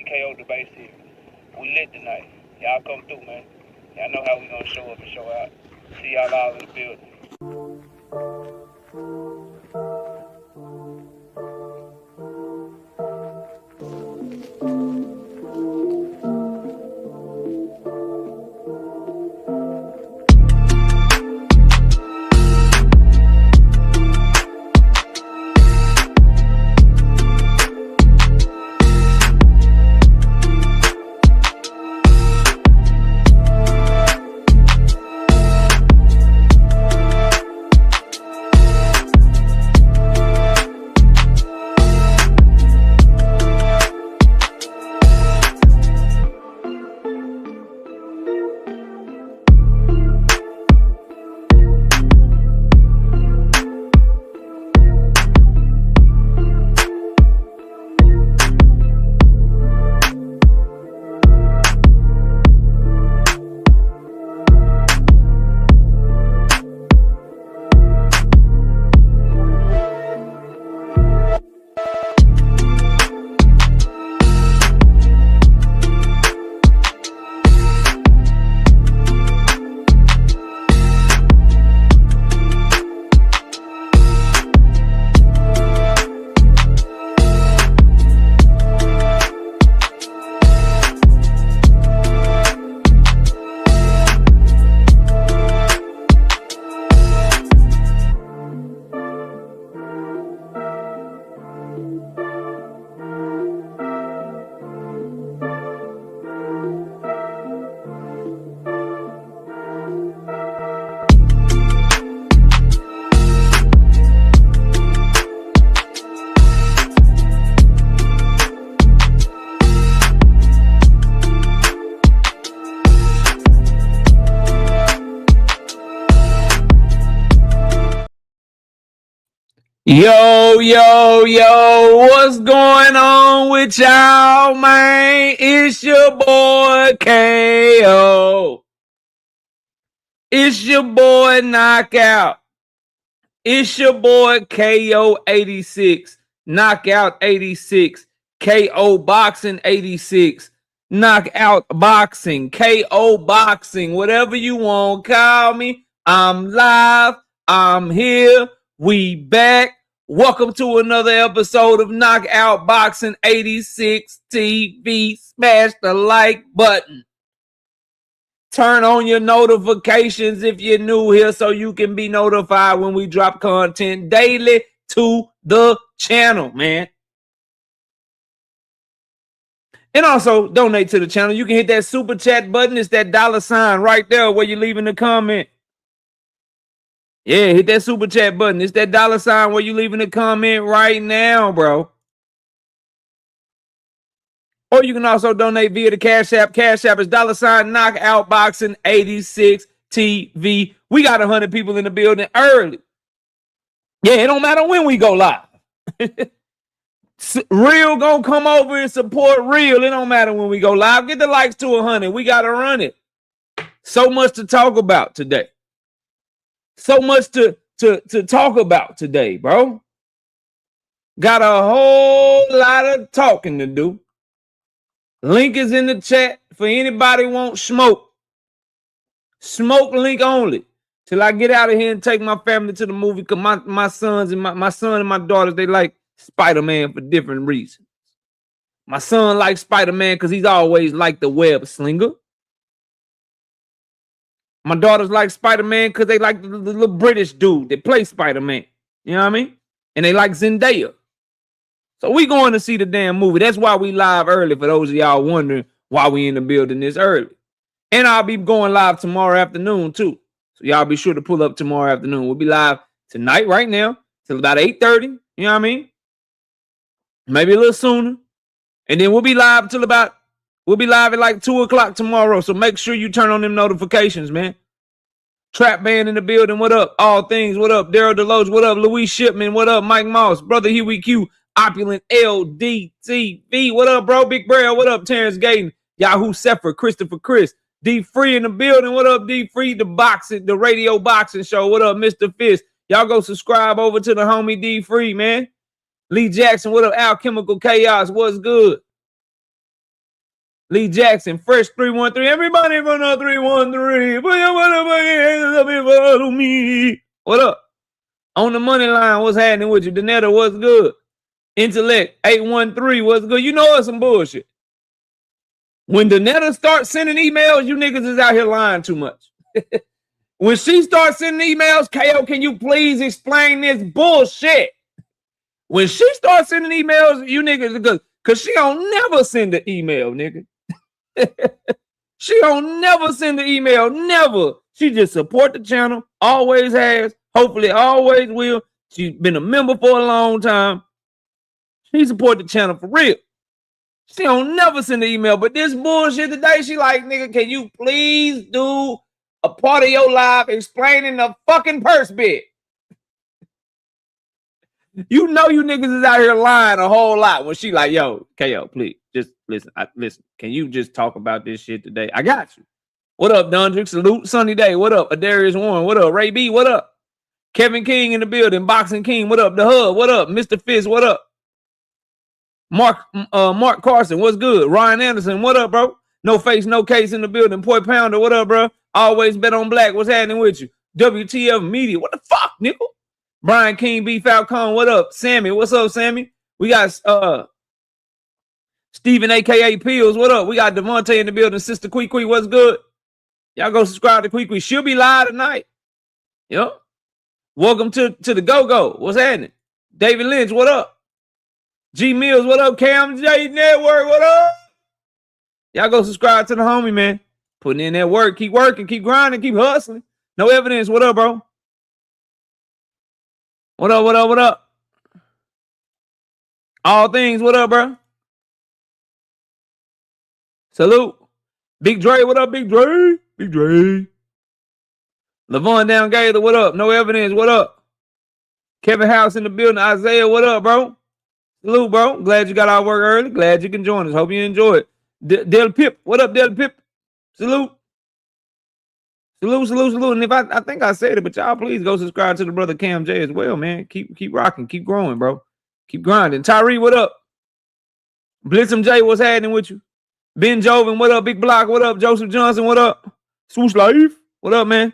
KO debate series. We lit tonight. Y'all come through, man. Y'all know how we gonna show up and show out. See y'all all in the building. Yo, what's going on with y'all, man? It's your boy KO. It's your boy Knockout. It's your boy KO 86, Knockout 86, KO Boxing 86, Knockout Boxing, KO Boxing, whatever you want, call me. I'm live. I'm here. We back. Welcome to another episode of Knockout Boxing 86 TV. Smash the like button. Turn on your notifications if you're new here so you can be notified when we drop content daily to the channel, man. And also, donate to the channel. You can hit that super chat button. It's that $ right there where you're leaving the comment. Yeah, hit that super chat button. It's that $ where you leaving a comment right now, bro. Or you can also donate via the CashApp. CashApp is $ Knockout Boxing 86 TV. We got 100 people in the building early. Yeah, it don't matter when we go live. Real gonna come over and support Real. It don't matter when we go live. Get the likes to 100. We gotta run it. So much to talk about today. So much to talk about today, bro. Got a whole lot of talking to do. Link is in the chat for anybody want smoke. Smoke link only. Till I get out of here and take my family to the movie. Because my sons and my son and my daughters, they like Spider-Man for different reasons. My son likes Spider-Man because he's always liked the web slinger. My daughters like Spider-Man because they like the little British dude that plays Spider-Man. You know what I mean? And they like Zendaya. So we going to see the damn movie. That's why we live early, for those of y'all wondering why we in the building this early. And I'll be going live tomorrow afternoon too. So y'all be sure to pull up tomorrow afternoon. We'll be live tonight right now till about 8:30. You know what I mean? Maybe a little sooner. And then we'll be live at like 2 o'clock tomorrow. So make sure you turn on them notifications, man. Trap Band in the building. What up? All Things. What up? Daryl Deloach. What up? Louise Shipman. What up? Mike Moss. Brother Huey Q. Opulent LDTV. What up, bro? Big Braille. What up, Terrence Gayton? Yahoo Sefer. Christopher Chris. D Free in the building. What up, D Free? The radio boxing show. What up, Mr. Fist? Y'all go subscribe over to the homie D Free, man. Lee Jackson. What up? Alchemical Chaos. What's good? Lee Jackson, Fresh 313. Everybody from the 313. Follow me. What up? On the money line, what's happening with you? Danetta, what's good? Intellect 813, what's good? You know it's some bullshit. When Danetta starts sending emails, you niggas is out here lying too much. When she starts sending emails, KO, can you please explain this bullshit? When she starts sending emails, you niggas, because she don't never send an email, nigga. She don't never send an email, never. She just support the channel, always has, hopefully always will. She's been a member for a long time. She support the channel for real. She don't never send an email, but this bullshit today, she like, nigga, can you please do a part of your live explaining the fucking purse bit? You know you niggas is out here lying a whole lot when she like, yo, KO, please, just listen. Listen, can you just talk about this shit today? I got you. What up, Dundrick? Salute. Sunny Day. What up? Adarius Warren. What up? Ray B. What up? Kevin King in the building. Boxing King. What up? The Hub. What up? Mr. Fizz. What up? Mark Carson. What's good? Ryan Anderson. What up, bro? No face, no case in the building. Poi Pounder. What up, bro? Always bet on black. What's happening with you? WTF Media. What the fuck, nigga? Brian King, B. Falcon, what up? Sammy, what's up, Sammy? We got Steven, a.k.a. Pills, what up? We got Devonta in the building. Sister Quee, what's good? Y'all go subscribe to Quee. She'll be live tonight. Yep. Welcome to the Go-Go. What's happening? David Lynch, what up? G Mills, what up? Cam J Network, what up? Y'all go subscribe to the homie, man. Putting in that work. Keep working, keep grinding, keep hustling. No evidence. What up, bro? What up? All things, what up, bro? Salute. Big Dre, what up, Big Dre? Big Dre. Levon Down Gator, what up? No evidence, what up? Kevin House in the building. Isaiah, what up, bro? Salute, bro. Glad you got out of work early. Glad you can join us. Hope you enjoy it. Del Pip, what up, Del Pip? Salute. Salute. And if I think I said it, but y'all please go subscribe to the brother Cam J as well, man. Keep rocking, keep growing, bro. Keep grinding. Tyree, what up? Blitzum J, what's happening with you? Ben Joven, what up? Big Block, what up? Joseph Johnson, what up? Swoosh Life, what up, man?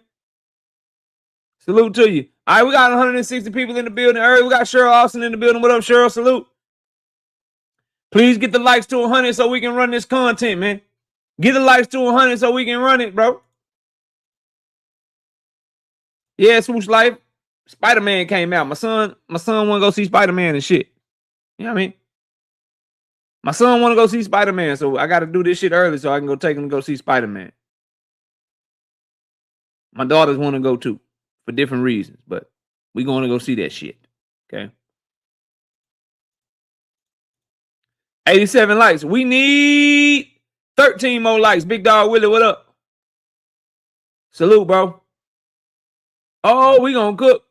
Salute to you. All right, we got 160 people in the building. Early, we got Cheryl Austin in the building. What up, Cheryl? Salute. Please get the likes to 100 so we can run this content, man. Get the likes to 100 so we can run it, bro. Yeah, Swoosh Life. Spider-Man came out. My son want to go see Spider-Man and shit. You know what I mean? My son want to go see Spider-Man, so I got to do this shit early so I can go take him to go see Spider-Man. My daughters want to go too for different reasons, but we going to go see that shit. Okay. 87 likes. We need 13 more likes. Big Dog Willie, what up? Salute, bro. Oh, we gonna cook.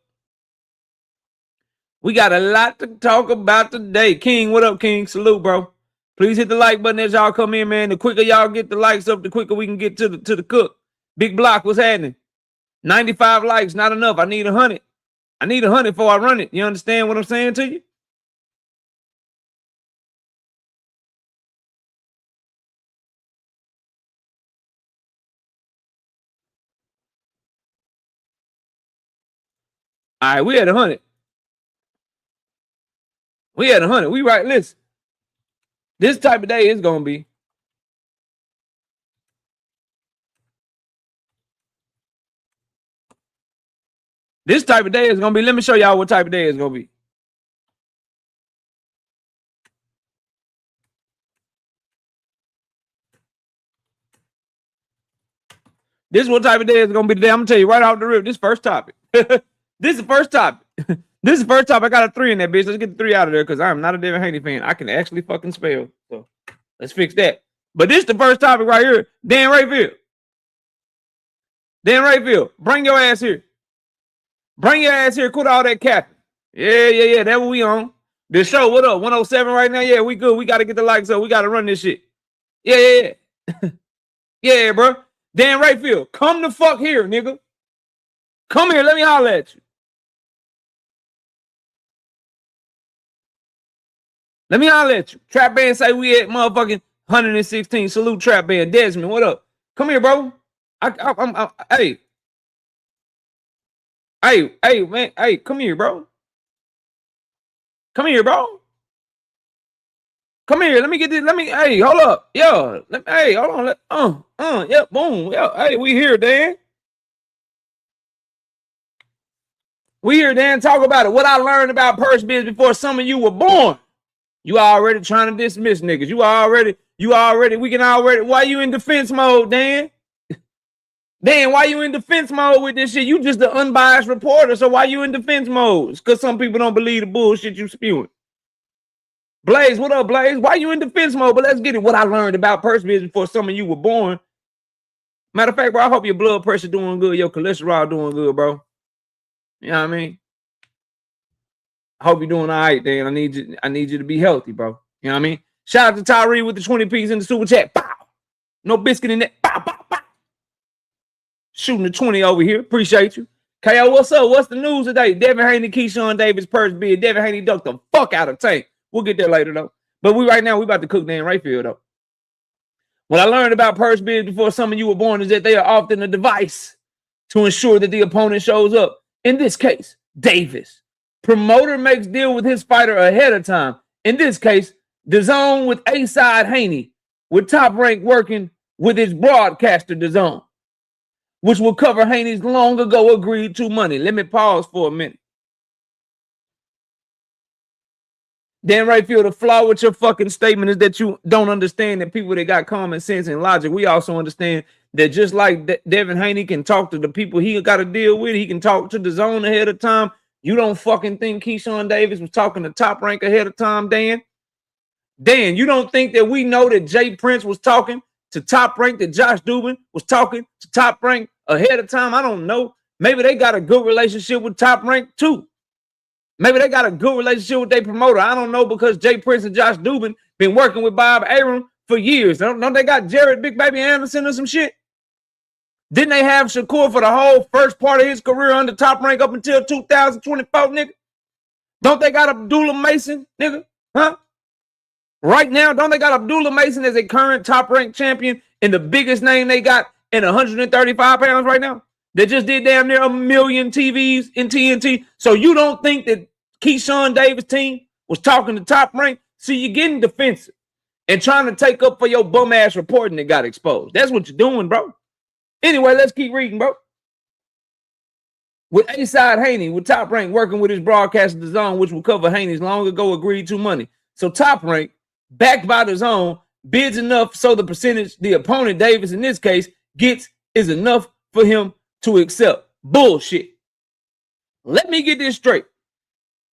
We got a lot to talk about today. King, what up, King? Salute, bro. Please hit the like button as y'all come in, man. The quicker y'all get the likes up, the quicker we can get to the cook. Big Block, what's happening? 95 likes, not enough. I need 100. I need 100 before I run it. You understand what I'm saying to you? All right, we at 100. We at 100. We right. Listen, this type of day is gonna be. This type of day is gonna be. Let me show y'all what type of day it's gonna be. This is what type of day it's gonna be today. I'm gonna tell you right off the rip. This first topic. This is the first topic. This is the first topic. I got a 3 in that bitch. Let's get the 3 out of there because I'm not a Devin Haney fan. I can actually fucking spell. So let's fix that. But this is the first topic right here. Dan Rayfield. Dan Rayfield, bring your ass here. Bring your ass here. Quit all that capping. Yeah. That's what we on. The show, what up? 107 right now? Yeah, we good. We got to get the likes up. We got to run this shit. Yeah. Yeah, bro. Dan Rayfield, come the fuck here, nigga. Come here. Let me holler at you. Let me holler at you. Trap band say we at motherfucking 116. Salute Trap Band. Desmond, what up? Come here, bro. Hey. Hey, man. Hey, come here, bro. Come here, bro. Come here. Let me get this. Hey, hold up. Yeah. Hey, hold on. Yep, boom. Yeah. Hey, we here, Dan. We here, Dan. Talk about it. What I learned about purse biz before some of you were born. You already trying to dismiss niggas. Why you in defense mode, Dan? Dan, why you in defense mode with this shit? You just an unbiased reporter, so why you in defense mode? It's because some people don't believe the bullshit you spewing. Blaze, what up, Blaze? Why you in defense mode? But let's get it. What I learned about purse biz before some of you were born. Matter of fact, bro, I hope your blood pressure doing good, your cholesterol doing good, bro. You know what I mean? I hope you're doing all right, Dan. I need you to be healthy, bro. You know what I mean? Shout out to Tyree with the 20 piece in the super chat. Bow. No biscuit in that. Bow, bow, bow. Shooting the 20 over here. Appreciate you. KO, what's up? What's the news today? Devin Haney, Keyshawn Davis, purse bid. Devin Haney ducked the fuck out of Tank. We'll get there later, though. But we about to cook Dan Rayfield, though. What I learned about purse bids before some of you were born is that they are often a device to ensure that the opponent shows up. In this case, Davis. Promoter makes deal with his fighter ahead of time. In this case, DAZN with A-Side Haney, with Top Rank working with his broadcaster DAZN, which will cover Haney's long ago agreed to money. Let me pause for a minute. Dan Rayfield, the flaw with your fucking statement is that you don't understand that people that got common sense and logic, we also understand that just like Devin Haney can talk to the people he got to deal with, he can talk to DAZN ahead of time. You don't fucking think Keyshawn Davis was talking to Top Rank ahead of time, Dan? Dan, you don't think that we know that Jay Prince was talking to Top Rank, that Josh Dubin was talking to Top Rank ahead of time? I don't know. Maybe they got a good relationship with Top Rank too. Maybe they got a good relationship with their promoter. I don't know, because Jay Prince and Josh Dubin been working with Bob Arum for years. Don't they got Jared Big Baby Anderson or some shit? Didn't they have Shakur for the whole first part of his career under Top Rank up until 2024, nigga? Don't they got Abdullah Mason, nigga? Huh? Right now, don't they got Abdullah Mason as a current Top Rank champion and the biggest name they got in 135 pounds right now? They just did damn near 1 million TVs in TNT. So you don't think that Keyshawn Davis' team was talking to Top Rank? See, you're getting defensive and trying to take up for your bum-ass reporting that got exposed. That's what you're doing, bro. Anyway, let's keep reading, bro. With A-Side Haney, with Top Rank working with his broadcaster DAZN, which will cover Haney's long ago agreed to money. So Top Rank, backed by DAZN, bids enough so the percentage the opponent, Davis in this case, gets is enough for him to accept. Bullshit. Let me get this straight.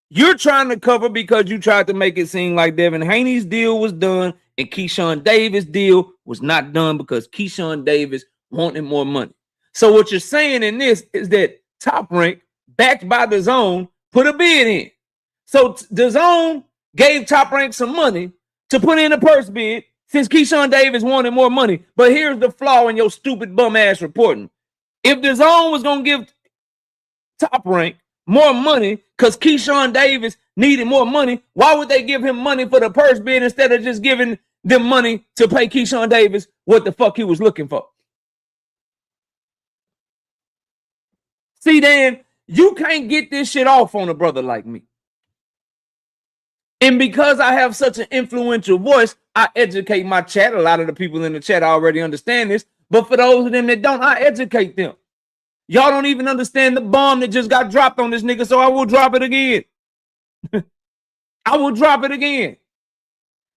You're trying to cover because you tried to make it seem like Devin Haney's deal was done and Keyshawn Davis' deal was not done because Keyshawn Davis wanted more money. So what you're saying in this is that Top Rank, backed by DAZN, put a bid in. So DAZN gave Top Rank some money to put in a purse bid since Keyshawn Davis wanted more money. But here's the flaw in your stupid bum-ass reporting. If DAZN was going to give Top Rank more money because Keyshawn Davis needed more money, why would they give him money for the purse bid instead of just giving them money to pay Keyshawn Davis what the fuck he was looking for? See, Dan, you can't get this shit off on a brother like me. And because I have such an influential voice, I educate my chat. A lot of the people in the chat already understand this. But for those of them that don't, I educate them. Y'all don't even understand the bomb that just got dropped on this nigga, so I will drop it again. I will drop it again.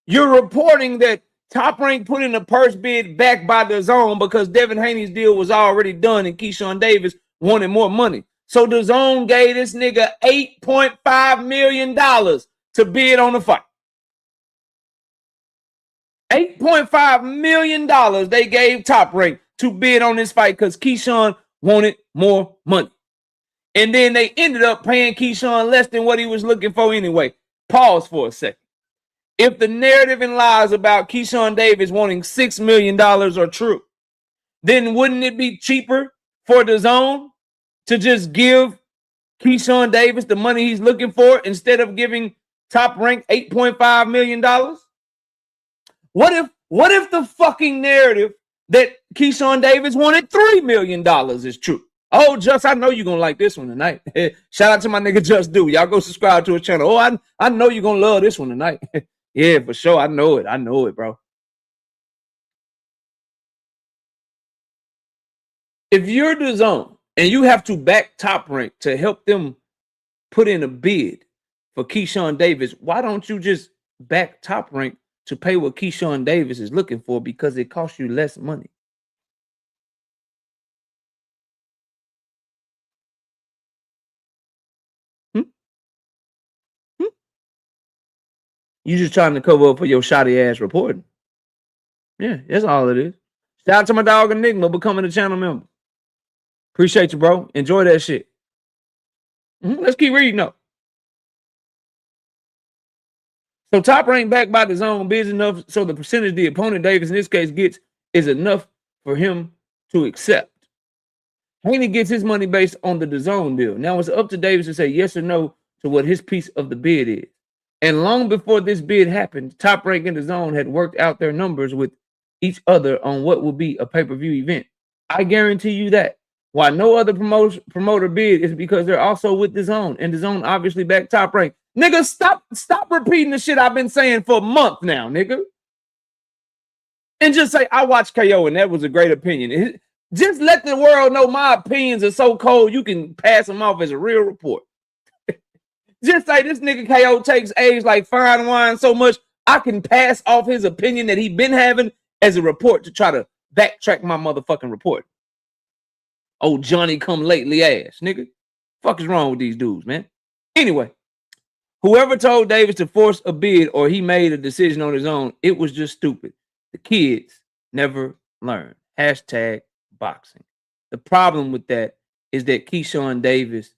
You're reporting that Top Rank put in a purse bid backed by DAZN because Devin Haney's deal was already done and Keyshawn Davis wanted more money. So DAZN gave this nigga $8.5 million to bid on the fight. $8.5 million they gave Top Rank to bid on this fight because Keyshawn wanted more money. And then they ended up paying Keyshawn less than what he was looking for anyway. Pause for a second. If the narrative and lies about Keyshawn Davis wanting $6 million are true, then wouldn't it be cheaper for DAZN to just give Keyshawn Davis the money he's looking for instead of giving Top Rank $8.5 million? What if What if the fucking narrative that Keyshawn Davis wanted $3 million is true? Oh, Just, I know you're going to like this one tonight. Shout out to my nigga Just Do. Y'all go subscribe to his channel. Oh, I know you're going to love this one tonight. Yeah, for sure. I know it. I know it, bro. If you're the zone and you have to back Top Rank to help them put in a bid for Keyshawn Davis, why don't you just back Top Rank to pay what Keyshawn Davis is looking for, because it costs you less money? Hmm? Hmm? You just trying to cover up for your shoddy ass reporting. Yeah, that's all it is. Shout out to my dog Enigma becoming a channel member. Appreciate you, bro. Enjoy that shit. Let's keep reading though. So Top Rank backed by the zone bids enough so the percentage the opponent Davis in this case gets is enough for him to accept. Haney gets his money based on the zone deal. Now it's up to Davis to say yes or no to what his piece of the bid is. And long before this bid happened, Top Rank and the zone had worked out their numbers with each other on what will be a pay-per-view event. I guarantee you that. Why no other promoter bid is because they're also with the zone, and the zone obviously backed Top Rank. Nigga, stop repeating the shit I've been saying for a month now, nigga. And just say, I watched KO and that was a great opinion. Just let the world know my opinions are so cold you can pass them off as a real report. Just say this nigga KO takes age like fine wine so much, I can pass off his opinion that he been having as a report to try to backtrack my motherfucking report. Oh, Johnny come lately ass, nigga. Fuck is wrong with these dudes, man? Anyway, whoever told Davis to force a bid or he made a decision on his own, it was just stupid. The kids never learn. Hashtag boxing. The problem with that is that Keyshawn Davis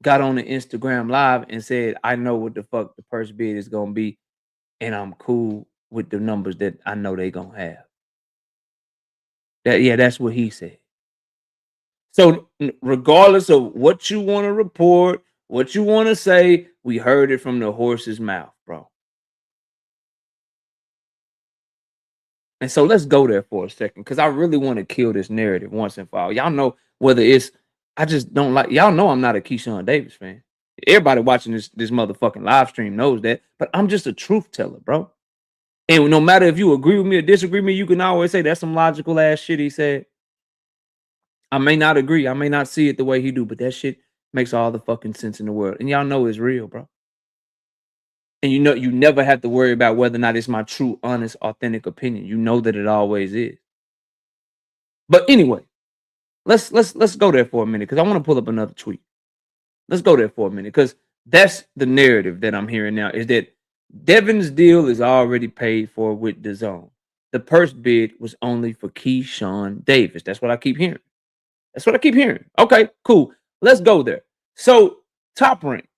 got on the Instagram live and said, I know what the fuck the first bid is going to be, and I'm cool with the numbers that I know they going to have. That's what he said. So regardless of what you want to report, what you want to say, we heard it from the horse's mouth, bro. And so let's go there for a second, because I really want to kill this narrative once and for all. Y'all know whether it's, I just don't like, y'all know I'm not a Keyshawn Davis fan. Everybody watching this motherfucking live stream knows that, but I'm just a truth teller, bro. And no matter if you agree with me or disagree with me, you can always say that's some logical ass shit he said. I may not agree. I may not see it the way he do, but that shit makes all the fucking sense in the world. And y'all know it's real, bro. And you know, you never have to worry about whether or not it's my true, honest, authentic opinion. You know that it always is. But anyway, let's go there for a minute, because I want to pull up another tweet. Let's go there for a minute, because that's the narrative that I'm hearing now, is that Devin's deal is already paid for with the zone. The purse bid was only for Keyshawn Davis. That's what I keep hearing. That's what I keep hearing. Okay, cool. Let's go there. So Top Rank,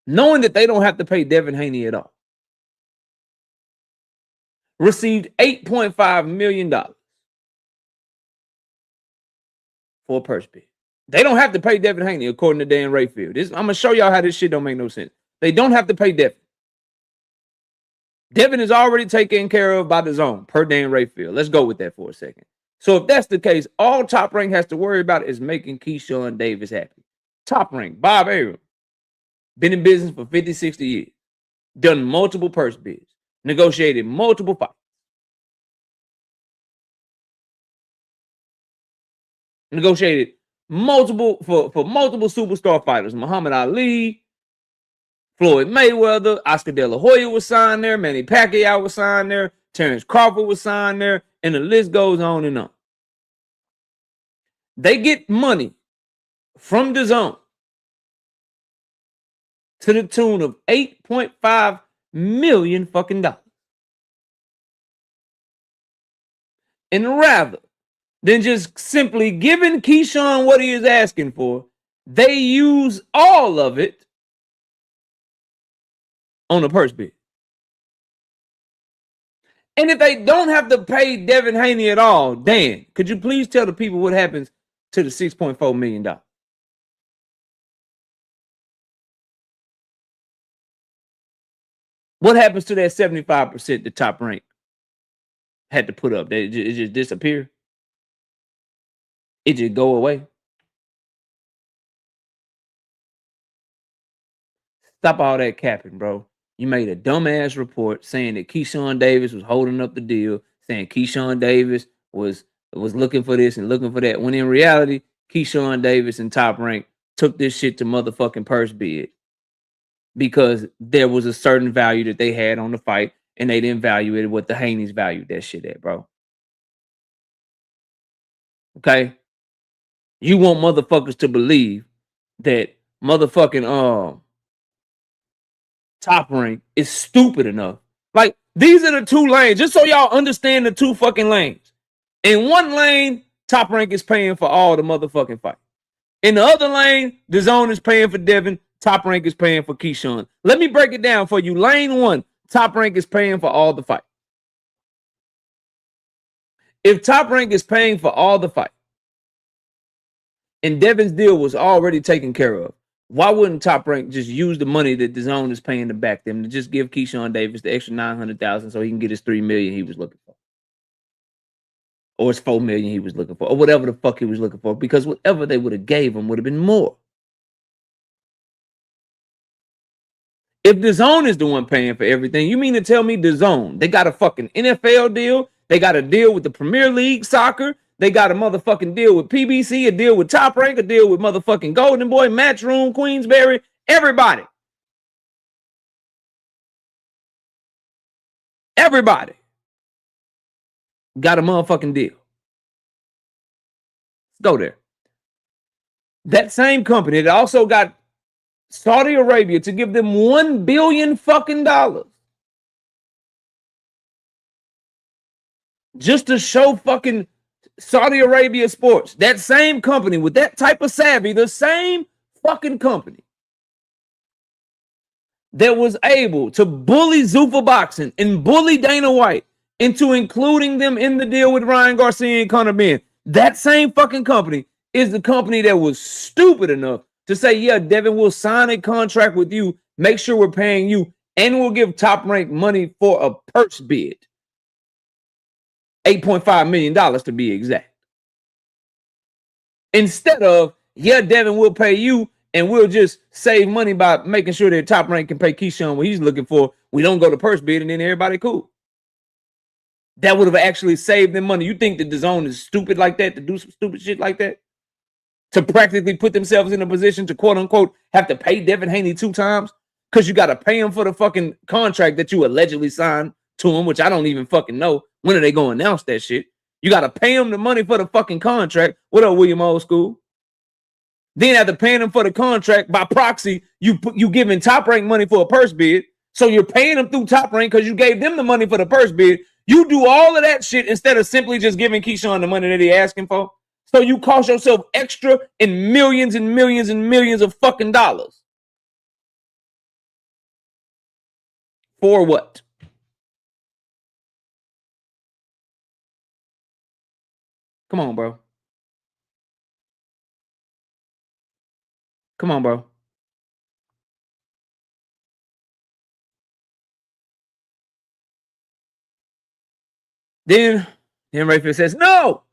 knowing that they don't have to pay Devin Haney at all, received $8.5 million for a purse bid. They don't have to pay Devin Haney, according to Dan Rayfield. I'm going to show y'all how this shit don't make no sense. They don't have to pay Devin. Devin is already taken care of by the zone, per Dan Rayfield. Let's go with that for a second. So if that's the case, all Top Rank has to worry about is making Keyshawn Davis happy. Top Rank, Bob Arum, been in business for 50, 60 years, done multiple purse bids, negotiated multiple fights, negotiated multiple for multiple superstar fighters. Muhammad Ali, Floyd Mayweather, Oscar De La Hoya was signed there, Manny Pacquiao was signed there, Terrence Crawford was signed there, and the list goes on and on. They get money from the zone to the tune of $8.5 million fucking dollars. And rather than just simply giving Keyshawn what he is asking for, they use all of it on the purse bid. And if they don't have to pay Devin Haney at all, Dan, could you please tell the people what happens to the $6.4 million? What happens to that 75% the Top Rank had to put up? It just disappear? It just go away? Stop all that capping, bro. You made a dumbass report saying that Keyshawn Davis was holding up the deal, saying Keyshawn Davis was looking for this and looking for that. When in reality, Keyshawn Davis and Top Rank took this shit to motherfucking purse bid because there was a certain value that they had on the fight, and they didn't value it what the Haneys valued that shit at, bro. Okay? You want motherfuckers to believe that motherfucking Top Rank is stupid enough. Like, these are the two lanes, just so y'all understand the two fucking lanes. In one lane, Top Rank is paying for all the motherfucking fight. In the other lane, DAZN is paying for Devin, Top Rank is paying for Keyshawn. Let me break it down for you. Lane one, Top Rank is paying for all the fight. If Top Rank is paying for all the fight, and Devin's deal was already taken care of, why wouldn't Top Rank just use the money that DAZN is paying to back them to just give Keyshawn Davis the extra $900,000 so he can get his $3 million he was looking for, or his $4 million he was looking for, or whatever the fuck he was looking for? Because whatever they would have gave him would have been more. If DAZN is the one paying for everything, you mean to tell me DAZN, they got a fucking NFL deal, they got a deal with the Premier League soccer, they got a motherfucking deal with PBC, a deal with Top Rank, a deal with motherfucking Golden Boy, Matchroom, Queensberry, everybody. Everybody got a motherfucking deal. Let's go there. That same company that also got Saudi Arabia to give them $1 billion fucking dollars just to show fucking Saudi Arabia sports. That same company with that type of savvy, the same fucking company that was able to bully Zuffa Boxing and bully Dana White into including them in the deal with Ryan Garcia and Conor Ben. That same fucking company is the company that was stupid enough to say, yeah, Devin, we'll sign a contract with you, make sure we're paying you, and we'll give Top Rank money for a purse bid. $8.5 million to be exact. Instead of, yeah, Devin, we'll pay you, and we'll just save money by making sure that Top Rank can pay Keyshawn what he's looking for. We don't go to purse bid, and then everybody cool. That would have actually saved them money. You think that DAZN is stupid like that, to do some stupid shit like that? To practically put themselves in a position to, quote unquote, have to pay Devin Haney 2 times because you got to pay him for the fucking contract that you allegedly signed to him, which I don't even fucking know. When are they going to announce that shit? You got to pay him the money for the fucking contract. What up, William Old School? Then after paying him for the contract, by proxy, you giving Top Rank money for a purse bid. So you're paying them through Top Rank because you gave them the money for the purse bid. You do all of that shit instead of simply just giving Keyshawn the money that he asking for. So you cost yourself extra in millions and millions and millions of fucking dollars. For what? Come on, bro. Come on, bro. Then Rayfield says, no.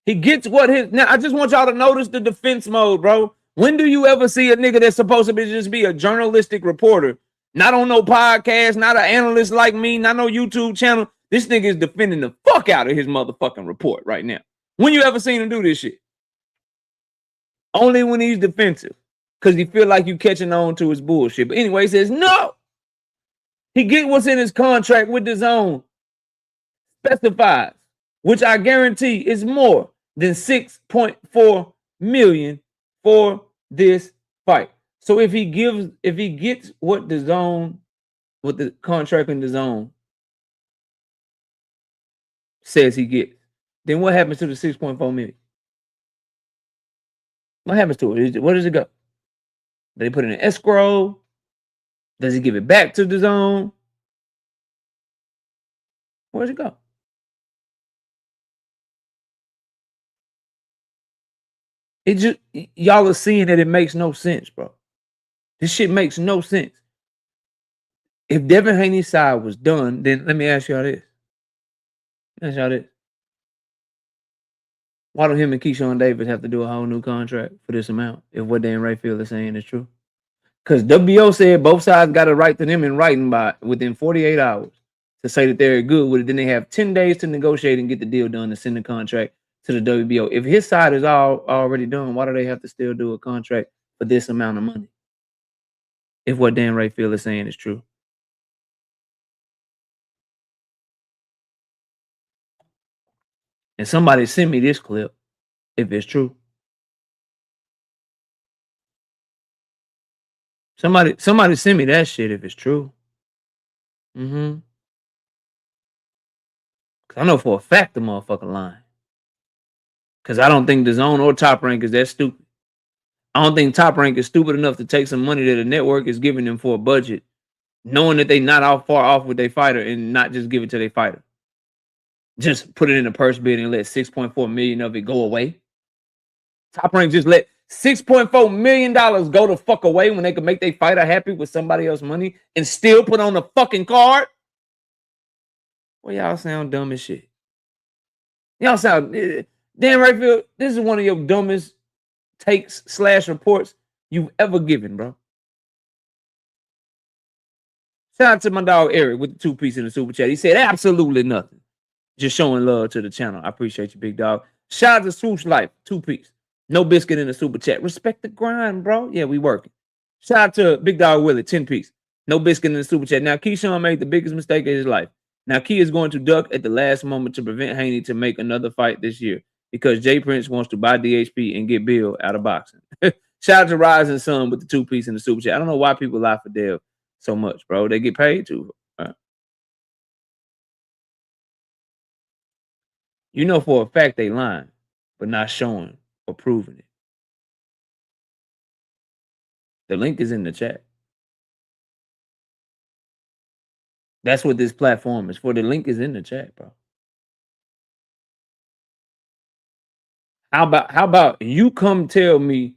He gets what his... Now, I just want y'all to notice the defense mode, bro. When do you ever see a nigga that's supposed to be just be a journalistic reporter? Not on no podcast, not an analyst like me, not no YouTube channel. This nigga is defending the fuck out of his motherfucking report right now. When you ever seen him do this shit? Only when he's defensive. Because he feel like you catching on to his bullshit. But anyway, he says, no. He get what's in his contract with DAZN. Specifies, which I guarantee is more than $6.4 million for this fight. So if he gets what DAZN, what the contract in DAZN says he gets, then what happens to the $6.4 million? What happens to it? Where does it go? Do they put it in escrow? Does he give it back to DAZN? Where's it go? It just, y'all are seeing that it makes no sense, bro. This shit makes no sense. If Devin Haney's side was done, then let me ask y'all this. Why do him and Keyshawn Davis have to do a whole new contract for this amount if what Dan Rayfield is saying is true? Because WO said both sides got to write to them in writing by within 48 hours to say that they're good with it. Then they have 10 days to negotiate and get the deal done and send the contract to the WBO. If his side is already done, why do they have to still do a contract for this amount of money? If what Dan Rayfield is saying is true. And somebody send me this clip if it's true. Somebody send me that shit if it's true. Cause I know for a fact the motherfucker lying. Cause I don't think the Zone or Top Rank is that stupid. I don't think Top Rank is stupid enough to take some money that the network is giving them for a budget, knowing that they not all far off with their fighter and not just give it to their fighter. Just put it in a purse bid and let 6.4 million of it go away. Top Rank just let $6.4 million go the fuck away when they could make their fighter happy with somebody else's money and still put on the fucking card. Well, y'all sound dumb as shit. Y'all sound Dan Rayfield, this is one of your dumbest takes / reports you've ever given, bro. Shout out to my dog Eric with the 2-piece in the super chat. He said absolutely nothing. Just showing love to the channel. I appreciate you, big dog. Shout out to Swoosh Life, 2-piece. No biscuit in the super chat. Respect the grind, bro. Yeah, we working. Shout out to Big Dog Willie, 10-piece. No biscuit in the super chat. Now, Keyshawn made the biggest mistake of his life. Now, Key is going to duck at the last moment to prevent Haney to make another fight this year because Jay Prince wants to buy DHP and get Bill out of boxing. Shout out to Rising Sun with the 2-piece in the super chat. I don't know why people lie for Dev so much, bro. They get paid to. You know for a fact they lying, but not showing or proving it. The link is in the chat. That's what this platform is for. The link is in the chat, bro. How about you come tell me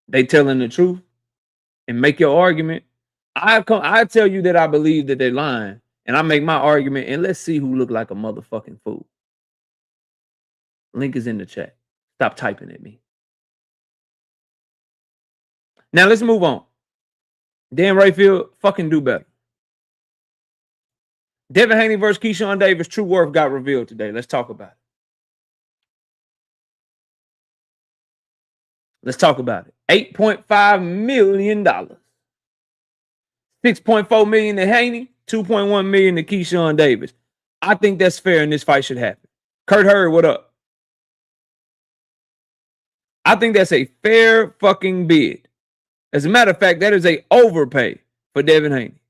they telling the truth and make your argument? I tell you that I believe that they're lying, and I make my argument, and let's see who look like a motherfucking fool. Link is in the chat. Stop typing at me. Now let's move on. Dan Rayfield, fucking do better. Devin Haney versus Keyshawn Davis, true worth got revealed today. Let's talk about it. Let's talk about it. $8.5 million. $6.4 million to Haney, $2.1 million to Keyshawn Davis. I think that's fair and this fight should happen. Kurt Hurd, what up? I think that's a fair fucking bid. As a matter of fact, that is a overpay for Devin Haney.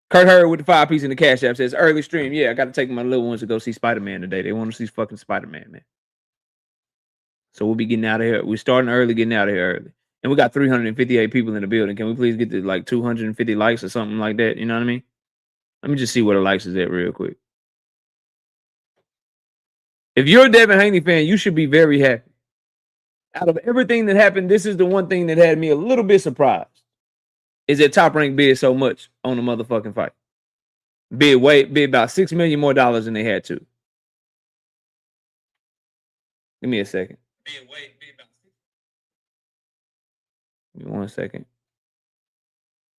Kurt Hurd with the 5-piece in the Cash App says, early stream. Yeah, I got to take my little ones to go see Spider-Man today. They want to see fucking Spider-Man, man. So we'll be getting out of here. We're starting early, getting out of here early. And we got 358 people in the building. Can we please get to like 250 likes or something like that? You know what I mean? Let me just see where the likes is at real quick. If you're a Devin Haney fan, you should be very happy. Out of everything that happened, this is the one thing that had me a little bit surprised. Is that Top Rank bid so much on the motherfucking fight. Bid about $6 million more than they had to. Give me a second. Give me 1 second.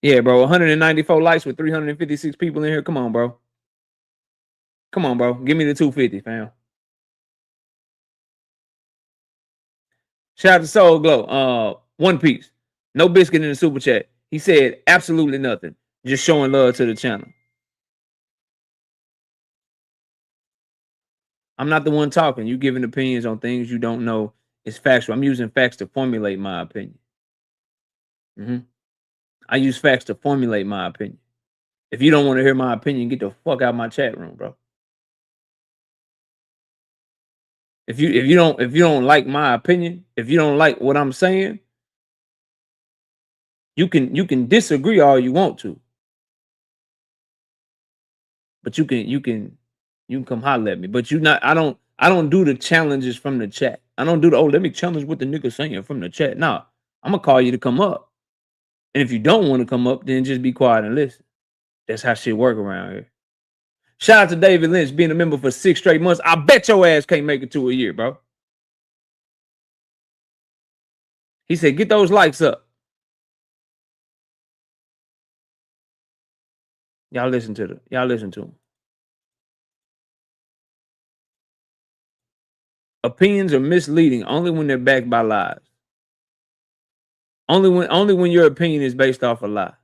Yeah, bro. 194 likes with 356 people in here. Come on, bro. Come on, bro. Give me the 250, fam. Shout out to Soul Glow. 1-piece. No biscuit in the super chat. He said absolutely nothing. Just showing love to the channel. I'm not the one talking. You giving opinions on things you don't know is factual. I'm using facts to formulate my opinion. I use facts to formulate my opinion. If you don't want to hear my opinion, get the fuck out of my chat room, bro. If you don't like my opinion, if you don't like what I'm saying, you can disagree all you want to. But you can come holler at me. But I don't do the challenges from the chat. I don't do let me challenge what the nigga saying from the chat. No, I'm gonna call you to come up. And if you don't want to come up, then just be quiet and listen. That's how shit work around here. Shout out to David Lynch being a member for 6 straight months. I bet your ass can't make it to a year, bro. He said, get those likes up. Y'all listen to him. Opinions are misleading only when they're backed by lies. Only when your opinion is based off a lie.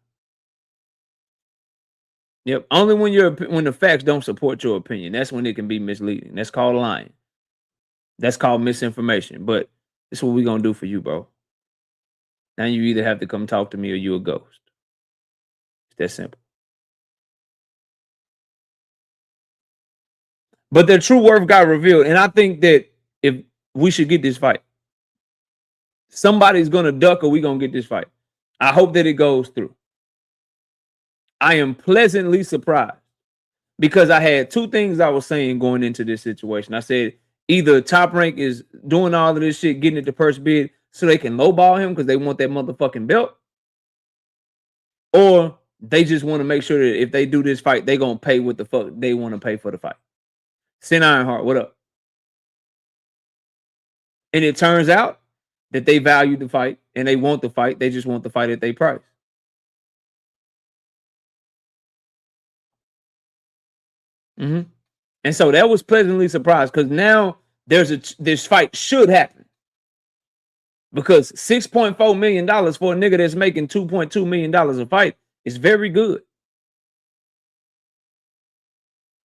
Yep. Only when the facts don't support your opinion. That's when it can be misleading. That's called lying. That's called misinformation. But this is what we're gonna do for you, bro. Now you either have to come talk to me or you a ghost. It's that simple. But their true worth got revealed. And I think that if we should get this fight, somebody's gonna duck or we're gonna get this fight. I hope that it goes through. I am pleasantly surprised because I had two things I was saying going into this situation. I said either Top Rank is doing all of this shit, getting it to purse bid so they can lowball him because they want that motherfucking belt, or they just want to make sure that if they do this fight, they gonna pay what the fuck they want to pay for the fight. Sin Ironheart, what up? And it turns out that they value the fight and they want the fight. They just want the fight at their price. Mm-hmm. And so that was pleasantly surprised because now this fight should happen. Because $6.4 million for a nigga that's making $2.2 million a fight is very good.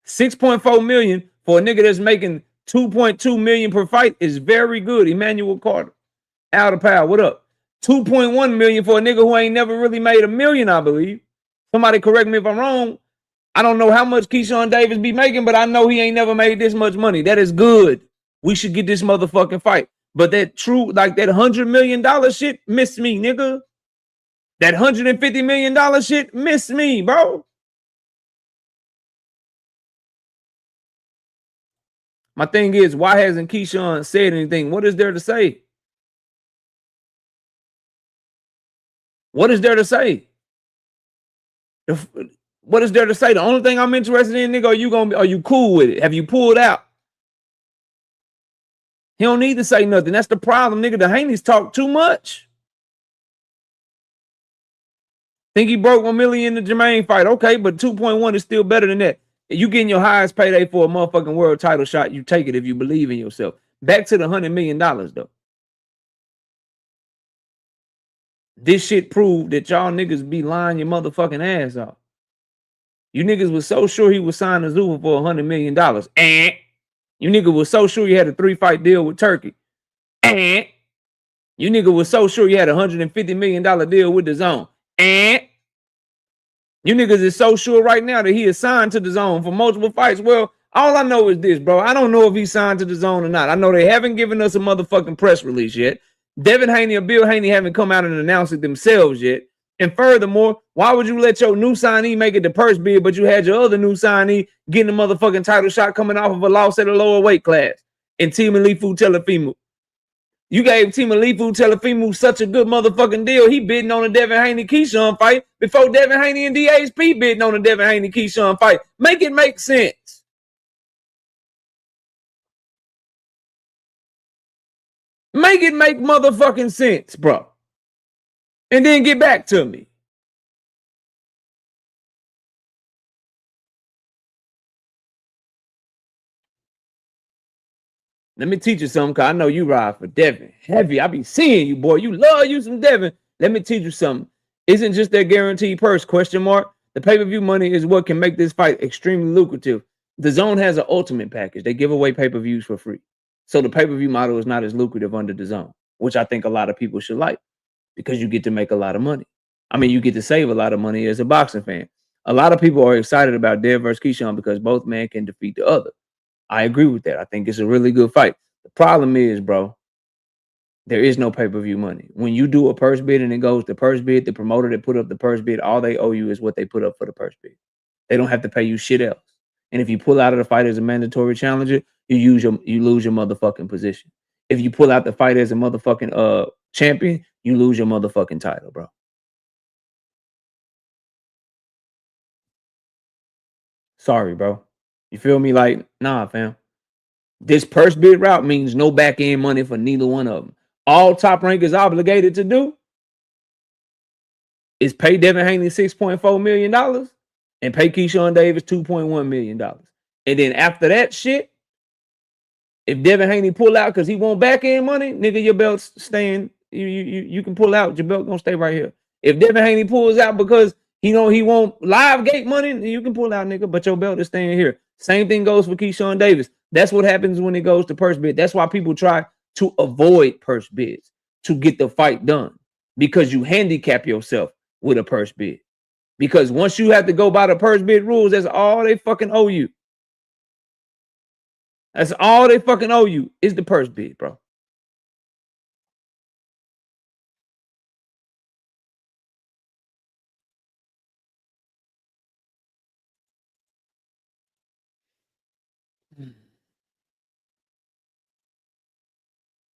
$6.4 million for a nigga that's making $2.2 million per fight is very good. Emmanuel Carter, out of power. What up? $2.1 million for a nigga who ain't never really made $1 million, I believe. Somebody correct me if I'm wrong. I don't know how much Keyshawn Davis be making, but I know he ain't never made this much money. That is good. We should get this motherfucking fight. But that that $100 million shit missed me, nigga. That $150 million shit missed me, bro. My thing is, why hasn't Keyshawn said anything? What is there to say? What is there to say? What is there to say? The only thing I'm interested in, nigga, are you cool with it? Have you pulled out? He don't need to say nothing. That's the problem, nigga. The Haneys talk too much. Think he broke $1 million in the Jermaine fight. Okay, but 2.1 is still better than that. You getting your highest payday for a motherfucking world title shot, you take it if you believe in yourself. Back to the $100 million, though. This shit proved that y'all niggas be lying your motherfucking ass off. You niggas was so sure he was signing Zuba for $100 million. And you nigga was so sure you had a 3-fight deal with Turkey. And you nigga was so sure you had a $150 million deal with the Zone. And you niggas is so sure right now that he is signed to the Zone for multiple fights. Well, all I know is this, bro. I don't know if he's signed to the Zone or not. I know they haven't given us a motherfucking press release yet. Devin Haney or Bill Haney haven't come out and announced it themselves yet. And furthermore, why would you let your new signee make it the purse bid, but you had your other new signee getting a motherfucking title shot coming off of a loss at a lower weight class? And Timalifu Telefimu. You gave Timalifu Telefimu such a good motherfucking deal. He bidding on a Devin Haney Keyshawn fight before Devin Haney and DHP bidding on a Devin Haney Keyshawn fight. Make it make sense. Make it make motherfucking sense, bro. And then get back to me. Let me teach you something, because I know you ride for Devin. Heavy. I be seeing you, boy. You love you some Devin. Let me teach you something. Isn't just their guaranteed purse, question mark. The pay-per-view money is what can make this fight extremely lucrative. The Zone has an ultimate package. They give away pay-per-views for free. So the pay-per-view model is not as lucrative under the Zone, which I think a lot of people should like, because you get to make a lot of money. I mean, you get to save a lot of money as a boxing fan. A lot of people are excited about Dev versus Keyshawn because both men can defeat the other. I agree with that. I think it's a really good fight. The problem is, bro, there is no pay-per-view money. When you do a purse bid and it goes to purse bid, the promoter that put up the purse bid, all they owe you is what they put up for the purse bid. They don't have to pay you shit else. And if you pull out of the fight as a mandatory challenger, you lose your motherfucking position. If you pull out the fight as a motherfucking champion, you lose your motherfucking title, bro. Sorry, bro. You feel me? Like, nah, fam. This purse bid route means no back end money for neither one of them. All Top Rank is obligated to do is pay Devin Haney $6.4 million and pay Keyshawn Davis $2.1 million. And then after that shit, if Devin Haney pull out because he want back end money, nigga, your belt's staying. You can pull out. Your belt gonna stay right here. If Devin Haney pulls out because he want live gate money, you can pull out, nigga. But your belt is staying here. Same thing goes for Keyshawn Davis. That's what happens when it goes to purse bid. That's why people try to avoid purse bids to get the fight done, because you handicap yourself with a purse bid. Because once you have to go by the purse bid rules, that's all they fucking owe you. That's all they fucking owe you is the purse bid, bro.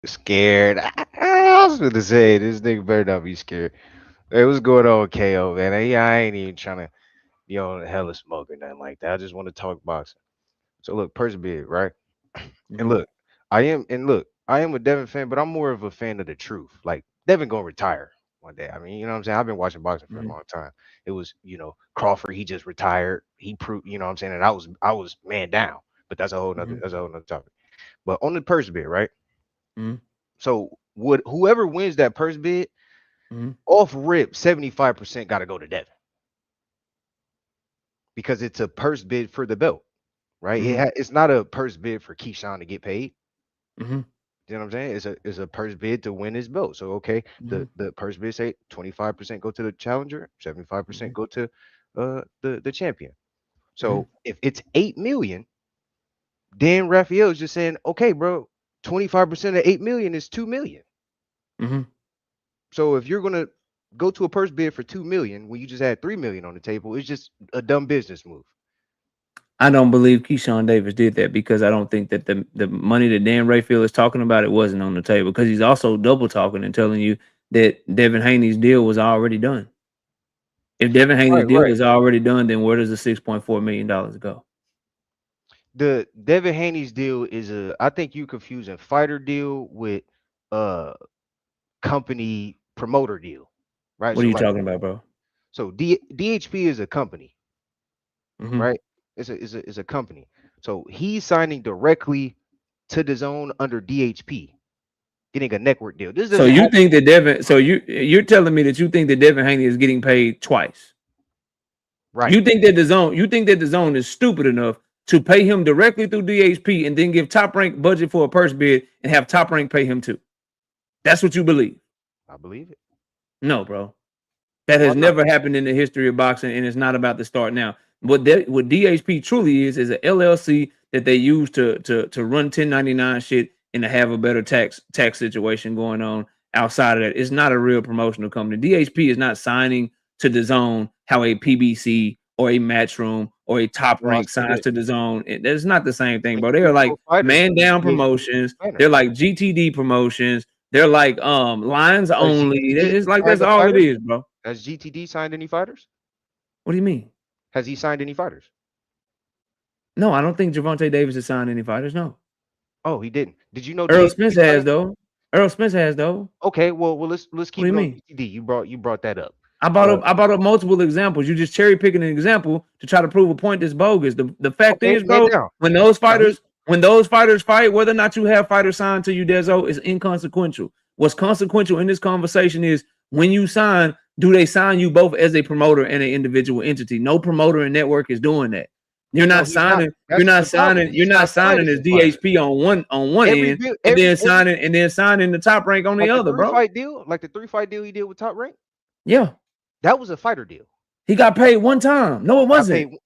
Scared. I was gonna say this nigga better not be scared. Hey, what's going on, KO, man? I ain't even trying to be on hella smoke or nothing like that. I just want to talk boxing. So look, purse bid, right? And Mm-hmm. look, I am a Devin fan, but I'm more of a fan of the truth. Like Devin gonna retire one day. I mean, you know what I'm saying? I've been watching boxing for a Mm-hmm. long time. It was, Crawford, he just retired. He proved, you know what I'm saying? And I was man down. But that's a whole nother topic. But on the purse bid, right? Mm-hmm. So would whoever wins that purse bid Mm-hmm. off rip, 75% gotta go to Devin because it's a purse bid for the belt, right? Mm-hmm. It's not a purse bid for Keyshawn to get paid. Mm-hmm. You know what I'm saying? It's a purse bid to win his belt. So okay, Mm-hmm. the purse bid say 25% go to the challenger, 75% go to the champion. Mm-hmm. So if it's 8 million, then Raphael's just saying, okay, bro, 25% of 8 million is 2 million. Mm-hmm. So if you're gonna go to a purse bid for 2 million when you just had 3 million on the table, it's just a dumb business move. I don't believe Keyshawn Davis did that, because I don't think that the money that Dan Rayfield is talking about, it wasn't on the table, because he's also double talking and telling you that Devin Haney's deal was already done. If Devin Haney's Right, deal right. is already done, then where does the $6.4 million go? The Devin Haney's deal is I think you confusing fighter deal with uh company promoter deal, right? What are So you like, talking about, bro? so DHP is a company, Mm-hmm. right? It's a company. So he's signing directly to the zone under DHP, getting a network deal. This So doesn't you happen. think that you're telling me that you think that Devin Haney is getting paid twice? Right. You think that the zone is stupid enough to pay him directly through DHP and then give Top Rank budget for a purse bid and have Top Rank pay him too? That's what you believe? I believe it. No, bro. That Why has not? never happened in the history of boxing, and it's not about to start now. What DHP truly is an LLC that they use to run 1099 shit and to have a better tax situation going on outside of that. It's not a real promotional company. DHP is not signing to the zone how a PBC or a Matchroom or a Top Well, I Rank said signs it. to the zone. That's not the same thing, Like bro. They are three, like four fighters man use down DHP promotions. They're banner. like GTD promotions. They're like lines Has only. GTD It's like that's signed a all it fighter? is, bro. Has GTD signed any fighters? What do you mean? Has he signed any fighters? No, I don't think Gervonta Davis has signed any fighters. No. Oh, he didn't. Did you know Earl DHP Spence has signed? though. Earl Spence has though. Okay, well let's What do keep you it on mean? GTD. You brought that up. I brought Uh, up I brought up multiple examples. You just cherry picking an example to try to prove a point that's bogus. The fact okay, is, man bro, down. Now he when those fighters fight, whether or not you have fighters signed to you, Dezo, is inconsequential. What's consequential in this conversation is when you sign, do they sign you both as a promoter and an individual entity? No promoter and network is doing that. You're no, not he's not. signing. You're That's not the problem. signing. You're He's not not signed signing as as a fighter. DHP on one Every end, bill, and then every signing the Top Rank on the like the other, three bro. fight deal, like the 3 fight deal he did with Top Rank, Yeah, that was a fighter deal. he got paid one time. No, it Got paid. wasn't.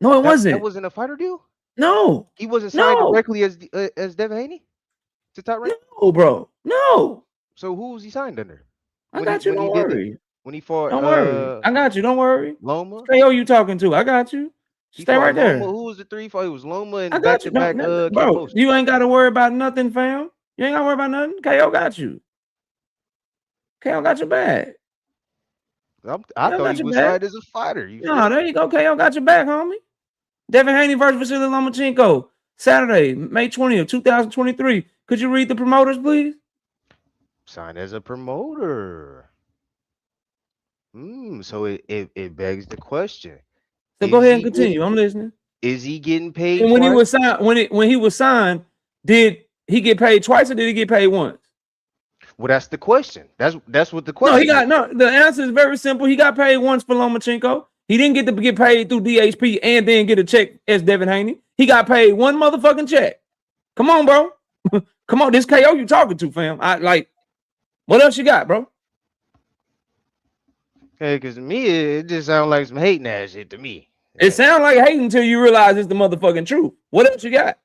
No, it That wasn't. wasn't a fighter deal. No, He wasn't signed no, directly as Devin Haney to Top Rank. no, bro. No. So who was he signed under I when he got you. when he Don't did the worry. when he fought Don't worry. I got you. Don't worry. Loma? Stay you talking to. I got you. He Stay fought right Loma. there. Who was the 3 fight? It was Loma I and back got to you. No, back no, bro, Kambosos. you ain't got to worry about nothing, fam. You ain't got to worry about nothing. KO got you. KO got your back. I KO thought got he your was back. signed as a fighter. You No, feel there me? you go. KO got your back, homie. Devin Haney versus Vasily Lomachenko, Saturday, May 20th, 2023. Could you read the promoters, please? Signed as a promoter. So it begs the question: So go Is ahead and he continue. getting I'm listening. is he getting paid And when he twice? was signed, when he was signed, did he get paid twice or did he get paid once? Well, that's the question. That's what the No, he question is. got no. The answer is very simple. He got paid once for Lomachenko. He didn't get to get paid through DHP and then get a check as Devin Haney. He got paid one motherfucking check. Come on, bro. Come on, this KO you talking to, fam. I like. What else you got, bro? Hey, because to me, it just sounds like some hating ass shit to me. It sounds like hating until you realize it's the motherfucking truth. What else you got?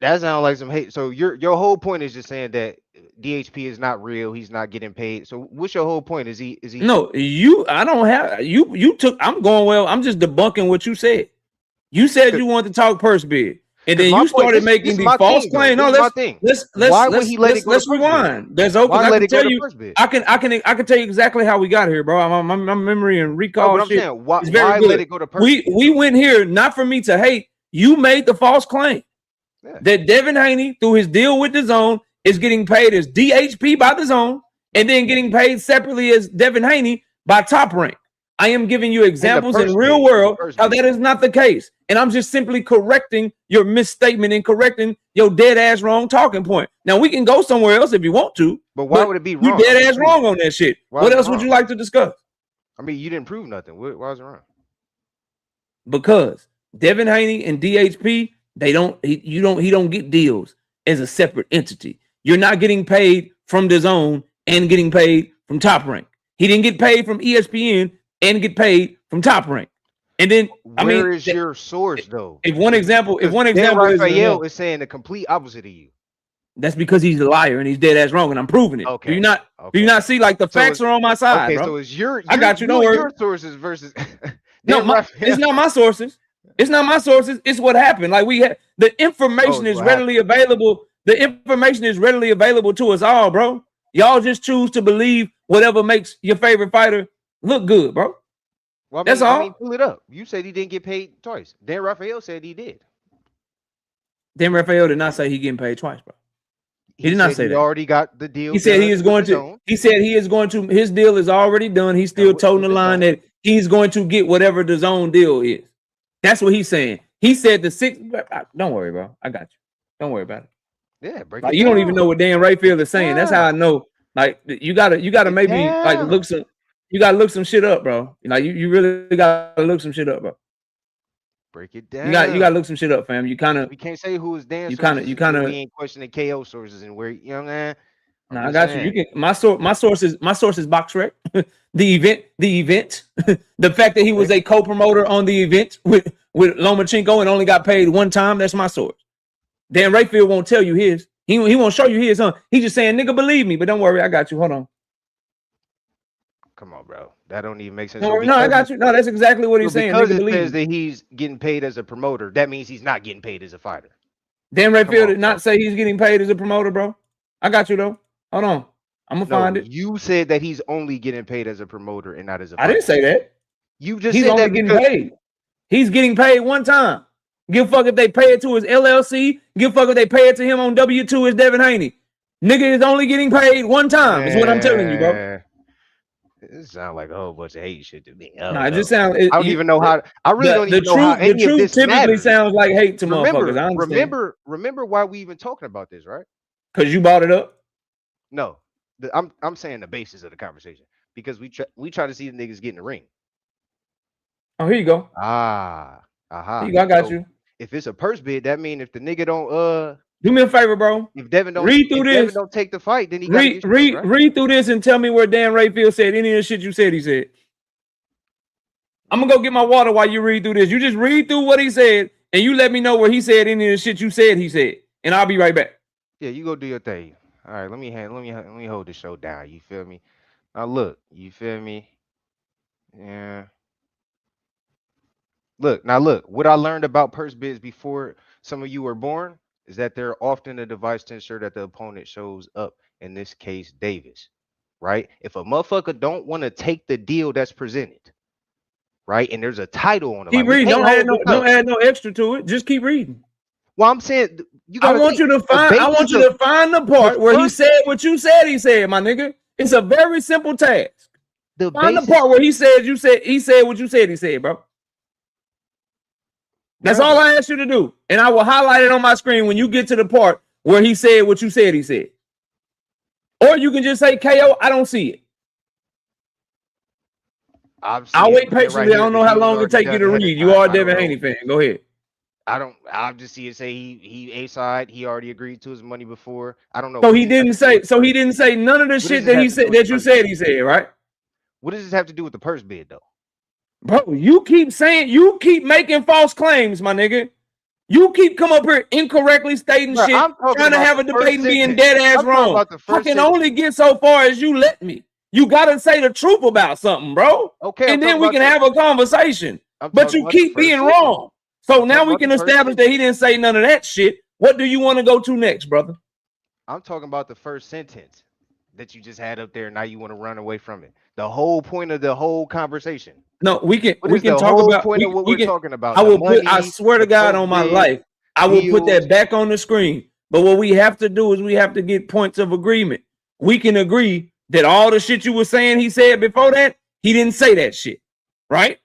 That sounds like some hate. So your whole point is just saying that DHP is not real. He's not getting paid. So what's your whole point? Is he? No, you. I don't have you. You took. I'm going well. I'm just debunking what you said. You said you wanted to talk purse bid, and then you started making the false claim. No, let's rewind. There's open. I can tell you. I can tell you exactly how we got here, bro. My memory and recall but I'm shit saying, why is very good. let it go to purse bid? We went here not for me to hate. You made the false claim that Devin Haney, through his deal with the Zone, is getting paid as DHP by the Zone, and then getting paid separately as Devin Haney by Top Rank. I am giving you examples in real world how that is not the case. And I'm just simply correcting your misstatement and correcting your dead ass wrong talking point. Now we can go somewhere else if you want to. But why would it be wrong? You dead ass wrong on that shit. What else would you like to discuss? I mean, you didn't prove nothing. Why was it wrong? Because Devin Haney and DHP, he don't get deals as a separate entity. You're not getting paid from the Zone and getting paid from Top Rank. He didn't get paid from ESPN and get paid from Top Rank. And then where is your source though? If one example Raphael is saying the complete opposite of you. That's because he's a liar and he's dead ass wrong, and I'm proving it. Okay. Do you not see like the facts are on my side? Okay, bro? So it's your I got you. Don't worry. Your sources versus no, it's not my sources. It's not my sources. It's what happened. Like we had the information is readily available. The information is readily available to us all, bro. Y'all just choose to believe whatever makes your favorite fighter look good, bro. Well, that's all. I mean, pull it up. You said he didn't get paid twice. Dan Raphael said he did. Dan Raphael did not say he getting paid twice, bro. He did not say that. He already got the deal. He said he is going to. He said he is going to. His deal is already done. He's still toting the line that he's going to get whatever the Zone deal is. That's what he's saying. He said the six. Don't worry, bro. I got you. Don't worry about it. Yeah, break like, it you down. Don't even know what Dan Raphael is saying. That's how I know. Like you gotta maybe like look some. You gotta look some shit up, bro. Like you really gotta look some shit up, bro. Break it down. You gotta look some shit up, fam. You kind of. We can't say who is Dan. You kind of. We ain't questioning KO sources and where man. Nah, I got you. You can. My source is BoxRec. the event. The fact that he was a co-promoter on the event with Lomachenko and only got paid one time. That's my source. Dan Raphael won't tell you his. He won't show you his, huh? He's just saying, nigga, believe me. But don't worry, I got you. Hold on. Come on, bro. That don't even make sense. No, I got you. No, that's exactly what he's saying. Because it says that he's getting paid as a promoter, that means he's not getting paid as a fighter. Dan Raphael did not say he's getting paid as a promoter, bro. I got you, though. Hold on. I'm going to find it. You said that he's only getting paid as a promoter and not as a fighter. I didn't say that. You just said only that getting paid. He's getting paid one time. Give a fuck if they pay it to his LLC. Give a fuck if they pay it to him on W-2 as Devin Haney. Nigga is only getting paid one time. Is what I'm telling you, bro. It sounds like a whole bunch of hate shit to me. Nah, it just sounds. I don't even know how. I really don't even know how any of this matters. The truth typically sounds like hate to motherfuckers. I understand. Remember why we even talking about this, right? Because you brought it up. No, I'm saying the basis of the conversation because we try to see the niggas get in the ring. Oh, here you go. Here you go, I got you. If it's a purse bid, that mean if the nigga don't do me a favor, bro. If Devin don't Devin don't take the fight, then he read through this and tell me where Dan Raphael said any of the shit you said he said. I'm gonna go get my water while you read through this. You just read through what he said and you let me know where he said any of the shit you said he said, and I'll be right back. Yeah, you go do your thing. All right, let me hold the show down. You feel me? Now look, you feel me? Yeah. Look, what I learned about purse bids before some of you were born is that they're often a device to ensure that the opponent shows up, in this case, Davis, right? If a motherfucker don't want to take the deal that's presented, right? And there's a title on it. Keep Like we reading. can't hold this Don't up. add no extra to it. Just keep reading. Well, I'm saying you I got want you to find. I want you to find the part where he said what you said. He said, my nigga. It's a very simple task. Find the part where he said you said. He said what you said. He said, bro. That's all I asked you to do, and I will highlight it on my screen when you get to the part where he said what you said. He said, or you can just say KO. I don't see it. I'll wait patiently. I don't know how long it take you to read. You are a Devin Haney fan. Go ahead. I'll just see it say he A side. He already agreed to his money before. I don't know. So he didn't say. So he didn't say none of the shit that he said that you said. He said, right? What does this have to do with the purse bid, though? Bro, you keep saying, you keep making false claims, my nigga. You keep coming up here incorrectly stating shit, trying to have a debate and being dead ass wrong. I can only get so far as you let me. You gotta say the truth about something, bro. Okay, and then we can have a conversation. But you keep being wrong. So now we can establish that he didn't say none of that shit. What do you want to go to next, brother? I'm talking about the first sentence that you just had up there. Now you want to run away from it. The whole point of the whole conversation. No, we can talk about point of what we're talking about. I will put. I swear to God on my life, I will put that back on the screen. But what we have to do is we have to get points of agreement. We can agree that all the shit you were saying he said before that, he didn't say that shit, right?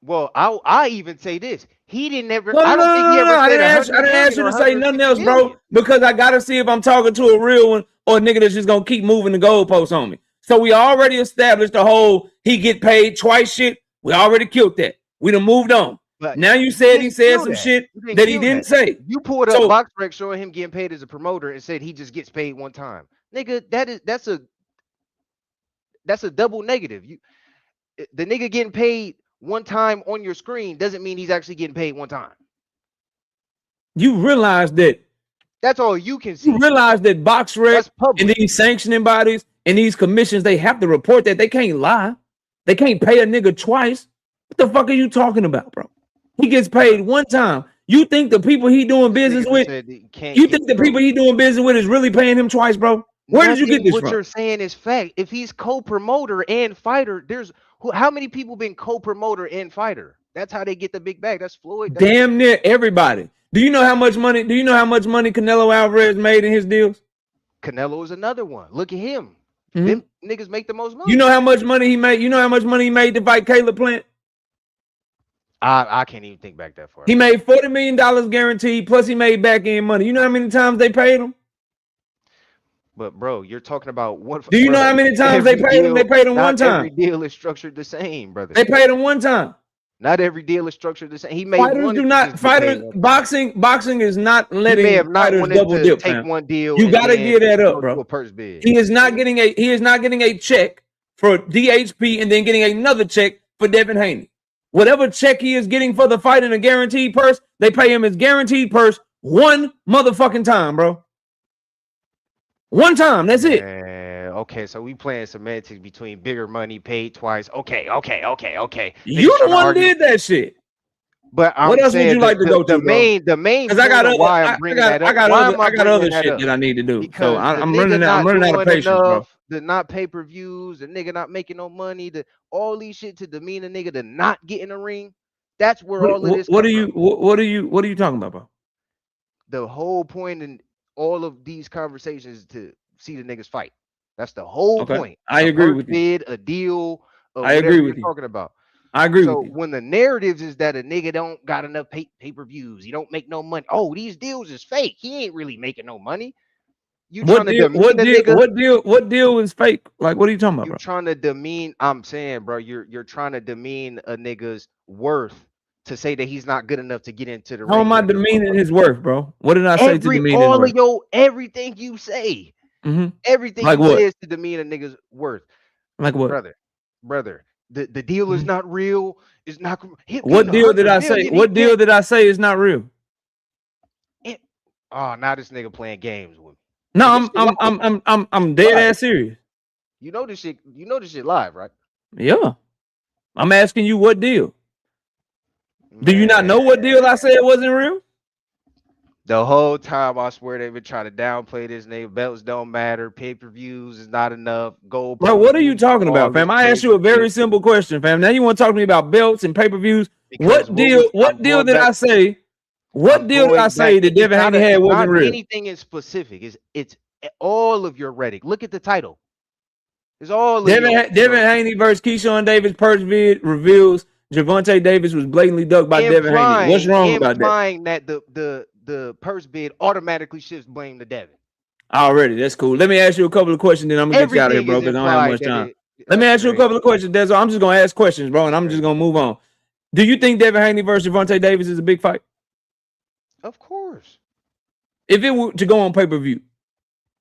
Well, I even say this. He didn't ever. I don't think he ever said. I didn't ask you to say nothing else, bro, because I gotta see if I'm talking to a real one or a nigga that's just gonna keep moving the goalposts on me. So we already established the whole he get paid twice shit. We already killed that. We done moved on. But now you said he said some shit that he didn't say. You pulled up box break showing him getting paid as a promoter and said he just gets paid one time. Nigga, that's a double negative. The nigga getting paid one time on your screen doesn't mean he's actually getting paid one time. You realize that. That's all you can see. You realize that box rec and these sanctioning bodies and these commissions, they have to report that. They can't lie. They can't pay a nigga twice. What the fuck are you talking about, bro? He gets paid one time. You think the people he doing business with, you think the people he doing business with is really paying him twice, bro? Where did you get this from? What you're saying is fact. If he's co-promoter and fighter, how many people been co-promoter and fighter? That's how they get the big bag. That's Floyd. Damn near everybody. Do you know how much money? Do you know how much money Canelo Alvarez made in his deals? Canelo is another one. Look at him. Them niggas make the most money. You know how much money he made? You know how much money he made to fight Caleb Plant? I can't even think back that far. He made $40 million guaranteed, plus he made back end money. You know how many times they paid him? But bro, you're talking about one. Do you know how many times they paid him? They paid him one time. Every deal is structured the same, brother. They paid him one time. Not every deal is structured the same. He made boxing is not letting fighters double dip. Take one deal. You gotta give that up, bro. He is not getting a check for DHP and then getting another check for Devin Haney. Whatever check he is getting for the fight in a guaranteed purse, they pay him his guaranteed purse one motherfucking time, bro. One time, that's it. Okay, so we playing semantics between bigger money paid twice. Okay. You the one did that shit. But what else would you like to go to? The main. Because I got other shit that I need to do. So I'm running out of patience, bro. The not pay-per-views, the nigga not making no money, all these shit to demean a nigga to not get in the ring. That's where all of this. What are you talking about, bro? The whole point in all of these conversations is to see the niggas fight. That's the whole point. I agree with you. A deal. I agree with you. Talking about. I agree with you. So when the narratives is that a nigga don't got enough pay-per-views, he don't make no money. Oh, these deals is fake. He ain't really making no money. What deal is fake? Like, what are you talking about, bro? You're trying to demean. I'm saying, bro, you're trying to demean a nigga's worth to say that he's not good enough to get into the ring. How am I demeaning his worth, bro? What did I say to demean his worth? Everything you say. Everything like you say is to demean a nigga's worth. Like what? Brother, the deal is not real. It's not. What deal did I say? What deal did I say is not real? Now this nigga playing games with me. No, I'm dead ass serious. You know this shit live, right? Yeah. I'm asking you what deal. Do you not know what deal I said wasn't real? The whole time, I swear they've been trying to downplay this nigga. Belts don't matter. Pay-per-views is not enough. Gold Bro, what are you podiums, talking all about, this fam? I asked crazy you a very shit. simple question, fam. Now you want to talk to me about belts and pay-per-views. Because I'm What deal going did back. I say? What I'm deal did I going back. say that Devin Haney had It's wasn't not real? anything in specific. It's all of your Reddick. Look at the title. It's all of Devin Haney versus Keyshawn Davis purse vid reveals Gervonta Davis was blatantly ducked by Devin Haney. What's wrong about that? implying that the purse bid automatically shifts blame to Devin. Already, that's cool. Let me ask you a couple of questions, then I'm gonna get you out of here, bro, because I don't have much time. Let me ask you a couple of questions, Dezo. I'm just gonna ask questions, bro, and I'm just gonna move on. Do you think Devin Haney versus Gervonta Davis is a big fight? Of course. If it were to go on pay-per-view,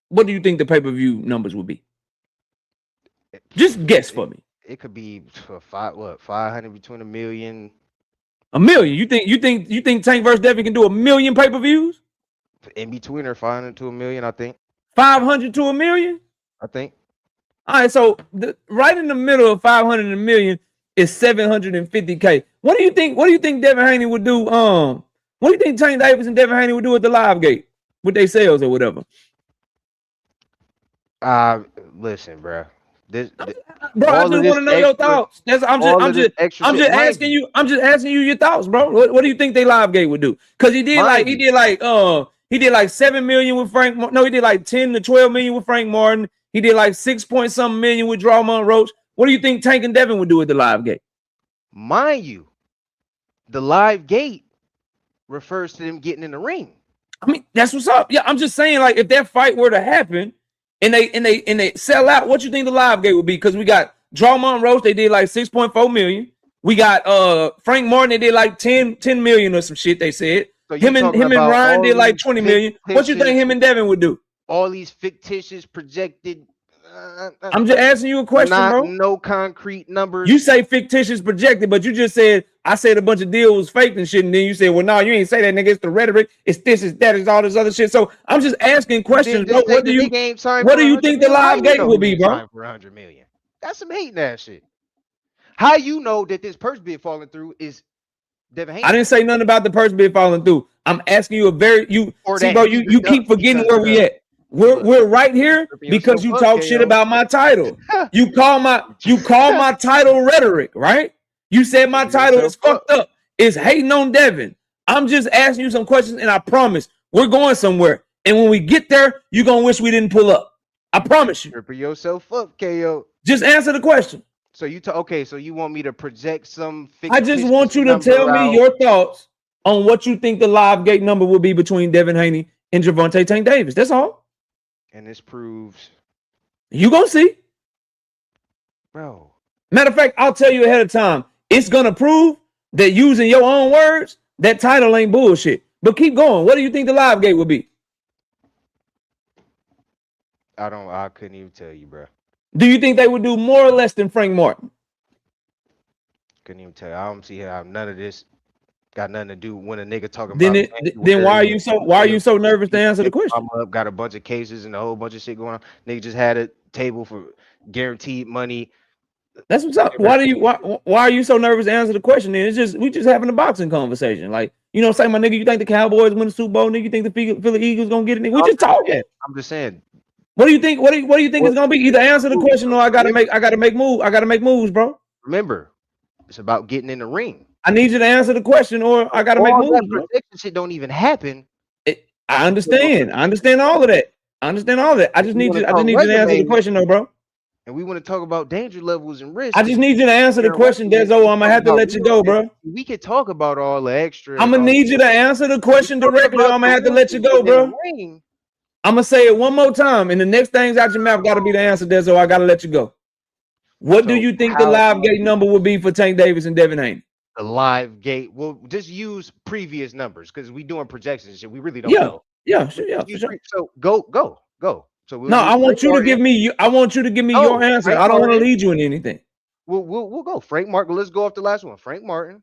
what do you think the pay-per-view numbers would be? Just guess for me. It could be 500 between $1 million. $1 million. You think Tank versus Devin can do $1 million pay-per-views? In between or 500 to $1 million, I think. 500 to $1 million? I think. All right, so right in the middle of 500 and $1 million is 750K. What do you think? What do you think Devin Haney would do? What do you think Tank Davis and Devin Haney would do at the live gate with their sales or whatever? Listen, bro. Bro, I just want to know your thoughts. I'm just asking you. I'm just asking you your thoughts, bro. What do you think they live gate would do? Because he did like 7 million with Frank. No, he did like 10 to 12 million with Frank Martin. He did like 6-point-something million with Drawmont Roach. What do you think Tank and Devin would do at the live gate? Mind you, the live gate refers to them getting in the ring. I mean, that's what's up. Yeah, I'm just saying, like, if that fight were to happen and they sell out, what you think the live gate would be? Because we got Drawmont Roach, they did like 6.4 million. We got Frank Martin, they did like 10 million or some shit, they said. So him and Ryan did like 20 million. What you think him and Devin would do? All these fictitious projected. I'm just asking you a question, bro. No concrete numbers. You say fictitious projected, but you just said I said a bunch of deals was fake and shit, and then you said, well, no, you ain't say that, nigga. It's the rhetoric. It's this, it's that, it's all this other shit. So I'm just asking questions, bro. What do you think the live gate will be, bro? For 100 million. That's some hating ass shit. How you know that this purse bid falling through is Devin Haney? I didn't say nothing about the purse bid falling through. I'm asking you you keep forgetting where we at. We're right here because you talk shit about my title. You call my title rhetoric, right? You said my title is fucked up. It's hating on Devin. I'm just asking you some questions, and I promise we're going somewhere. And when we get there, you're gonna wish we didn't pull up. I promise you. Rip yourself up, KO. Just answer the question. So so you want me to project some I just want you to tell me your thoughts on what you think the live gate number will be between Devin Haney and Gervonta Tank Davis. That's all. And this proves you gonna see, bro. Matter of fact, I'll tell you ahead of time. It's gonna prove that using your own words, that title ain't bullshit. But keep going. What do you think the live gate will be? I couldn't even tell you, bro. Do you think they would do more or less than Frank Martin? Couldn't even tell you. I don't see how none of this got nothing to do when a nigga talking about. Then why are you so nervous to answer the question? I'm up, got a bunch of cases and a whole bunch of shit going on. Nigga just had a table for guaranteed money. That's what's up. Why are you so nervous to answer the question? Then we just having a boxing conversation. Like, you know, say my nigga, you think the Cowboys win the Super Bowl? Nigga, you think the Philly Eagles gonna get it? We just talking. I'm just saying. What do you think? What do you think it's gonna be? Either answer the question or I gotta make moves, bro. Remember, it's about getting in the ring. I need you to answer the question or I gotta make moves. That shit don't even happen. I understand. I understand all of that. I just need you to answer the question though, bro. And we want to talk about danger levels and risk. I just need you to answer the question, Dezo. I'm gonna have to let you go, bro. We can talk about all the extra. I'm gonna need you to answer the question directly. I'm gonna have to let you go, bro. I'm gonna say it one more time, and the next things out your mouth gotta be the answer, Dezo. I gotta let you go. What do you think the live gate number will be for Tank Davis and Devin Haney? The live gate. We'll just use previous numbers because we doing projections. We really don't know. Yeah, sure. So go. So I want you to give me your answer. I don't want to lead you in anything. We'll go. Frank Martin. Let's go off the last one. Frank Martin.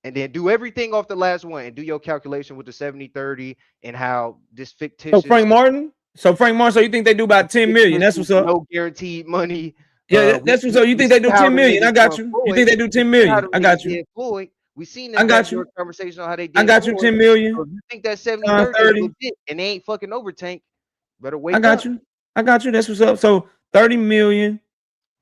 And then do everything off the last one and do your calculation with the 70-30 and how this fictitious. So Frank Martin, so you think they do about 10 million? That's what's up. No guaranteed money. Yeah, that's what's up. You think they do 10 million? I got you. You think they do 10 million? I got you. We seen I this got you. backdoor conversation on how they I did it got you. before. 10 million So if you think that 70 times 30 is 30. legit and they ain't fucking over tank, better I wake got up. you. I got you. That's what's up. So 30 million.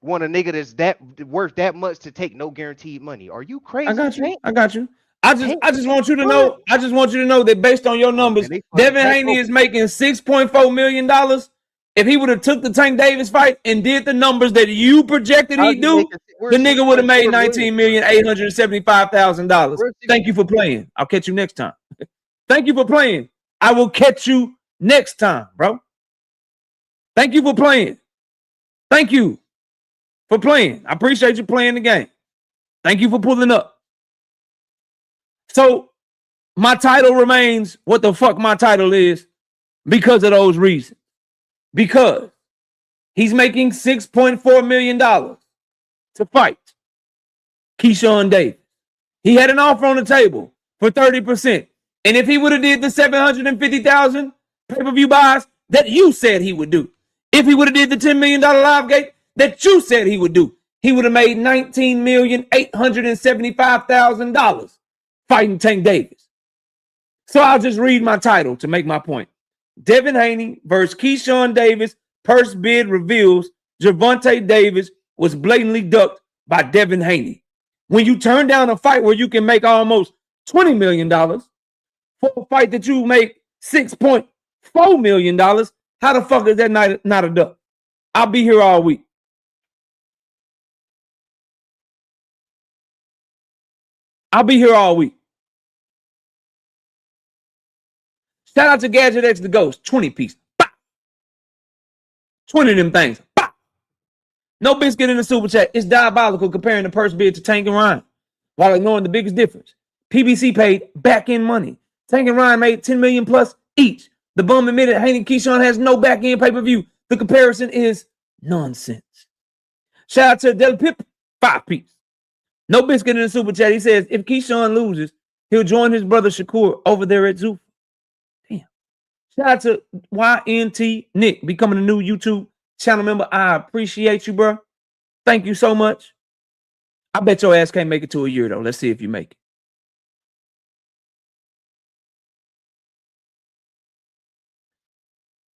Want a nigga that's that worth that much to take no guaranteed money? Are you I crazy, got you. tank? I got you. I Tank, just want you to what? know. I just want you to know that based on your Oh man, numbers, they fucking Devin tank. Haney is making $6.4 million. If he would have took the Tank Davis fight and did the numbers that you projected How's he'd he do, making? the Where's nigga would have made 6.4 million from? $19,875,000. Where's six? Thank you for playing. I'll catch you next time. Thank you for playing. I will catch you next time, bro. Thank you for playing. Thank you for playing. I appreciate you playing the game. Thank you for pulling up. So my title remains what the fuck my title is because of those reasons. Because he's making $6.4 million to fight Keyshawn Davis. He had an offer on the table for 30%. And if he would have did the 750,000 pay-per-view buys that you said he would do, if he would have did the $10 million live gate that you said he would do, he would have made $19,875,000 fighting Tank Davis. So I'll just read my title to make my point. Devin Haney versus Keyshawn Davis. Purse bid reveals Gervonta Davis was blatantly ducked by Devin Haney. When you turn down a fight where you can make almost $20 million for a fight that you make $6.4 million, how the fuck is that not a duck? I'll be here all week. I'll be here all week. Shout out to Gadget X the Ghost, 20 piece. Bah! 20 of them things. Bah! No biscuit in the super chat. It's diabolical comparing the purse bid to Tank and Ryan while ignoring the biggest difference. PBC paid back end money. Tank and Ryan made $10 million plus each. The bum admitted Haney Keyshawn has no back end pay-per-view. The comparison is nonsense. Shout out to Del Pip, 5 piece. No biscuit in the super chat. He says if Keyshawn loses, he'll join his brother Shakur over there at Zuffa. Damn. Shout out to YNT Nick becoming a new YouTube channel member. I appreciate you, bro. Thank you so much. I bet your ass can't make it to a year, though. Let's see if you make it.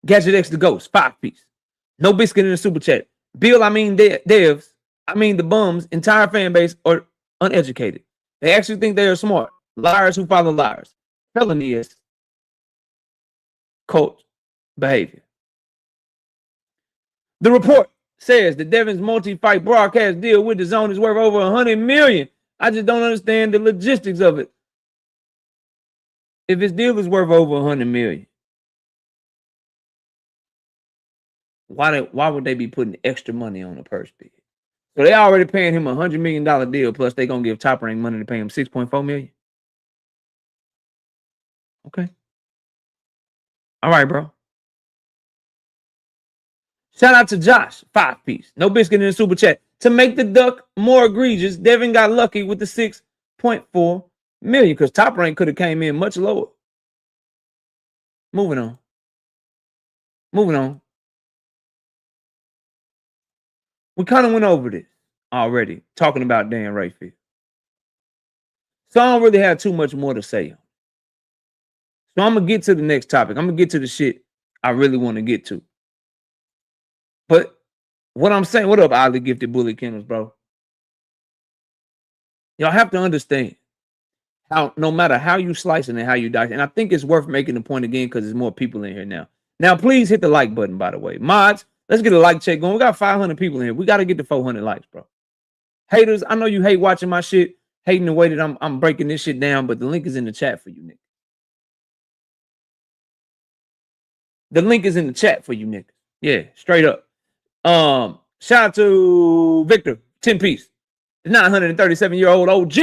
Gadget X the Ghost, 5 piece. No biscuit in the super chat. Bill, I mean devs, I mean the bums, entire fan base are uneducated. They actually think they are smart. Liars who follow liars. Felony is cult behavior. The report says that Devin's multi-fight broadcast deal with the zone is worth over $100 million. I just don't understand the logistics of it. If his deal is worth over $100 million, why would they be putting extra money on the purse bid? So they already paying him $100 million deal, plus they gonna give Top Rank money to pay him $6.4 million. Okay. All right, bro. Shout out to Josh, 5 piece. No biscuit in the super chat. To make the duck more egregious, Devin got lucky with the $6.4 million because Top Rank could have came in much lower. Moving on. We kind of went over this already, talking about Dan Rayfield. So I don't really have too much more to say. So I'm going to get to the next topic. I'm going to get to the shit I really want to get to. But what I'm saying, what up, oddly gifted bully kennels, bro? Y'all have to understand how no matter how you slice it and how you dice, and I think it's worth making the point again because there's more people in here now. Now, please hit the like button, by the way. Mods, let's get a like check going. We got 500 people in here. We got to get to 400 likes, bro. Haters, I know you hate watching my shit, hating the way that I'm breaking this shit down, but the link is in the chat for you, niggas. The link is in the chat for you, niggas. Yeah, straight up. Shout out to Victor, 10 piece. The 937-year-old OG,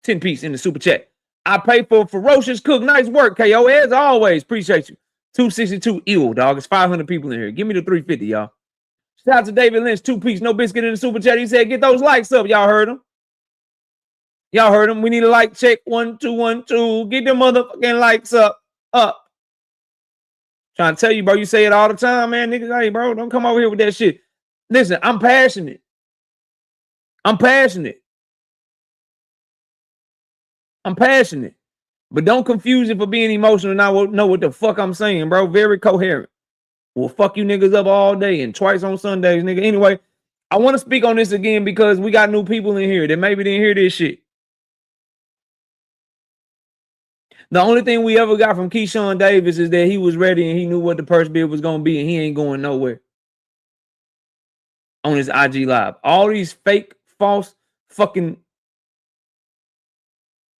10 piece in the super chat. I pay for Ferocious Cook. Nice work, KO. As always, appreciate you. 262 ill, dog. It's 500 people in here. Give me the 350, y'all. Shout out to David Lynch, 2 piece. No biscuit in the super chat. He said, get those likes up. Y'all heard him. Y'all heard him. We need a like check. 1, 2, 1, 2. Get them motherfucking likes up. Trying to tell you, bro. You say it all the time, man. Niggas, hey, bro, don't come over here with that shit. Listen, I'm passionate. I'm passionate. But don't confuse it for being emotional and not know what the fuck I'm saying, bro. Very coherent. We'll fuck you niggas up all day and twice on Sundays, nigga. Anyway, I want to speak on this again because we got new people in here that maybe didn't hear this shit. The only thing we ever got from Keyshawn Davis is that he was ready and he knew what the purse bid was going to be and he ain't going nowhere on his IG Live. All these fake, false fucking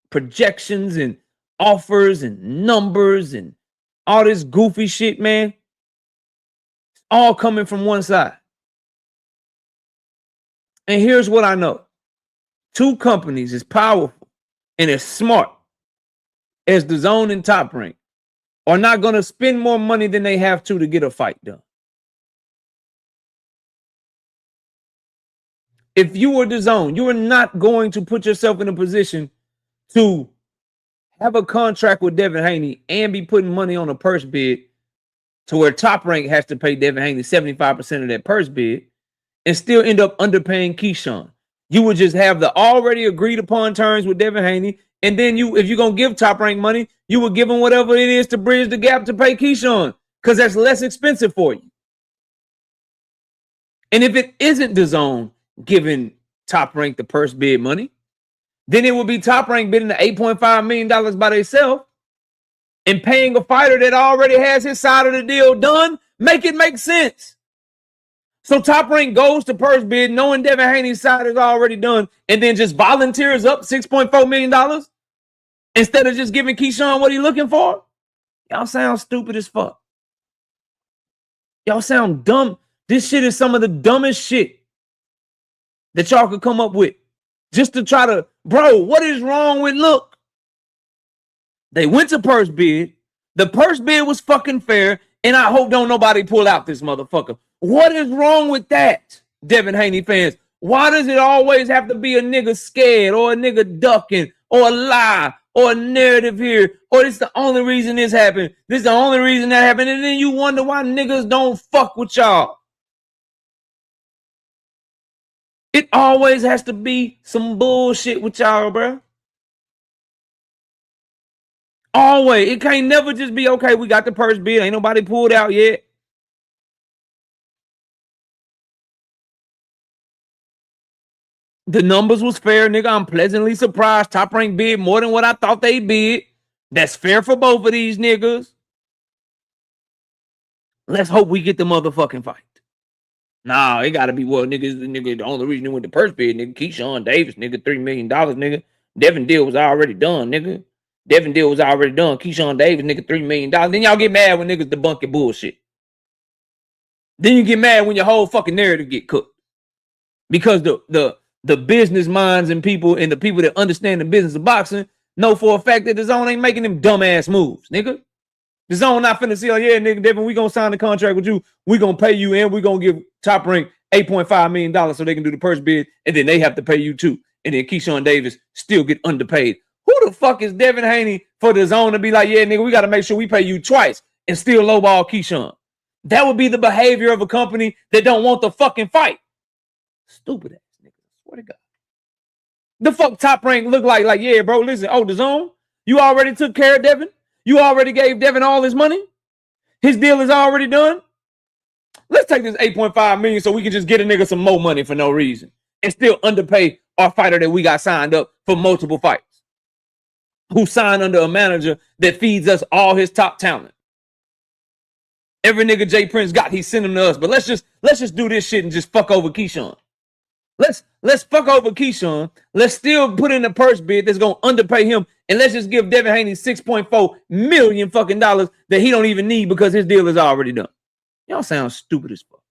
projections and offers and numbers and all this goofy shit, man. It's all coming from one side. And here's what I know. Two companies as powerful and as smart as the Zone and Top Rank are not going to spend more money than they have to get a fight done. If you were the Zone, you are not going to put yourself in a position to have a contract with Devin Haney and be putting money on a purse bid to where Top Rank has to pay Devin Haney 75% of that purse bid and still end up underpaying Keyshawn. You would just have the already agreed upon terms with Devin Haney, and then if you're going to give Top Rank money, you would give him whatever it is to bridge the gap to pay Keyshawn because that's less expensive for you. And if it isn't the Zone giving Top Rank the purse bid money, then it would be Top Rank bidding the $8.5 million by themselves and paying a fighter that already has his side of the deal done. Make it make sense. So Top Rank goes to purse bid knowing Devin Haney's side is already done and then just volunteers up $6.4 million instead of just giving Keyshawn what he's looking for. Y'all sound stupid as fuck. Y'all sound dumb. This shit is some of the dumbest shit that y'all could come up with. Just to try to, bro, what is wrong with, look, they went to purse bid. The purse bid was fucking fair, and I hope don't nobody pull out this motherfucker. What is wrong with that, Devin Haney fans? Why does it always have to be a nigga scared or a nigga ducking or a lie or a narrative here? Or this the only reason this happened. This is the only reason that happened. And then you wonder why niggas don't fuck with y'all. It always has to be some bullshit with y'all, bro. Always. It can't never just be, okay, we got the purse bid. Ain't nobody pulled out yet. The numbers was fair, nigga. I'm pleasantly surprised. Top Rank bid more than what I thought they bid. That's fair for both of these niggas. Let's hope we get the motherfucking fight. Nah, it gotta be nigga. The only reason he went to purse bid, nigga. Keyshawn Davis, nigga, $3 million, nigga. Devin deal was already done, nigga. Devin deal was already done. Keyshawn Davis, nigga, $3 million. Then y'all get mad when niggas debunk your bullshit. Then you get mad when your whole fucking narrative get cooked. Because the business minds and people and the people that understand the business of boxing know for a fact that the Zone ain't making them dumbass moves, nigga. The Zone not finna see, oh yeah, nigga, Devin, we gonna sign the contract with you. We gonna pay you and we gonna give Top Rank $8.5 million so they can do the purse bid and then they have to pay you too. And then Keyshawn Davis still get underpaid. Who the fuck is Devin Haney for the Zone to be like, yeah, nigga, we gotta make sure we pay you twice and still lowball Keyshawn? That would be the behavior of a company that don't want the fucking fight. Stupid ass nigga. Swear to God. The fuck Top Rank look like, yeah, bro, listen, oh, the Zone, you already took care of Devin? You already gave Devin all his money? His deal is already done? Let's take this $8.5 million so we can just get a nigga some more money for no reason and still underpay our fighter that we got signed up for multiple fights, who signed under a manager that feeds us all his top talent. Every nigga Jay Prince got, he sent him to us. But let's just do this shit and just fuck over Keyshawn. Let's fuck over Keyshawn. Let's still put in a purse bid that's gonna underpay him, and let's just give Devin Haney $6.4 million fucking dollars that he don't even need because his deal is already done. Y'all sound stupid as fuck.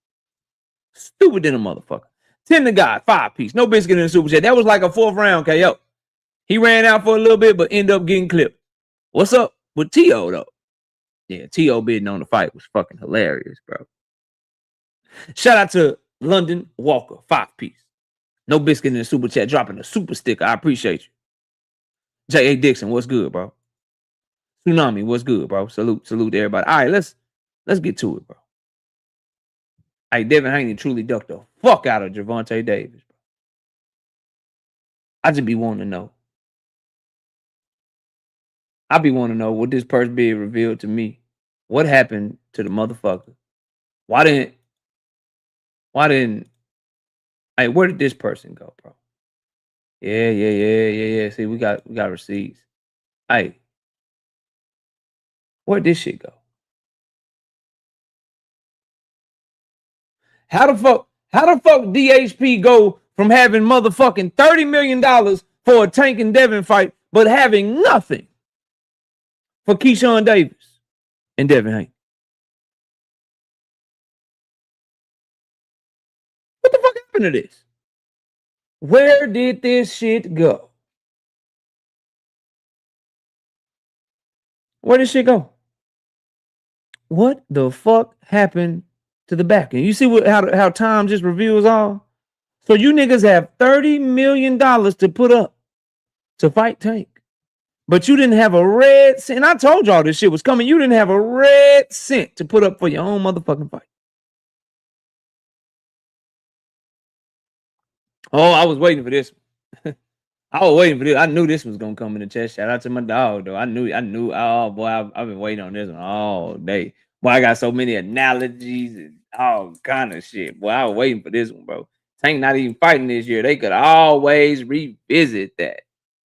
Stupid than a motherfucker. 10 to God, 5-piece. No biscuit in the super chat. That was like a 4th round KO. He ran out for a little bit, but ended up getting clipped. What's up with T.O. though? Yeah, T.O. bidding on the fight was fucking hilarious, bro. Shout out to London Walker, 5-piece. No biscuit in the super chat, dropping a super sticker. I appreciate you. J.A. Dixon, what's good, bro? Tsunami, what's good, bro? Salute to everybody. All right, let's get to it, bro. Hey, Devin Haney truly ducked the fuck out of Gervonta Davis, bro. I just be wanting to know, I be want to know what this purse bid revealed to me. What happened to the motherfucker? Why didn't? Hey, where did this person go, bro? Yeah. See, we got receipts. Hey, where'd this shit go? How the fuck DHP go from having motherfucking $30 million for a Tank and Devin fight, but having nothing for Keyshawn Davis and Devin Haney? What the fuck happened to this? Where did this shit go? Where did shit go? What the fuck happened to the back end? You see how time just reveals all? So you niggas have $30 million to put up to fight Tank. But you didn't have a red cent. And I told y'all this shit was coming. You didn't have a red cent to put up for your own motherfucking fight. Oh, I was waiting for this. I was waiting for this. I knew this was gonna come in the chat. Shout out to my dog, though. I knew. Oh boy, I've been waiting on this one all day. Boy, I got so many analogies and all kind of shit. Boy, I was waiting for this one, bro. Tank not even fighting this year. They could always revisit that.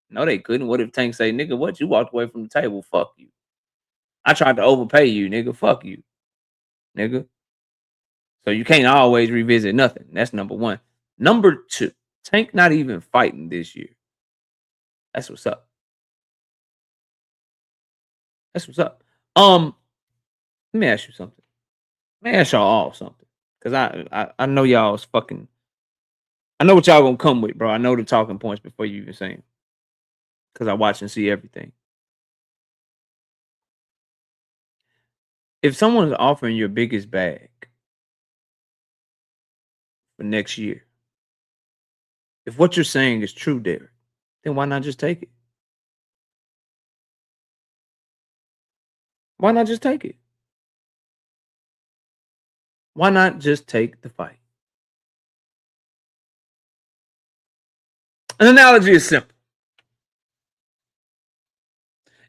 No, they couldn't. What if Tank say, nigga, what? You walked away from the table. Fuck you. I tried to overpay you, nigga. Fuck you, nigga. So you can't always revisit nothing. That's number one. Number two, Tank not even fighting this year. That's what's up. That's what's up. Let me ask you something. Let me ask y'all all something. Cause I know y'all's fucking. I know what y'all gonna come with, bro. I know the talking points before you even say them. Cause I watch and see everything. If someone's offering your biggest bag for next year, if what you're saying is true, Derek, then why not just take it? Why not just take it? Why not just take the fight? An analogy is simple.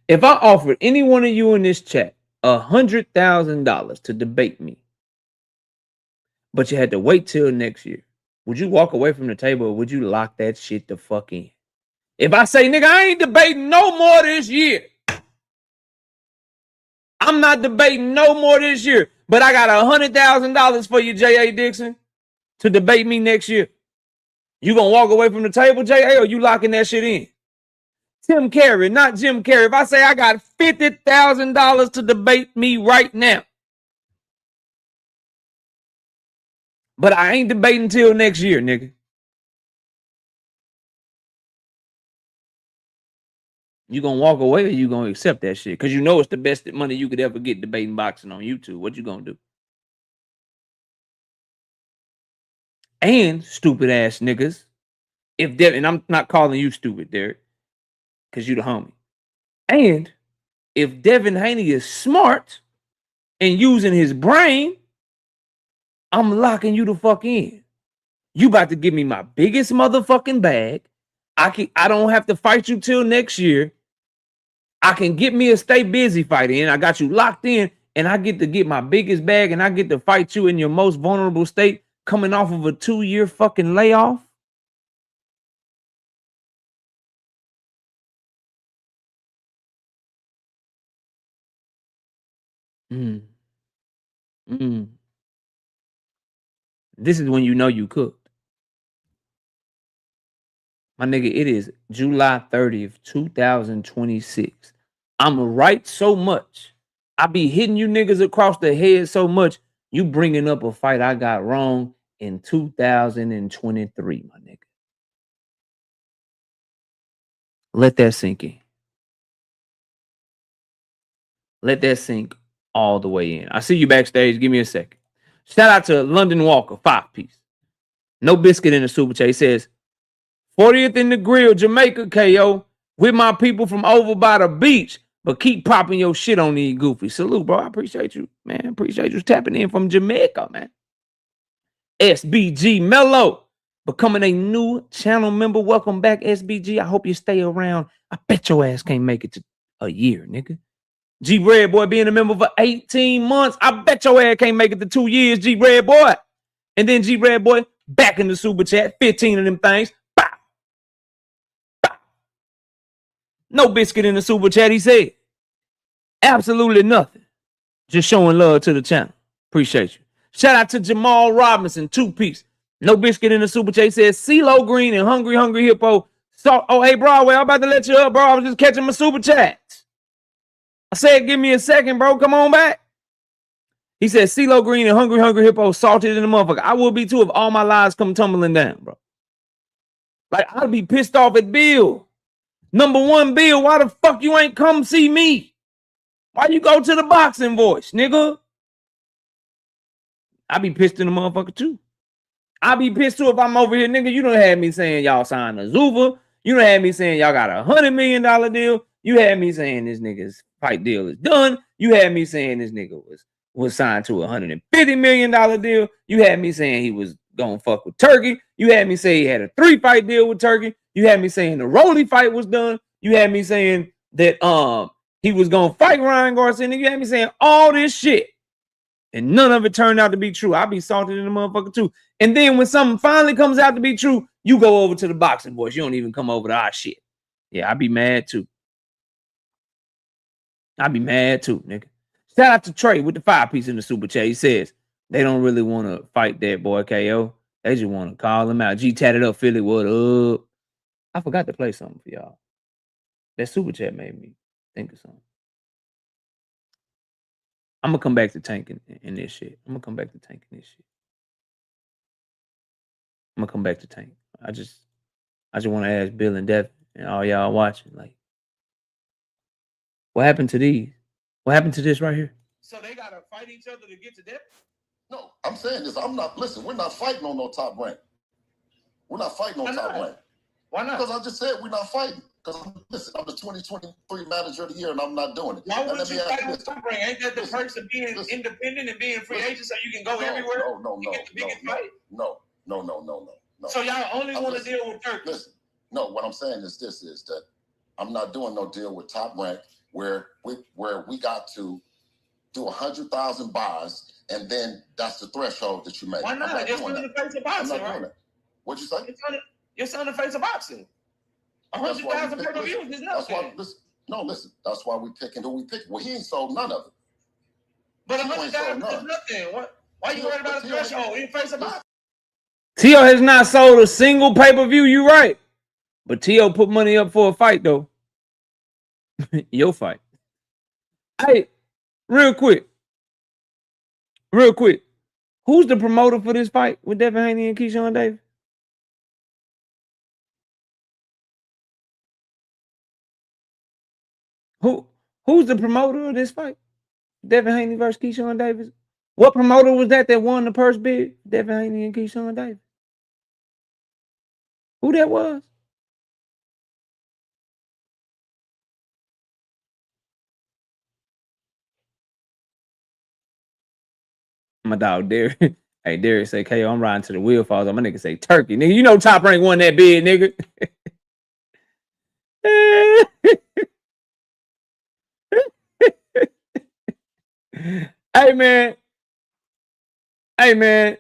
If I offered any one of you in this chat $100,000 to debate me, but you had to wait till next year, would you walk away from the table or would you lock that shit the fuck in? If I say, nigga, I ain't debating no more this year. I'm not debating no more this year, but I got $100,000 for you, J.A. Dixon, to debate me next year. You gonna walk away from the table, J.A., or you locking that shit in? Tim Carey, not Jim Carrey. If I say I got $50,000 to debate me right now, but I ain't debating till next year, nigga. You gonna walk away or you gonna accept that shit? Because you know it's the best money you could ever get debating boxing on YouTube. What you gonna do? And stupid ass niggas. If Devin, and I'm not calling you stupid, Derek, because you the homie. And if Devin Haney is smart and using his brain, I'm locking you the fuck in. You about to give me my biggest motherfucking bag. I don't have to fight you till next year. I can get me a stay busy fight in. I got you locked in, and I get to get my biggest bag, and I get to fight you in your most vulnerable state, coming off of a 2-year fucking layoff. This is when you know you cooked. My nigga, it is July 30th, 2026. I'm right so much. I be hitting you niggas across the head so much. You bringing up a fight I got wrong in 2023, my nigga. Let that sink in. Let that sink all the way in. I see you backstage. Give me a second. Shout out to London Walker, 5-piece. No biscuit in the super chat. He says, 40th in the grill, Jamaica, KO, with my people from over by the beach, but keep popping your shit on these goofy. Salute, bro. I appreciate you, man. Appreciate you tapping in from Jamaica, man. SBG Mello, becoming a new channel member. Welcome back, SBG. I hope you stay around. I bet your ass can't make it to a year, nigga. G Red Boy being a member for 18 months. I bet your ass can't make it to 2 years, G Red Boy. And then G Red Boy back in the super chat, 15 of them things. Bow. Bow. No biscuit in the super chat, he said. Absolutely nothing. Just showing love to the channel. Appreciate you. Shout out to Jamal Robinson, 2-piece. No biscuit in the super chat. He says CeeLo Green and Hungry Hippo. So, oh, hey, Broadway, I'm about to let you up, bro. I was just catching my super chats. I said, give me a second, bro. Come on back. He said, CeeLo Green and Hungry Hippo salted in the motherfucker. I will be too if all my lies come tumbling down, bro. Like, I'd be pissed off at Bill. Number one, Bill, why the fuck you ain't come see me? Why you go to the boxing voice, nigga? I be pissed in the motherfucker too. I be pissed too if I'm over here, nigga. You done had me saying y'all signed a Zuva. You done had me saying y'all got $100 million deal. You had me saying this nigga's fight deal is done. You had me saying this nigga was signed to a $150 million deal. You had me saying he was gonna fuck with Turkey. You had me say he had a 3-fight deal with Turkey. You had me saying the Rolly fight was done. You had me saying that he was gonna fight Ryan Garcia. You had me saying all this shit. And none of it turned out to be true. I'll be salted in the motherfucker too. And then when something finally comes out to be true, you go over to the boxing voice. You don't even come over to our shit. Yeah, I'd be mad too. I'd be mad too, nigga. Shout out to Trey with the 5-piece in the super chat. He says they don't really want to fight that boy KO. They just want to call him out. G tatted up Philly, what up? I forgot to play something for y'all. That super chat made me think of something. I'm gonna come back to tanking in this shit. I'm gonna come back to tanking this shit. I'm gonna come back to tank. I just want to ask Bill and Devin and all y'all watching, like, what happened to these? What happened to this right here? So they gotta fight each other to get to Devin? No, I'm saying this. Listen, we're not fighting on no top rank. We're not fighting on top rank. Why not? Because I just said we're not fighting. Because listen, I'm the 2023 manager of the year and I'm not doing it. Why wouldn't you fight on top rank? Ain't that the perks of being independent and being free agent so you can go everywhere? No. So y'all only want to deal with Turkey. Listen, no, what I'm saying is this is that I'm not doing no deal with top rank where we got to do 100,000 buys and then that's the threshold that you make. Why not? It's on the face of boxing, right? What'd you say? It's on the face of boxing. 100,000 pay-per-views is nothing. Listen. That's why we picking who we pick. Well, he ain't sold none of it. But 100,000 is nothing. Why you worried about the threshold? In face of boxing. T.O. has not sold a single pay-per-view, you right. But T.O. put money up for a fight, though. Your fight. Hey, real quick. Who's the promoter for this fight with Devin Haney and Keyshawn Davis? Who's the promoter of this fight? Devin Haney versus Keyshawn Davis. What promoter was that won the purse bid? Devin Haney and Keyshawn Davis. Who that was? My dog Derek. Hey, Derek say, "KO, I'm riding to the wheel falls." My nigga say, "Turkey, nigga. You know Top Rank won that bid, nigga." Hey man.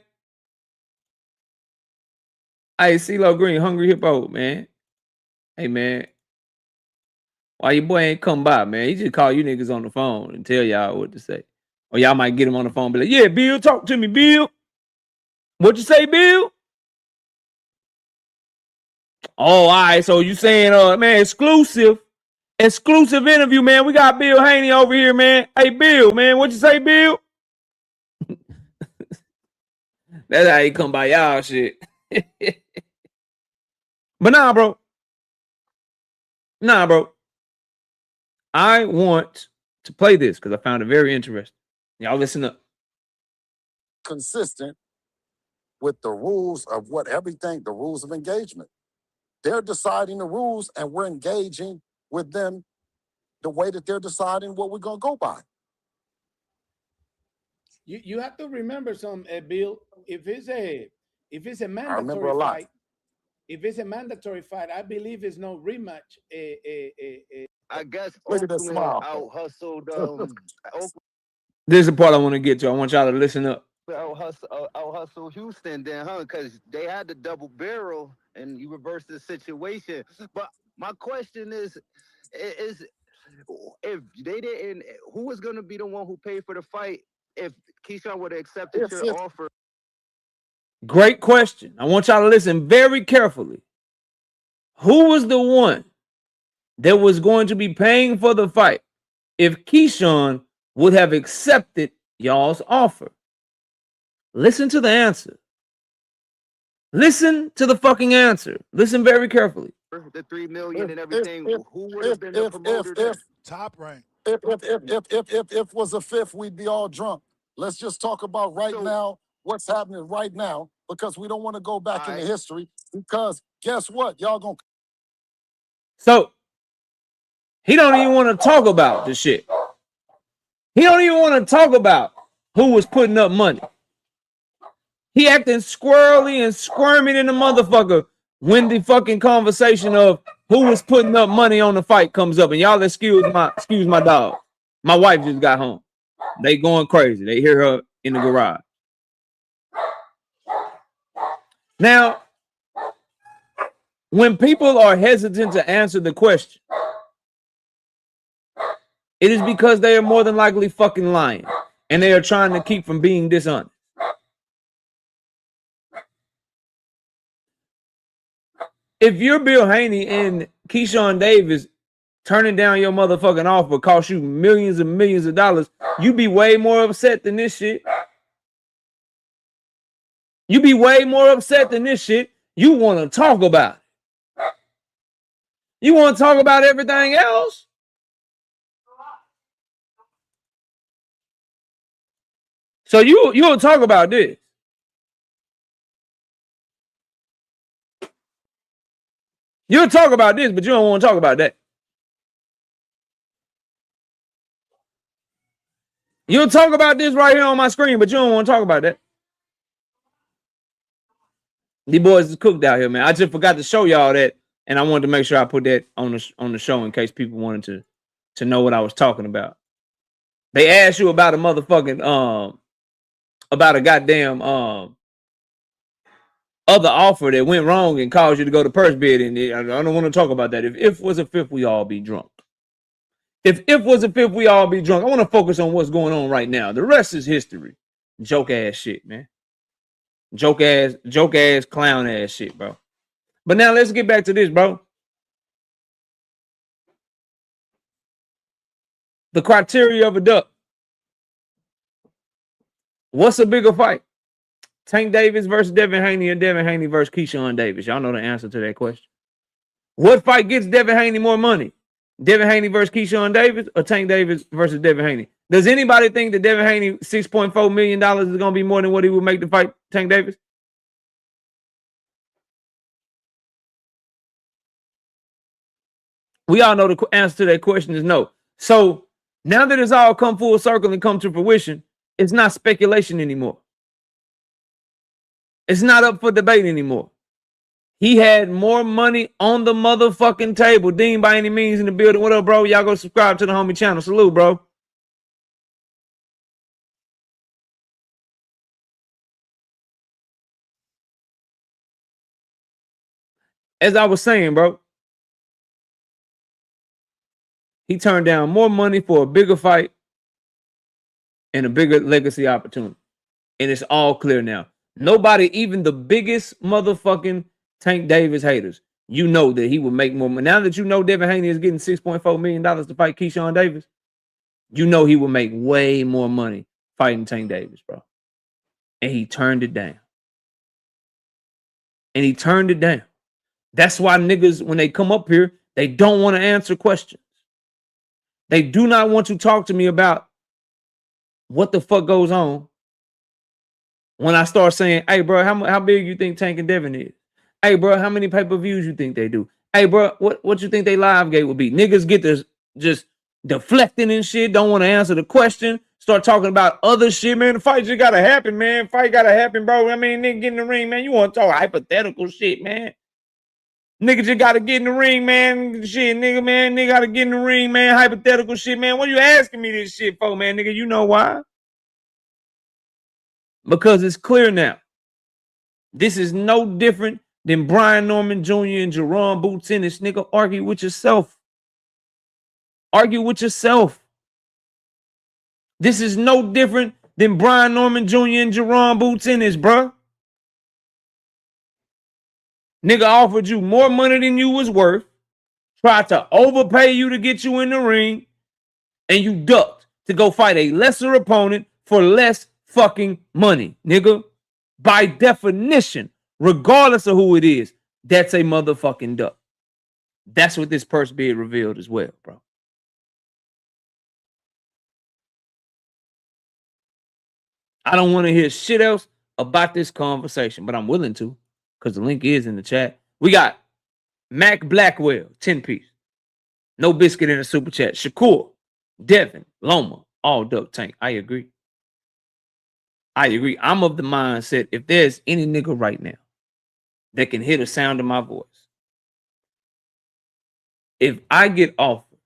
Hey, CeeLo Green, Hungry Hippo, man. Hey man. Why your boy ain't come by, man? He just call you niggas on the phone and tell y'all what to say. Or y'all might get him on the phone and be like, "Yeah, Bill, talk to me, Bill." What you say, Bill? Oh, all right. So you saying, man, exclusive interview, man. We got Bill Haney over here, man. Hey, Bill, man, what you say, Bill? That's how he come by y'all shit. But nah, bro. I want to play this because I found it very interesting. Y'all listen up. Consistent with the rules of the rules of engagement. They're deciding the rules and we're engaging with them the way that they're deciding what we're going to go by. You have to remember something, Bill. If it's a mandatory fight, I believe it's no rematch I guess Look at that Oakland smile. out hustled This is the part I want to get to. I want y'all to listen up. out hustle Houston then, huh? Because they had the double barrel and you reversed the situation. But my question is if they didn't, who was going to be the one who paid for the fight if Keyshawn would have accepted your offer? Great question. I want y'all to listen very carefully. Who was the one that was going to be paying for the fight if Keyshawn would have accepted y'all's offer? Listen to the answer. Listen to the fucking answer. Listen very carefully. The $3 million and everything. Who would have been the promoter? Top rank. If was a fifth, we'd be all drunk. Let's just talk about now, what's happening right now, because we don't want to go back into history. Because guess what? Y'all gonna. So he don't even want to talk about the shit. He don't even want to talk about who was putting up money. He acting squirrely and squirming in the motherfucker when the fucking conversation of who was putting up money on the fight comes up. And y'all excuse my dog. My wife just got home. They going crazy. They hear her in the garage. Now, when people are hesitant to answer the question, it is because they are more than likely fucking lying. And they are trying to keep from being dishonest. If you're Bill Haney and Keyshawn Davis turning down your motherfucking offer cost you millions and millions of dollars, you be way more upset than this shit. You be way more upset than this shit. You want to talk about it. You want to talk about everything else? So you'll talk about this. You'll talk about this, but you don't want to talk about that. You'll talk about this right here on my screen, but you don't want to talk about that. These boys is cooked out here, man. I just forgot to show y'all that, and I wanted to make sure I put that on the show in case people wanted to know what I was talking about. They asked you about a motherfucking about a goddamn other offer that went wrong and caused you to go to purse bid, and I don't want to talk about that. If was a fifth, we all be drunk. If was a fifth, we all be drunk. I want to focus on what's going on right now. The rest is history. Joke ass shit, man. Joke ass, clown ass shit, bro. But now let's get back to this, bro. The criteria of a duck. What's a bigger fight? Tank Davis versus Devin Haney, or Devin Haney versus Keyshawn Davis? Y'all know the answer to that question. What fight gets Devin Haney more money? Devin Haney versus Keyshawn Davis, or Tank Davis versus Devin Haney? Does anybody think that Devin Haney $6.4 million is going to be more than what he would make to fight Tank Davis? We all know the answer to that question is no. So now that it's all come full circle and come to fruition, it's not speculation anymore. It's not up for debate anymore. He had more money on the motherfucking table. Dean, by any means, in the building. What up, bro? Y'all go subscribe to the homie channel. Salute, bro. As I was saying, bro, he turned down more money for a bigger fight and a bigger legacy opportunity. And it's all clear now. Nobody, even the biggest motherfucking Tank Davis haters, you know that he would make more money. Now that you know Devin Haney is getting $6.4 million to fight Keyshawn Davis, you know he would make way more money fighting Tank Davis, bro. And he turned it down. And he turned it down. That's why niggas, when they come up here, they don't want to answer questions. They do not want to talk to me about what the fuck goes on when I start saying, hey, bro, how big you think Tank and Devin is? Hey, bro, how many pay-per-views you think they do? Hey, bro, what you think they live gate would be? Niggas get this just deflecting and shit, don't want to answer the question, start talking about other shit, man. The fight just got to happen, man. Fight got to happen, bro. I mean, nigga, get in the ring, man. You want to talk hypothetical shit, man. Nigga just gotta get in the ring, man. Shit, nigga, man. Nigga gotta get in the ring, man. Hypothetical shit, man. What you asking me this shit for, man? Nigga, you know why? Because it's clear now. This is no different than Brian Norman Jr. and Jerome Boots Ennis. Nigga, argue with yourself. Argue with yourself. This is no different than Brian Norman Jr. and Jerome Boots Ennis, bruh. Nigga offered you more money than you was worth, tried to overpay you to get you in the ring, and you ducked to go fight a lesser opponent for less fucking money, nigga. By definition, regardless of who it is, that's a motherfucking duck. That's what this purse bid revealed as well, bro. I don't want to hear shit else about this conversation, but I'm willing to, because the link is in the chat. We got Mac Blackwell, 10-piece. No biscuit in the super chat. Shakur, Devin, Loma, all duck tank. I agree. I agree. I'm of the mindset, if there's any nigga right now that can hear the sound of my voice, if I get offered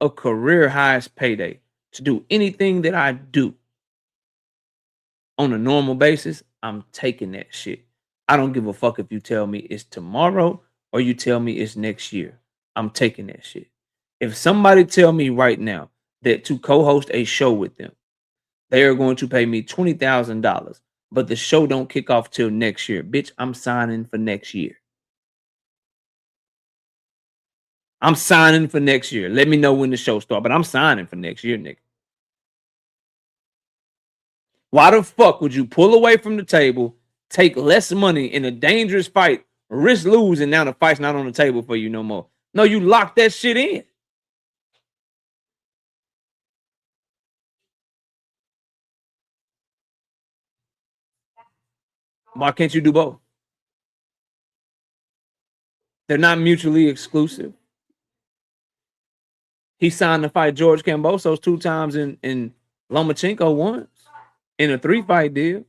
a career highest payday to do anything that I do on a normal basis, I'm taking that shit. I don't give a fuck if you tell me it's tomorrow or you tell me it's next year. I'm taking that shit. If somebody tell me right now that to co-host a show with them, they are going to pay me $20,000, but the show don't kick off till next year. Bitch, I'm signing for next year. I'm signing for next year. Let me know when the show starts, but I'm signing for next year, nigga. Why the fuck would you pull away from the table, take less money in a dangerous fight, risk losing, now the fight's not on the table for you no more? No, you lock that shit in. Why can't you do both? They're not mutually exclusive. He signed to fight George Kambosos 2 times in Lomachenko once in a 3-fight deal.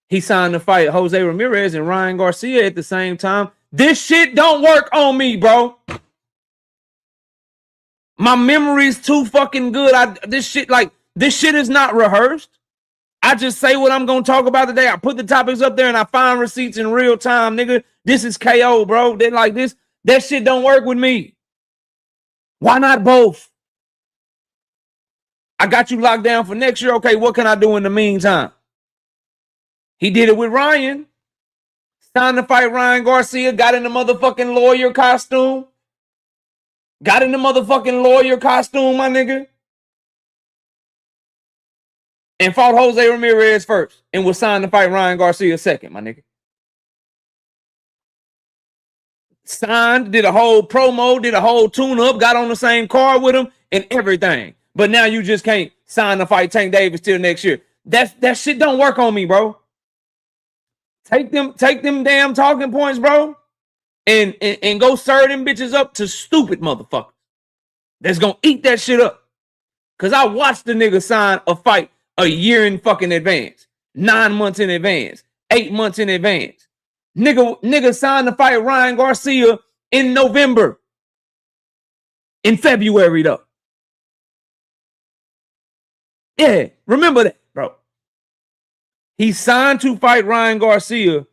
He signed to fight Jose Ramirez and Ryan Garcia at the same time. This shit don't work on me, bro. My memory's too fucking good. This shit is not rehearsed. I just say what I'm going to talk about today. I put the topics up there and I find receipts in real time, nigga. This is KO, bro. They like this. That shit don't work with me. Why not both? I got you locked down for next year. Okay, what can I do in the meantime? He did it with Ryan. Signed to fight Ryan Garcia. Got in the motherfucking lawyer costume. Got in the motherfucking lawyer costume, my nigga. And fought Jose Ramirez first. And was signed to fight Ryan Garcia second, my nigga. Signed, did a whole promo, did a whole tune-up, got on the same card with him and everything. But now you just can't sign to fight Tank Davis till next year. That shit don't work on me, bro. Take them damn talking points, bro. And go serve them bitches up to stupid motherfuckers that's gonna eat that shit up. Cause I watched the nigga sign a fight a year in fucking advance, 9 months in advance, 8 months in advance. Nigga signed to fight Ryan Garcia in November. In February, though. Yeah, remember that, bro. He signed to fight Ryan Garcia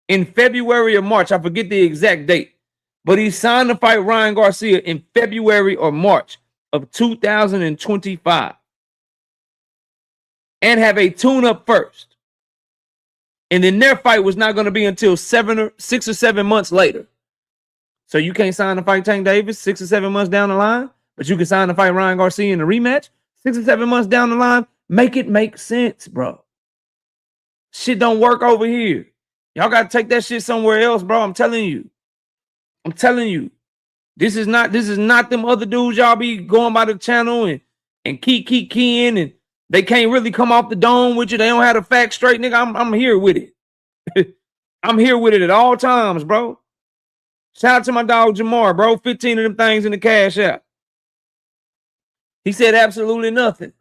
in February or March. I forget the exact date. But he signed to fight Ryan Garcia in February or March of 2025. And have a tune-up first. And then their fight was not going to be until 6 or 7 months later. So you can't sign to fight Tank Davis 6 or 7 months down the line, but you can sign to fight Ryan Garcia in a rematch 6 or 7 months down the line. Make it make sense, bro. Shit don't work over here. Y'all got to take that shit somewhere else, bro. I'm telling you. This is not them other dudes y'all be going by the channel and keep keying and they can't really come off the dome with you. They don't have the facts straight, nigga. I'm here with it. I'm here with it at all times, bro. Shout out to my dog Jamar, bro. 15 of them things in the cash app. He said absolutely nothing.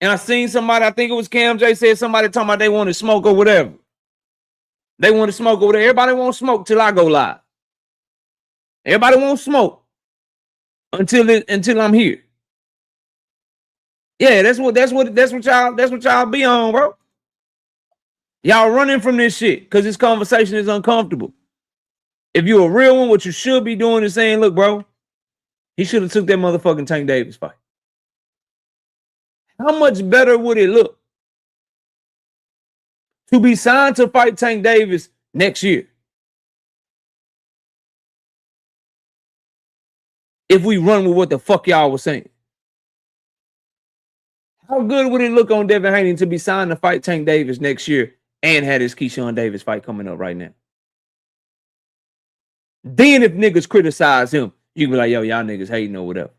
And I seen somebody, I think it was Cam J, said somebody talking about they want to smoke or whatever. They want to smoke or whatever. Everybody wants smoke till I go live. Everybody won't smoke until I'm here. Yeah, that's what y'all be on, bro. Y'all running from this shit because this conversation is uncomfortable. If you're a real one, what you should be doing is saying, look, bro, he should have took that motherfucking Tank Davis fight. How much better would it look to be signed to fight Tank Davis next year if we run with what the fuck y'all was saying? How good would it look on Devin Haney to be signed to fight Tank Davis next year and had his Keyshawn Davis fight coming up right now? Then if niggas criticize him, you can be like, yo, y'all niggas hating or whatever.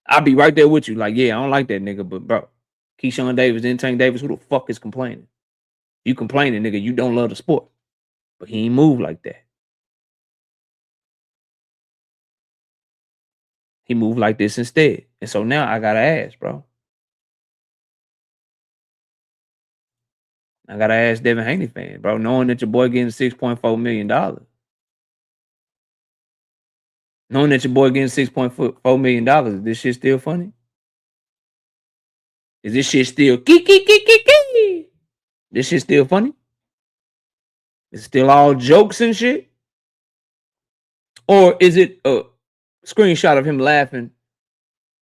I'll be right there with you. Like, yeah, I don't like that nigga, but bro, Keyshawn Davis and Tank Davis, who the fuck is complaining? You complaining, nigga, you don't love the sport. But he ain't move like that. He moved like this instead. And so now I gotta ask, bro. I gotta ask Devin Haney fan, bro, knowing that your boy getting $6.4 million. Knowing that your boy getting $6.4 million, is this shit still funny? Is this shit still key? This shit still funny? Is it still all jokes and shit? Or is it a screenshot of him laughing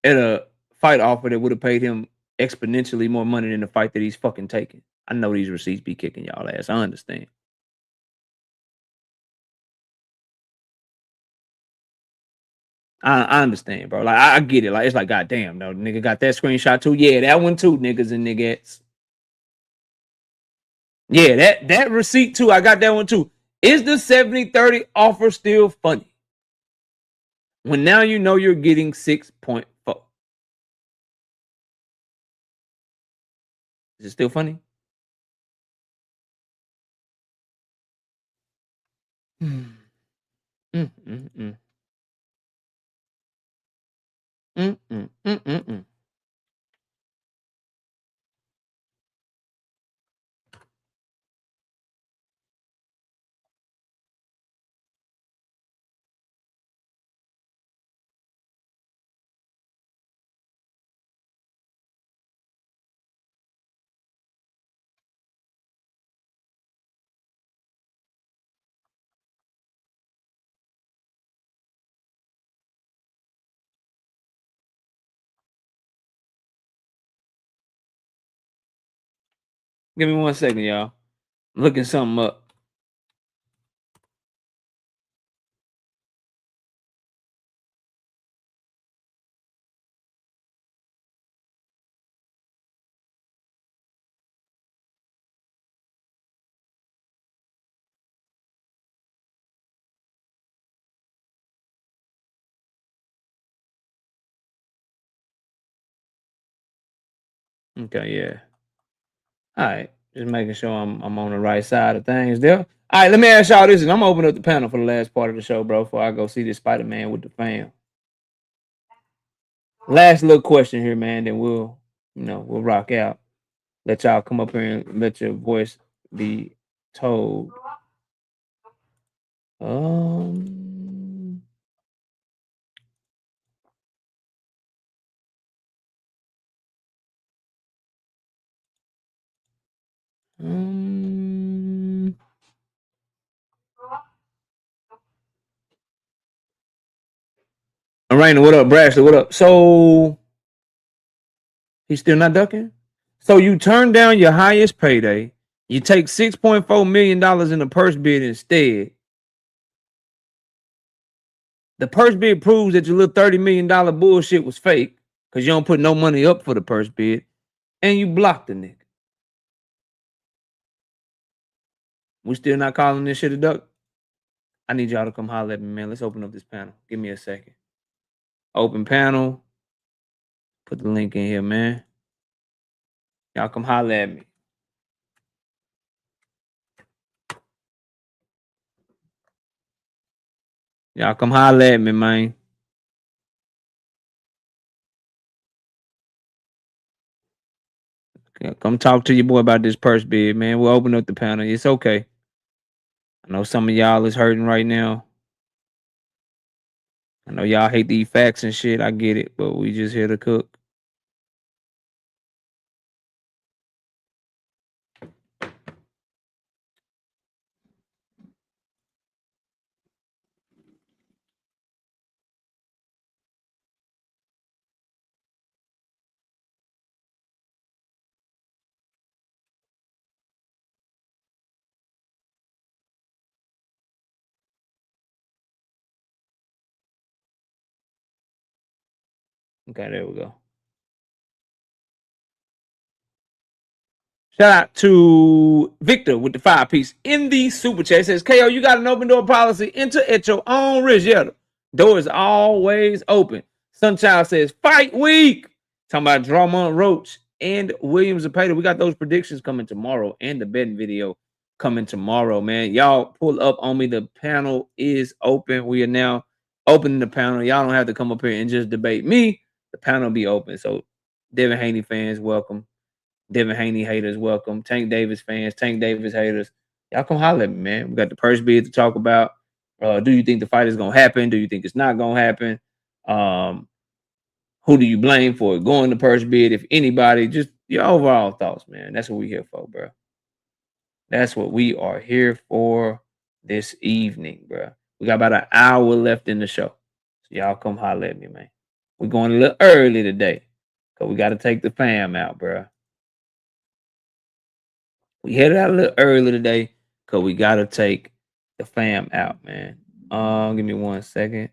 at a fight offer that would have paid him exponentially more money than the fight that he's fucking taking? I know these receipts be kicking y'all ass. I understand. I understand, bro. Like I get it. Like it's like, goddamn, no nigga got that screenshot too. Yeah, that one too, niggas and niggas. Yeah, that receipt too. I got that one too. Is the 70-30 offer still funny? When now you know you're getting 6.4. Is it still funny? Give me 1 second, y'all. I'm looking something up. Okay, yeah. All right. Just making sure I'm on the right side of things there. All right, let me ask y'all this, and I'm gonna open up the panel for the last part of the show, bro, before I go see this Spider-Man with the fam. Last little question here, man, then we'll rock out. Let y'all come up here and let your voice be told. Um, Raina, what up? Brashley, what up? So he's still not ducking? So you turn down your highest payday, you take $6.4 million in the purse bid instead. The purse bid proves that your little $30 million bullshit was fake because you don't put no money up for the purse bid, and you blocked the nigga. We still not calling this shit a duck? I need y'all to come holler at me, man. Let's open up this panel. Give me a second. Open panel. Put the link in here, man. Y'all come holler at me. Y'all come holler at me, man. Come talk to your boy about this purse bid, man. We'll open up the panel. It's okay. I know some of y'all is hurting right now. I know y'all hate these facts and shit. I get it, but we just here to cook. Okay, there we go. Shout out to Victor with the 5-piece in the super chat. It says, KO, you got an open door policy. Enter at your own risk. Yeah, the door is always open. Sunchild says, fight week. Talking about Drummond Roach and Williams Zepeda. We got those predictions coming tomorrow and the betting video coming tomorrow, man. Y'all pull up on me. The panel is open. We are now opening the panel. Y'all don't have to come up here and just debate me. The panel will be open. So, Devin Haney fans, welcome. Devin Haney haters, welcome. Tank Davis fans, Tank Davis haters, y'all come holler at me, man. We got the purse bid to talk about. Do you think the fight is gonna happen? Do you think it's not gonna happen? Who do you blame for going to purse bid? If anybody, just your overall thoughts, man. That's what we here for, bro. That's what we are here for this evening, bro. We got about an hour left in the show. So y'all come holler at me, man. We're going a little early today. Cause we got to take the fam out, bro. We headed out a little early today because we got to take the fam out, man. Give me 1 second.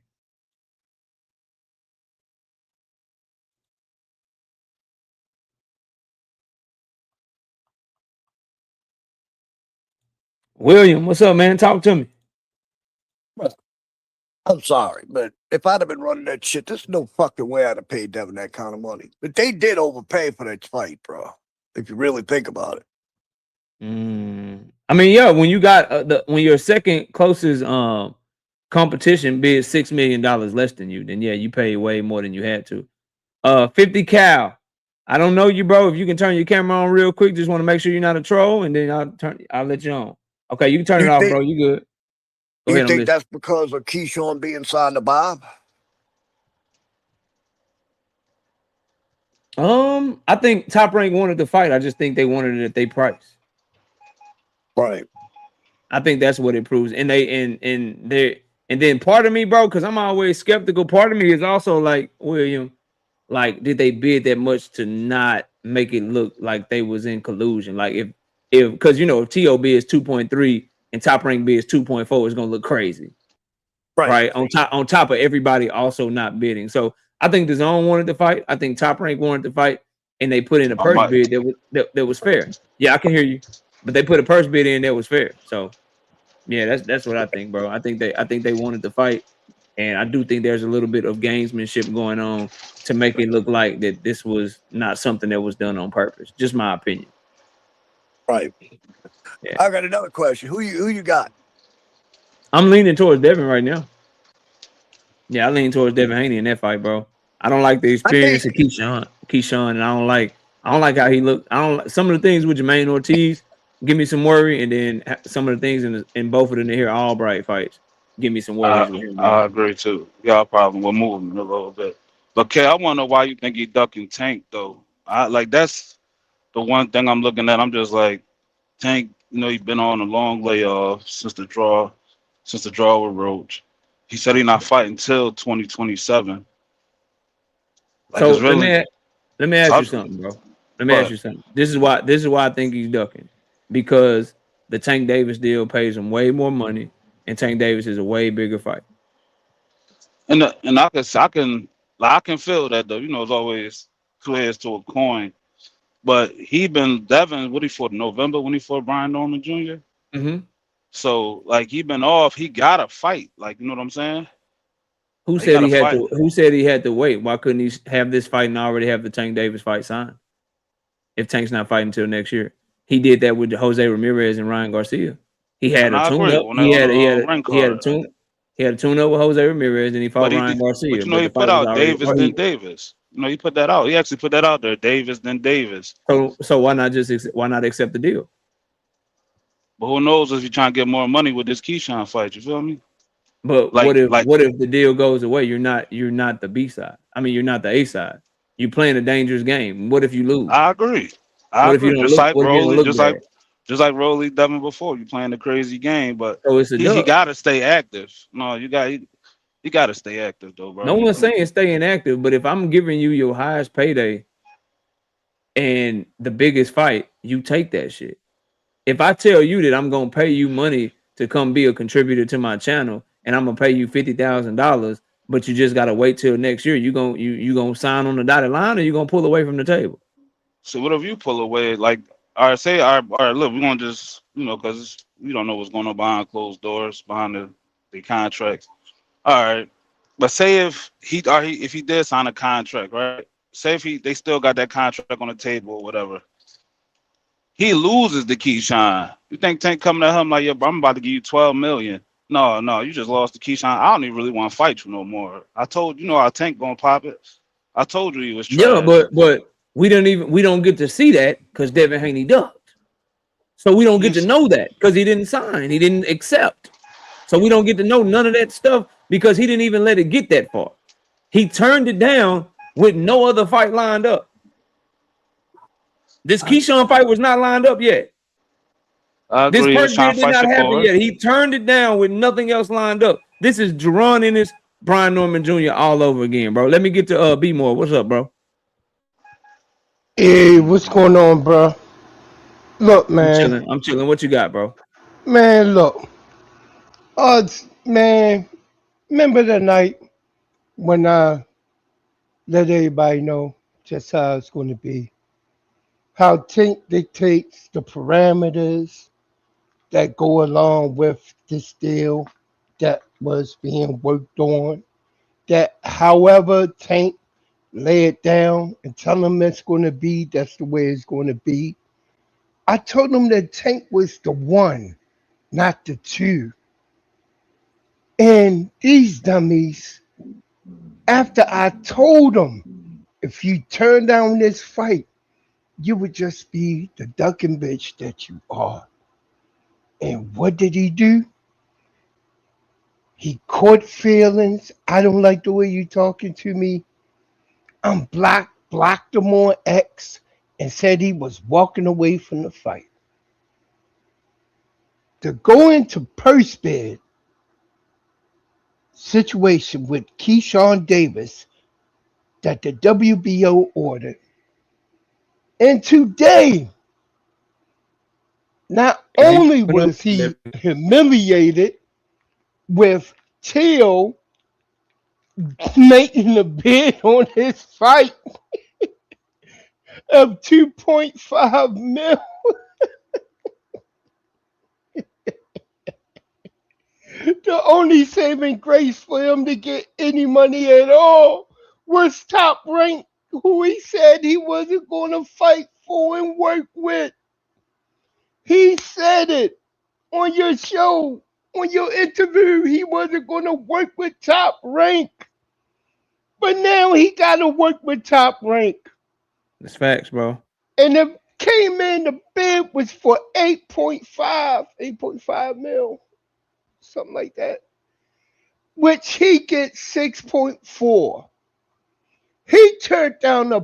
William, what's up, man? Talk to me. I'm sorry, but if I'd have been running that shit, there's no fucking way I'd have paid Devin that kind of money. But they did overpay for that fight, bro. If you really think about it. I mean, yeah, when you got when your second closest competition bid $6 million less than you, then yeah, you pay way more than you had to. 50 Cal. I don't know you, bro. If you can turn your camera on real quick, just want to make sure you're not a troll, and then I'll let you on. Okay, you can turn it off, bro. You good. Go ahead, you think that's because of Keyshawn being signed to Bob? I think Top Rank wanted to fight. I just think they wanted it at their price. Right. I think that's what it proves. And then part of me, bro, because I'm always skeptical. Part of me is also like, William, like, did they bid that much to not make it look like they was in collusion? Like if because you know if TOB is 2.3 and Top Rank bids 2.4, it's gonna look crazy. Right. On top of everybody also not bidding. So I think the zone wanted to fight. I think Top Rank wanted to fight, and they put in a purse bid that was fair. Yeah, I can hear you, but they put a purse bid in that was fair. So yeah, that's what I think, bro. I think they wanted to fight, and I do think there's a little bit of gamesmanship going on to make it look like that this was not something that was done on purpose. Just my opinion. Right. Yeah. I got another question. Who you got? I'm leaning towards Devin right now. Yeah, I lean towards Devin Haney in that fight, bro. I don't like the experience of Keyshawn, and I don't like how he looked. I don't like some of the things with Jermaine Ortiz. Give me some worry, and then some of the things in both of them here Albright fights. Give me some worries with him. I agree too. Y'all problem with moving a little bit. But Kay, I want to know why you think he ducking Tank though. That's the one thing I'm looking at. I'm just like Tank. You know, he's been on a long layoff since the draw with Roach. He said he's not fighting till 2027. Like, so really, let me ask you something, bro. Let me ask you something. This is why I think he's ducking, because the Tank Davis deal pays him way more money, and Tank Davis is a way bigger fight. And I can feel that though. You know, it's always two heads to a coin. But Devin, what he fought in November when he fought Brian Norman Jr. Mm-hmm. So like he been off, he gotta fight. Like, you know what I'm saying? Who said he had to wait? Why couldn't he have this fight and already have the Tank Davis fight signed? If Tank's not fighting until next year, he did that with Jose Ramirez and Ryan Garcia. He had a tune-up. He had a tune-up with Jose Ramirez, and he fought Ryan Garcia. But you know, he put out Davis then Davis. You know, he put that out. He actually put that out there. Davis then Davis. So why not accept the deal? But who knows if you're trying to get more money with this Keyshawn fight? You feel me? But Like what if the deal goes away? You're not the B side. I mean, you're not the A side. You're playing a dangerous game. What if you lose? I agree. I What if you agree. don't look? What if you don't look bad? Just like Rolly Devin before. You playing a crazy game, but So it's a he dub. got to stay active. No, you got to stay active though, bro. No one's saying stay inactive, but if I'm giving you your highest payday and the biggest fight, you take that shit. If I tell you that I'm gonna pay you money to come be a contributor to my channel and I'm gonna pay you $50,000, but you just gotta wait till next year, you gonna sign on the dotted line or you gonna pull away from the table? So what if you pull away? Like, all right, all right, look, we're gonna just, because we don't know what's going on behind closed doors, behind the contracts. All right, but say if if he did sign a contract, right? Say if they still got that contract on the table or whatever, he loses the Keyshawn. You think Tank coming at him like, yeah, bro, I'm about to give you 12 million? No, you just lost the Keyshawn. I don't even really want to fight you no more. I told you know how Tank gonna pop it. I told you he was trash. Yeah, but we don't get to see that because Devin Haney ducked. So we don't get to know that because he didn't sign, he didn't accept. So we don't get to know none of that stuff because he didn't even let it get that far. He turned it down with no other fight lined up. This Keyshawn fight was not lined up yet. This person did not happen yet. He turned it down with nothing else lined up. This is Jerron Ennis, Brian Norman Jr. all over again, bro. Let me get to B more. What's up, bro? Hey, what's going on, bro? Look, man. I'm chilling. What you got, bro? Man, look. Man, remember the night when I let everybody know just how it's going to be? How Tink dictates the parameters that go along with this deal that was being worked on. That however Tank lay it down and tell them it's going to be, that's the way it's going to be. I told them that Tank was the one, not the two. And these dummies, after I told them, if you turn down this fight, you would just be the ducking bitch that you are. And what did he do? He caught feelings. I don't like the way you talking to me. I'm blocked him on X and said he was walking away from the fight. To go into purse bid situation with Keyshawn Davis that the WBO ordered. And today, not only was he humiliated with Till making a bid on his fight of 2.5 mil. The only saving grace for him to get any money at all was Top Rank, who he said he wasn't going to fight for and work with. He said it on your show, on your interview. He wasn't going to work with Top Rank. But now he got to work with Top Rank. That's facts, bro. And it came in, the bid was for 8.5 mil. Something like that. Which he gets 6.4. He turned down the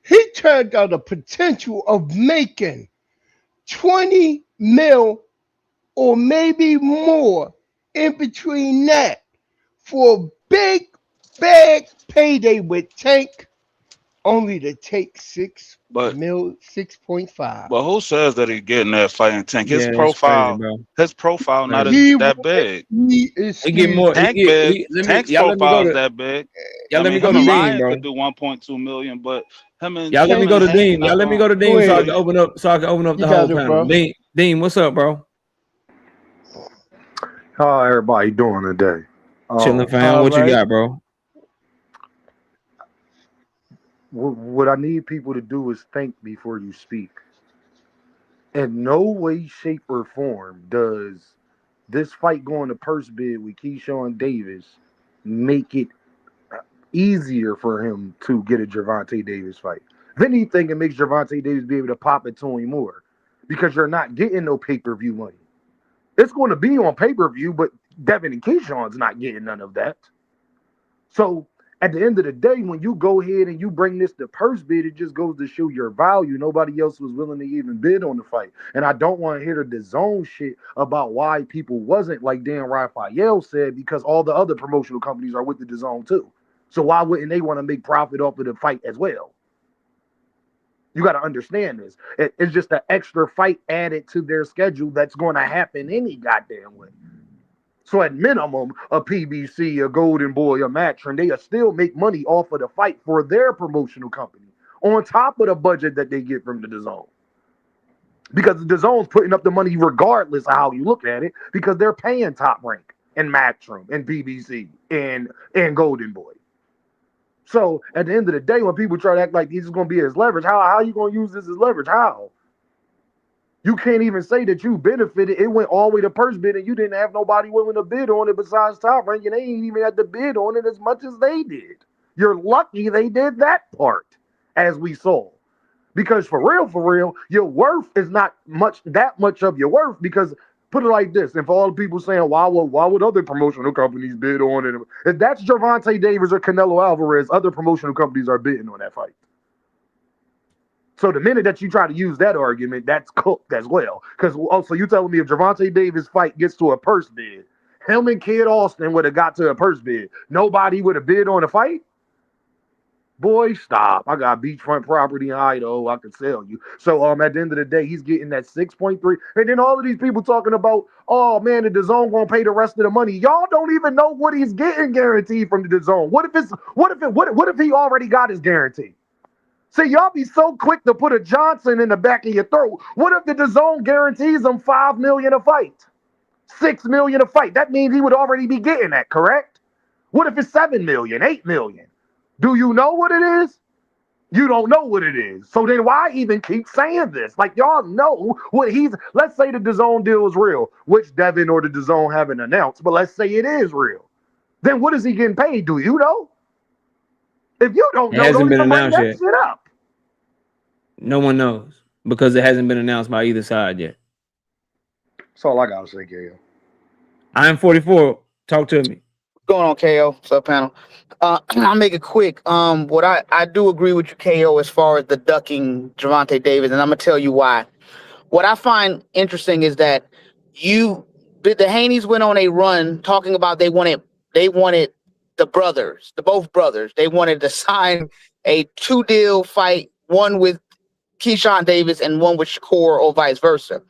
He turned down the potential of making 20 mil or maybe more in between that for a big bag payday with Tank, only to take 6.5. But who says that he's getting that fighting Tank? His profile not that big. He get more. Tank big. Tank's profile is that big. Y'all let me go to Ryan Dean, bro. could do 1.2 million, but him and y'all let me go to Dean. Y'all let me go to Dean so I can open up. The whole panel. Dean, what's up, bro? How everybody doing today? Chilling, fam. What you got, bro? What I need people to do is think before you speak. In no way, shape, or form does this fight going to purse bid with Keyshawn Davis make it easier for him to get a Gervonta Davis fight. If anything, it makes Gervonta Davis be able to pop it to him more because you're not getting no pay-per-view money. It's going to be on pay-per-view, but Devin and Keyshawn's not getting none of that. So at the end of the day, when you go ahead and you bring this to purse bid, it just goes to show your value. Nobody else was willing to even bid on the fight. And I don't want to hear the DAZN shit about why people wasn't, like Dan Raphael said, because all the other promotional companies are with the DAZN too. So why wouldn't they want to make profit off of the fight as well? You got to understand this. It's just an extra fight added to their schedule that's going to happen any goddamn way. So at minimum, a PBC, a Golden Boy, a Matron, they still make money off of the fight for their promotional company on top of the budget that they get from the DAZN. Because the DAZN's putting up the money regardless of how you look at it, because they're paying Top Rank and Matron and PBC and Golden Boy. So at the end of the day, when people try to act like this is going to be his leverage, how are you going to use this as leverage? How? You can't even say that you benefited. It went all the way to purse bid, and you didn't have nobody willing to bid on it besides Top Rank, and they ain't even had to bid on it as much as they did. You're lucky they did that part, as we saw. Because for real, your worth is not that much of your worth. Because put it like this, and for all the people saying, why would other promotional companies bid on it? If that's Gervonta Davis or Canelo Alvarez, other promotional companies are bidding on that fight. So the minute that you try to use that argument, that's cooked as well. Because also you telling me if Gervonta Davis fight gets to a purse bid, him and Kid Austin would have got to a purse bid, nobody would have bid on the fight? Boy, stop. I got beachfront property in Idaho I can sell you. So at the end of the day, he's getting that 6.3. And then all of these people talking about, oh man, the DAZN won't pay the rest of the money. Y'all don't even know what he's getting guaranteed from the DAZN. What if he already got his guarantee? See, y'all be so quick to put a Johnson in the back of your throat. What if the DAZN guarantees him $5 million a fight? $6 million a fight? That means he would already be getting that, correct? What if it's $7 million, $8 million? Do you know what it is? You don't know what it is. So then why even keep saying this? Like, y'all know what let's say the DAZN deal is real, which Devin or the DAZN haven't announced, but let's say it is real. Then what is he getting paid? Do you know? If you don't know, don't even bring that shit up. No one knows because it hasn't been announced by either side yet. That's all I gotta say, KO. I am 44. Talk to me. What's going on, KO? What's up, panel? I'll make it quick. What I do agree with you, KO, as far as the ducking Gervonta Davis, and I'm gonna tell you why. What I find interesting is that the Haneys went on a run talking about they wanted both brothers. They wanted to sign a 2-deal fight, one with Keyshawn Davis and one with Shakur or vice versa.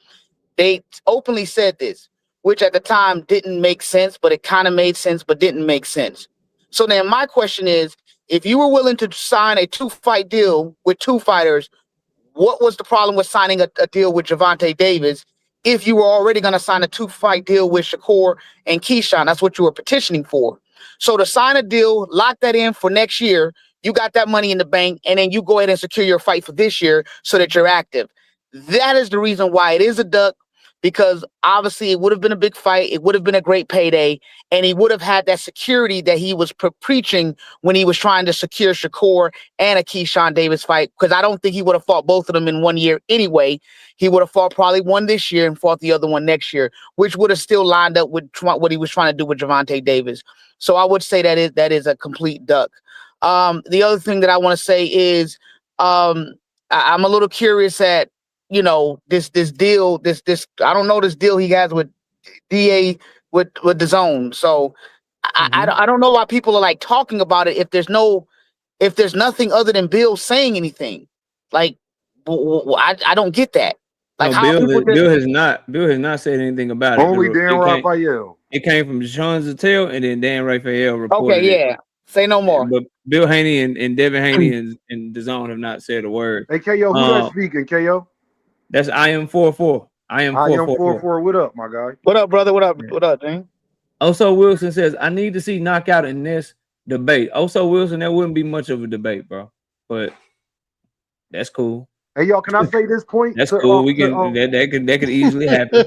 They openly said this, which at the time didn't make sense, but it kind of made sense, but didn't make sense. So then my question is, if you were willing to sign a 2-fight deal with 2 fighters, what was the problem with signing a deal with Gervonta Davis if you were already going to sign a 2-fight deal with Shakur and Keyshawn? That's what you were petitioning for. So to sign a deal, lock that in for next year, you got that money in the bank, and then you go ahead and secure your fight for this year so that you're active. That is the reason why it is a duck, because obviously it would have been a big fight. It would have been a great payday, and he would have had that security that he was preaching when he was trying to secure Shakur and a Keyshawn Davis fight, because I don't think he would have fought both of them in 1 year anyway. He would have fought probably one this year and fought the other one next year, which would have still lined up with what he was trying to do with Gervonta Davis. So I would say that is a complete duck. The other thing that I want to say is I'm a little curious at, this deal, I don't know this deal he has with DA with DAZN. So I don't know why people are like talking about it if there's nothing other than Bill saying anything. Like, I don't get that. Like, no, Bill has not said anything about it. Only Dan Raphael. It came from Sean Zattel, and then Dan Raphael reported. Okay, yeah. Say no more. But Bill Haney and Devin Haney and DAZN have not said a word. Hey, KO, who that's speaking, KO? That's I am 44. I am 44. What up, my guy? What up, brother? What up? What up, Jane? Oso Wilson says, I need to see knockout in this debate. Oso Wilson, there wouldn't be much of a debate, bro. But that's cool. Hey, y'all, can I say this point? That's cool. We can that could easily happen.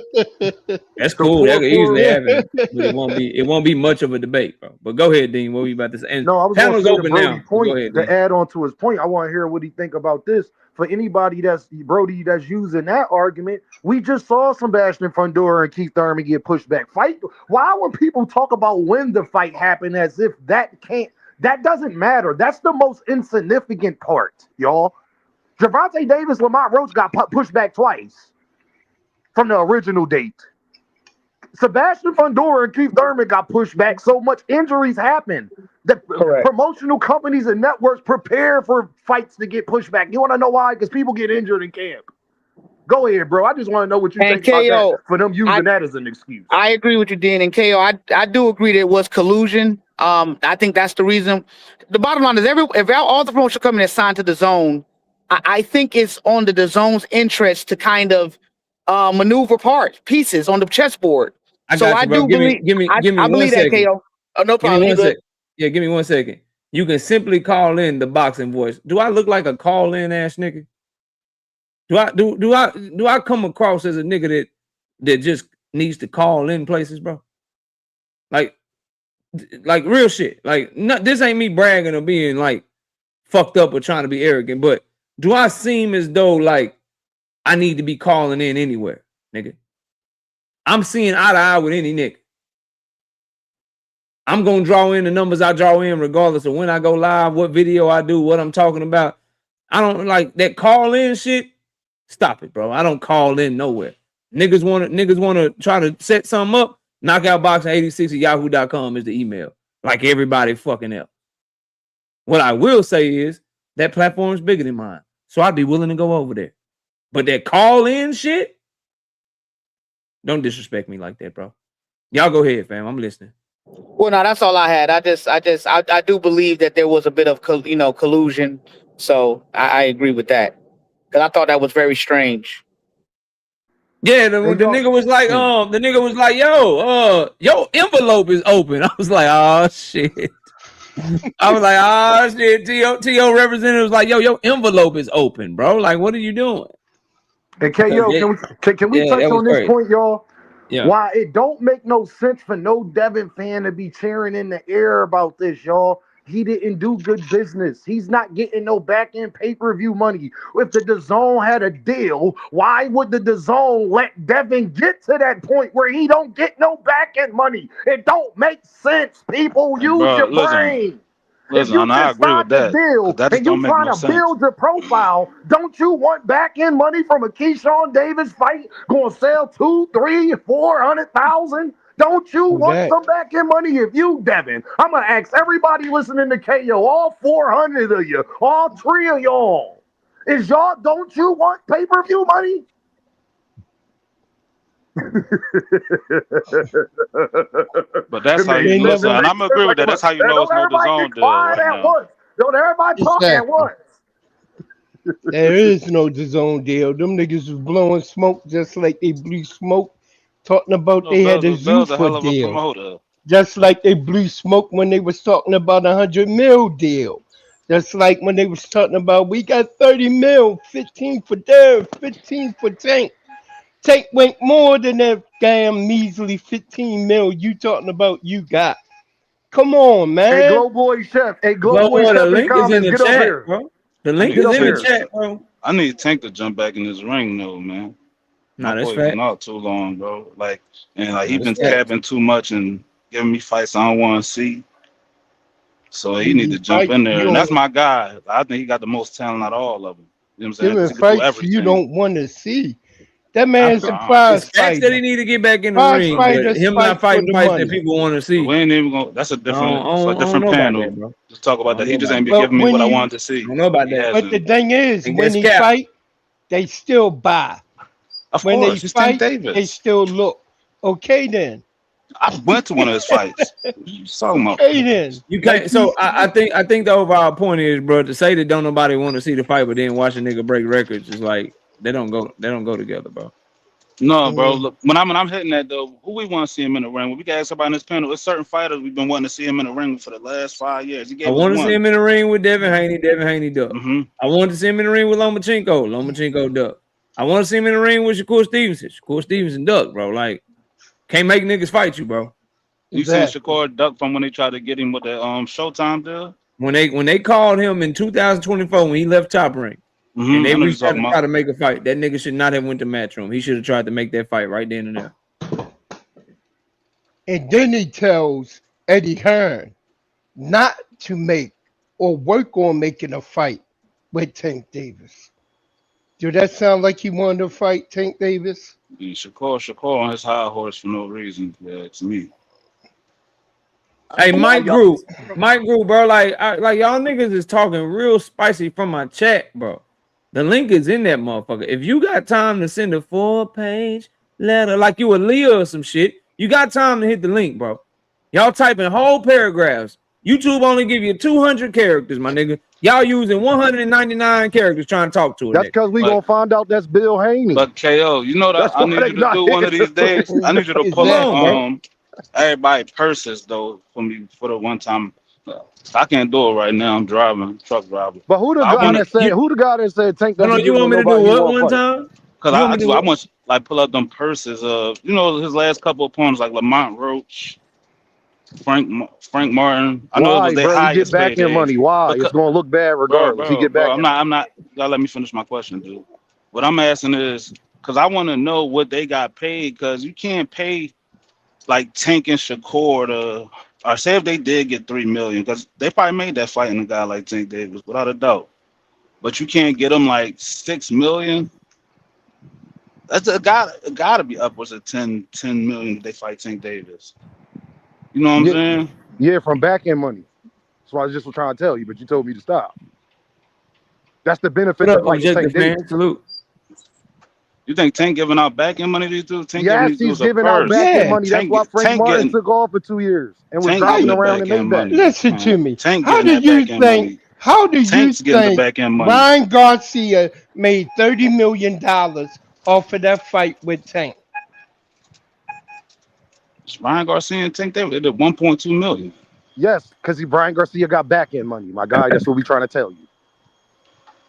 That's cool. That could easily happen, but it won't be much of a debate, bro. But go ahead, Dean. What were you about to say? And No, I was going to panel's say to open Brody now. point Go ahead, to Dean. add on to his point. I want to hear what he think about this. For anybody that's using that argument, we just saw Sebastian Fundora and Keith Thurman get pushed back. Why would people talk about when the fight happened as if that doesn't matter? That's the most insignificant part, y'all. Gervonta Davis, Lamont Roach got pushed back twice from the original date. Sebastian Fundora and Keith Thurman got pushed back so much. Injuries happen. The promotional companies and networks prepare for fights to get pushed back. You want to know why? Because people get injured in camp. Go ahead, bro. I just want to know what you think about that for them using that as an excuse. I agree with you, Dean. And KO, I do agree that it was collusion. I think that's the reason. The bottom line is if all the promotional companies signed to the zone, I think it's on the zone's interest to kind of maneuver pieces on the chessboard. I do believe. Give me I 1 believe second. that, KO. Oh, no problem. Give me 1 second. Yeah, give me 1 second. You can simply call in the boxing voice. Do I look like a call-in ass nigga? Do I come across as a nigga that just needs to call in places, bro? Like real shit. Like this ain't me bragging or being like fucked up or trying to be arrogant, but do I seem as though like I need to be calling in anywhere, nigga? I'm seeing eye to eye with any nigga. I'm gonna draw in the numbers I draw in regardless of when I go live, what video I do, what I'm talking about. I don't like that call in shit. Stop it, bro. I don't call in nowhere. Niggas wanna try to set something up. Knockoutboxing86@yahoo.com is the email. Like everybody fucking else. What I will say is that platform is bigger than mine. So I'd be willing to go over there. But that call in shit, don't disrespect me like that, bro. Y'all go ahead, fam. I'm listening. Well, no, that's all I had. I do believe that there was a bit of collusion. So I agree with that. Because I thought that was very strange. Yeah, the nigga was like, your envelope is open. I was like, oh shit. I was like, oh shit. TO representative was like, your envelope is open, bro. Like, what are you doing? And KO, can we touch on this point, y'all? Yeah. Why it don't make no sense for no Devin fan to be cheering in the air about this, y'all. He didn't do good business. He's not getting no back-end pay-per-view money. If the DAZN had a deal, why would the DAZN let Devin get to that point where he don't get no back-end money? It don't make sense. People, use your brain. If you just signed the deal and you trying to build your profile, don't you want back-end money from a Keyshawn Davis fight going to sell 200,000, 300,000, 400,000? Don't you want some back-end money? If you, Devin, I'm going to ask everybody listening to KO, all 400 of you, all 3 of y'all, don't you want pay-per-view money? But that's how you listen, and I'm agree with that. That's how you know it's no DAZN deal right now. Don't everybody talk at once. There is no DAZN deal. Them niggas was blowing smoke just like they blew smoke, talking about they had a Zuffa deal. Just like they blew smoke when they was talking about $100 million deal. Just like when they was talking about we got 30 mil, 15 for Dev, 15 for Tank. Tank went more than that damn measly 15 mil you talking about you got. Come on, man. Hey, Glow Boy Chef. Hey, Glow Boy Chef. The link is in the chat, bro. The link is in the chat, bro. I need Tank to jump back in this ring, though, man. Nah, that's been out too long, bro. Like he been capping too much and giving me fights I don't want to see. So he need to jump in there, and that's my guy. I think he got the most talent out of all of them. You know what I'm saying? Giving fights you don't want to see. That man's a prize fighter. That he need to get back in the ring, but him not fighting fights that people want to see. We ain't even going. That's a different panel. That, just talk about that. He just ain't been giving me what I wanted to see. I don't know about that. But the thing is, when he fight, they still buy. When they fight, they still look. Okay, then. I went to one of his fights. Okay, then. You can't. So I think the overall point is, bro, to say that don't nobody want to see the fight, but then watch a nigga break records is like they don't go together, bro. No, bro. Look, when I'm hitting that though, who we want to see him in the ring? When we got asked about in this panel, there's certain fighters we've been wanting to see him in the ring for the last 5 years. He I gave us want to see one. him in the ring with Devin Haney. Devin Haney duck. Mm-hmm. I want to see him in the ring with Lomachenko. Lomachenko duck. I want to see him in the ring with Shakur Stevenson. Shakur Stevenson duck, bro. Like, can't make niggas fight you, bro. You seen Shakur duck from when they tried to get him with the Showtime deal? When they called him in 2024 when he left Top Ring, and they reached out to try to make a fight, that nigga should not have went to Matchroom. He should have tried to make that fight right then and there. And then he tells Eddie Hearn not to make or work on making a fight with Tank Davis. Do that sound like he wanted to fight Tank Davis? Shakur on his high horse for no reason. Yeah, it's me. Hey, Mike Group, bro. Like y'all niggas is talking real spicy from my chat, bro. The link is in that motherfucker. If you got time to send a 4-page letter, like you a Leah or some shit, you got time to hit the link, bro. Y'all typing whole paragraphs. YouTube only give you 200 characters, my nigga. Y'all using 199 characters trying to talk to it. That's because we gonna find out that's Bill Haney. But KO, you know that I need you to do one of these days. I need you to pull up everybody purses though for me for the one time. I can't do it right now. I'm driving, truck driver. But who the guy that said Tank? No, you want me to do what one time? Because I want like pull up them purses of his last couple of opponents like Lamont Roach, Frank Martin. I know it was their highest get back your money. Why? It's gonna look bad regardless. He get back. I'm not. Y'all let me finish my question, dude. What I'm asking is because I want to know what they got paid. Because you can't pay like Tank and Shakur or say if they did get $3 million, because they probably made that fighting a guy like Tank Davis without a doubt. But you can't get them like $6 million. That's gotta be upwards of 10 million if they fight Tank Davis. You know what I'm saying? Yeah, from back end money. That's what I was just trying to tell you, but you told me to stop. That's the benefit of fighting Tank Davis. Salute. You think Tank giving out back end money to these dudes? Yes, he's giving out back end money. That's why Frank Martin took off for 2 years and was driving around in Maybach. Listen to me. How do you think Ryan Garcia made $30 million off of that fight with Tank? Ryan Garcia and Tank Davis, they did 1.2 million. Yes, because Brian Garcia got back end money, my guy. That's what we trying to tell you.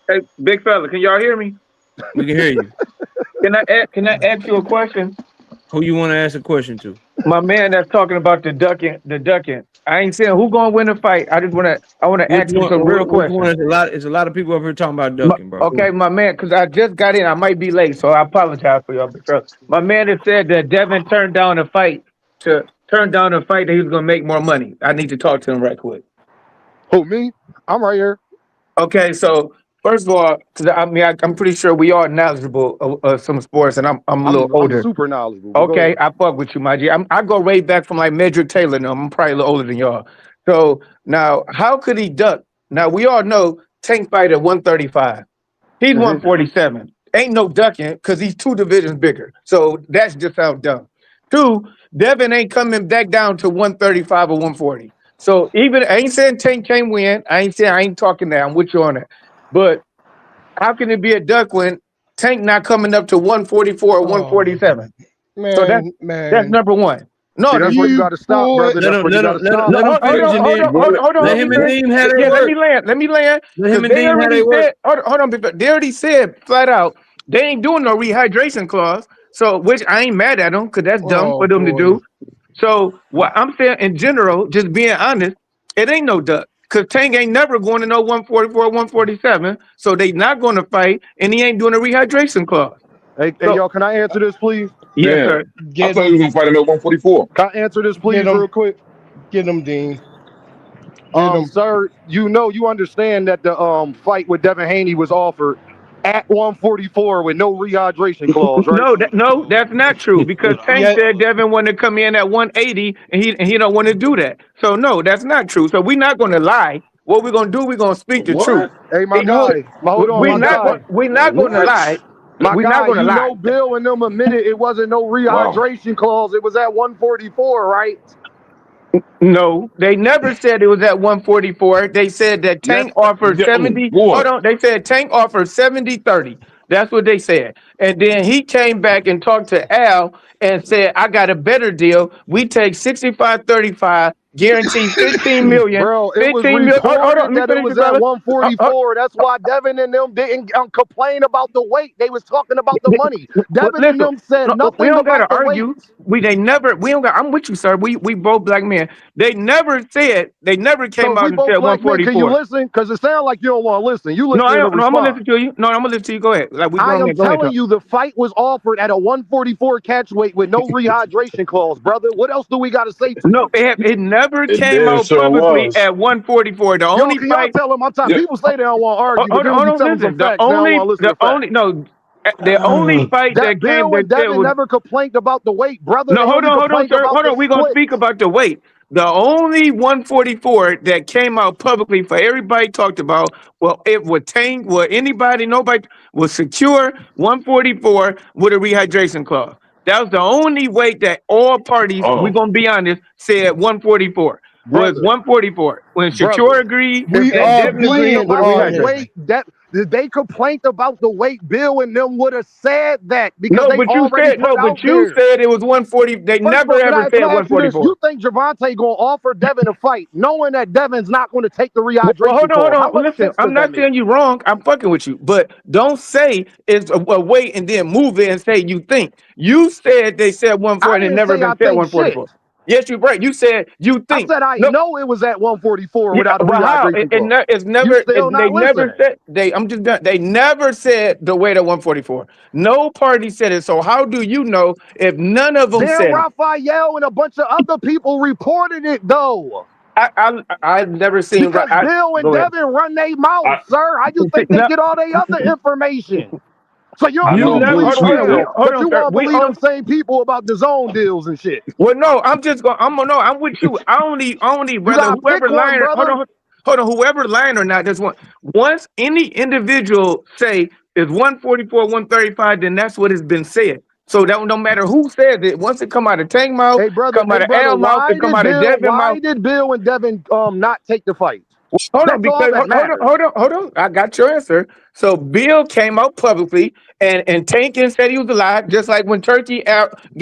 Hey, big fella, can y'all hear me? We can hear you. Can I ask you a question? Who you want to ask a question to? My man that's talking about the ducking. I ain't saying who gonna win the fight. I want to ask you some real questions. It's a lot of people over here talking about ducking, bro. Okay, my man, because I just got in. I might be late, so I apologize for y'all. My man has said that Devin turned down a fight that he was gonna make more money. I need to talk to him right quick. Who, me? I'm right here. Okay, so first of all, because I'm pretty sure we are knowledgeable of some sports, and I'm a little older. I'm super knowledgeable. Okay, I fuck with you, my G. I go way back from like Medrick Taylor. No, I'm probably a little older than y'all. So now, how could he duck? Now we all know Tank fight at 135. He's 147. Ain't no ducking because he's 2 divisions bigger. So that's just how dumb. 2, Devin ain't coming back down to 135 or 140. So even I ain't saying Tank can't win. I ain't talking that. I'm with you on that. But how can it be a duck when Tank not coming up to 144 or 147? Man, so that's number one. No, see, that's where you got to stop, brother. Hold on. Let him and Dean have it. Let me land. Let him and Dean have it work. Hold on. They already said flat out they ain't doing no rehydration clause. So, which I ain't mad at them because that's dumb for them to do. So, what I'm saying in general, just being honest, it ain't no duck. Because Tank ain't never going to know 144, 147. So they not going to fight, and he ain't doing a rehydration clause. Hey, y'all, can I answer this, please? Yes, sir. I thought he was going to fight him at 144. Can I answer this, please, real quick? Get him, Dean. Sir, you understand that the fight with Devin Haney was offered at 144 with no rehydration clause, right? No, that's not true because Tank said Devin wanted to come in at 180 and he don't want to do that. So no, that's not true. So we're not going to lie. What we're going to do, we're going to speak the truth. Hey, my guy. Hold on, we're not going to lie. My guy, you know Bill and them admitted it wasn't no rehydration clause. It was at 144, right? No, they never said it was at 144. They said that Tank offered 70. Hold on. They said Tank offered 70-30. That's what they said. And then he came back and talked to Al and said, I got a better deal. We take 65-35, guarantee 15 million. Bro, it was 15 million. Hold on, let reported me that it finish was it, at brother. 144. That's why Devin and them didn't complain about the weight. They was talking about the money. But Devin and listen, them said no, we nothing don't gotta about the weight. argue. We don't got I'm with you, sir. We both black men. They never So came if we out and both said black men, can you 144. listen? Because it sounds like you don't want to listen. You No, listening to I'm gonna listen respond. to you. No, I'm gonna listen to you. Go ahead. Like we I grown am men. Go ahead, telling talk. you, the fight was offered at a 144 catch weight with no rehydration clause, brother. What else do we got to say to No, you? it never It came damn out sure publicly was. at 144. The Yo, only can y'all fight. tell them I'm tired? Yeah. People say they don't want to argue, but then when Hold you on, tell them some listen. facts, they don't want to listen to facts. The only fight That that came Bill that and said Devin was never complained about the weight, brother. no. They only Hold on, complained sir. about Hold the on. We're gonna split. speak about the weight. The only 144 that came out publicly for everybody talked about. Well, it would tank. Well, nobody was secure 144 with a rehydration clause. That was the only weight that all parties, we're Oh. gonna be honest, said 144 was Brother, 144. When Secure brother. agreed We If they and all Devin complained agreed agreeing with a about the on it. rehydration. weight, that if they complained about the weight, Bill and them would have said that because No, they but you already said put no, out but you there. said it was 140. They First of never all, ever can said I ask you this? 144. You think Gervonta gonna offer Devin a fight, knowing that Devin's not going to take the Well, rehydration hold clause? How on. much Listen, sense I'm does that not make? saying you wrong. I'm fucking with you, but don't say it's a weight and then move it and say you think. You said they said I 140 and it didn't never say I even said think 144. shit. Yes, you're right. You said you I think. said I No, know it was at 144 yeah, without a but how? rehydration clause. It's You never. still They not never listening. said. I'm just done. They never said the weight of 144. No party said it. So how do you know if none of them Then said it? Raphael and a bunch of other people reported it though. I've never seen. Because Bill and Go ahead. Devin run their mouth, I sir. How you think they No, get all their other information? So you don't I you know believe never. Blue Hold on. tweet Keyshawn, that. Hold but on, you sir. won't believe them same people about the zone deals and shit. Well, no, I'm just going. I'm with you. I only You whether gotta pick whoever one, lying. brother. Hold on. Whoever lying or not. That's one. Once any individual say is 144, 135, then that's what has been said. So that no matter who says it, once it come out of Tank mouth, come out of Al mouth, it come out of Devin mouth. Why did Bill and Devin not take the fight? Hold on, That's all because that matters. hold on. I got your answer. So Bill came out publicly and Tank said he was alive, just like when Turkey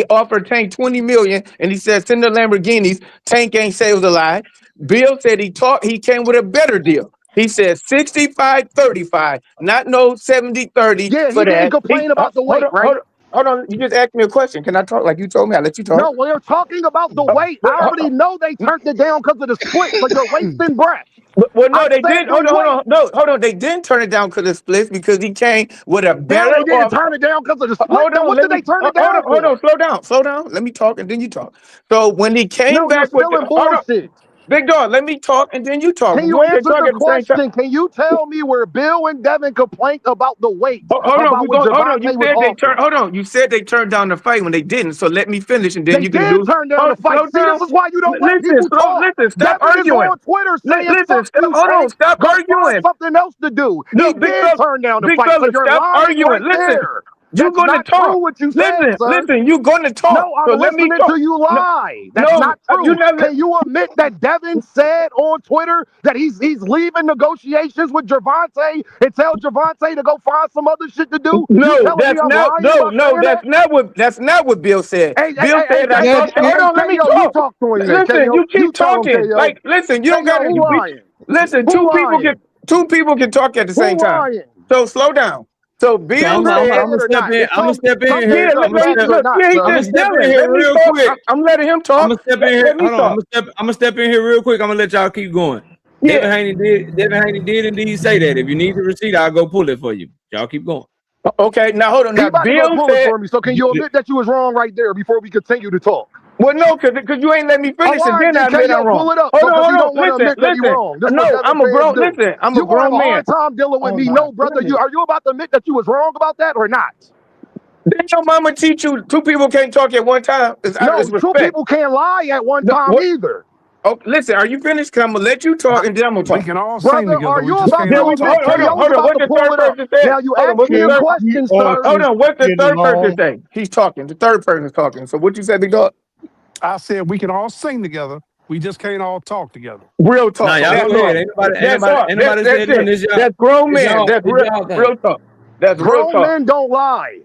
offered Tank 20 million and he said send the Lamborghinis. Tank ain't say he was alive. Bill said he came with a better deal. He said 65-35, not no 70-30 Yeah, for he didn't that. complain about the weight, right? Hold on. You just asked me a question. Can I talk like you told me? I let you talk. No, when you're talking about the weight, I already know they turned it down because of the split, so you're wasting breath. Well, no, I they said did. the weight. No, hold on. They didn't turn it down because of splits because he came with a Now better they didn't offer. turn it down because of the split. Hold Then on, what did they turn it down hold on. for? Slow down. Let me talk and then you talk. So when he came No, you're back with still in hold on, bullshit. big dog, let me talk and then you talk. Can We you ain't gonna answer talk the at the same time. question? Can you tell me where Bill and Devin complained about the weight, Hold on, about what hold on. You Gervonta was said they turned. offering? Hold on, you said they turned down the fight when they didn't. So let me finish, and then They you can did do. turn down Oh, the fight. slow See, this down. is why you don't let Listen, people talk. listen. Stop Devin is arguing. on Twitter saying, Listen, fuck you, hold on. Tank. Stop Go find arguing. something else to do. No, He did turn down the big fight, so fella, you're stop lying arguing. right Listen, there. you're That's going to not true talk. what you said, sir. You're going to talk. No, I'm So let me listening talk. to you No, lie. That's no, not you true. never. Can you admit that Devin said on Twitter that he's leaving negotiations with Gervonta and tell Gervonta to go find some other shit to do? You No, telling me I'm lying about saying that? that's not what Bill said. Hey, Bill said I Yes, talked to. Hold on, let me KO, you talk. talk to him then. Listen, KO, you you keep tell him, talking. KO. Like, listen, you don't KO, gotta. who lying? Listen, Who lying? two people can talk at the same Who time. lying? So slow down. So So Bill I'm Truth, I'm said. I'm gonna dead or step not? in. It's I'm gonna step in some here. Yeah, things are I'm gonna facts step. or look, not, yeah, he I'm sir. gonna just step in yelling. here Let me real talk. quick. I'm letting him I'm talk. gonna step in here. Let me Hold on. talk. I'm gonna step in here real quick. I'm gonna let y'all keep going. Yeah. Devin Haney did indeed say that. If you need the receipt, I'll go pull it for you. Y'all keep going. Okay, now hold on. He Now about to go Bill pull it said, for me. So can you admit that you was wrong right there before we continue to talk? well, no, because you ain't let me Oh, finish, all and right, then then I admit I'm KO, wrong. pull it up. Hold So, on, because he don't want to admit that he listen. wrong. This is what No, Devin fans do. I'm a You're gonna have grown a man. hard time dealing with Oh me. my No, brother. goodness. Are you about to admit that you was wrong about that or not? Didn't your mama teach you two people can't talk at one time? No, It's two respect. people can't lie at one No, time what? either. Oh, listen, are you finished? Cause I'm gonna let you talk, and then I'm gonna We talk. can all sing Brother, together. are We you just about can't to all admit talk together. KO's Hold on. about What to the pull third it up? person said? Now you Hold on. asked What me the a third? question, Or sir. Hold on. What the get third person along. say? He's talking. The third person's talking. So what you said, big dog? I said we can all sing together. We just can't all talk together. Real Nah, talk. So y'all we go That's ahead. it. learn. Ain't That's all. nobody That's said nothing. it. That's grown It's men. y'all. That's It's y'all thing. real talk. That's real Grown talk. men don't lie.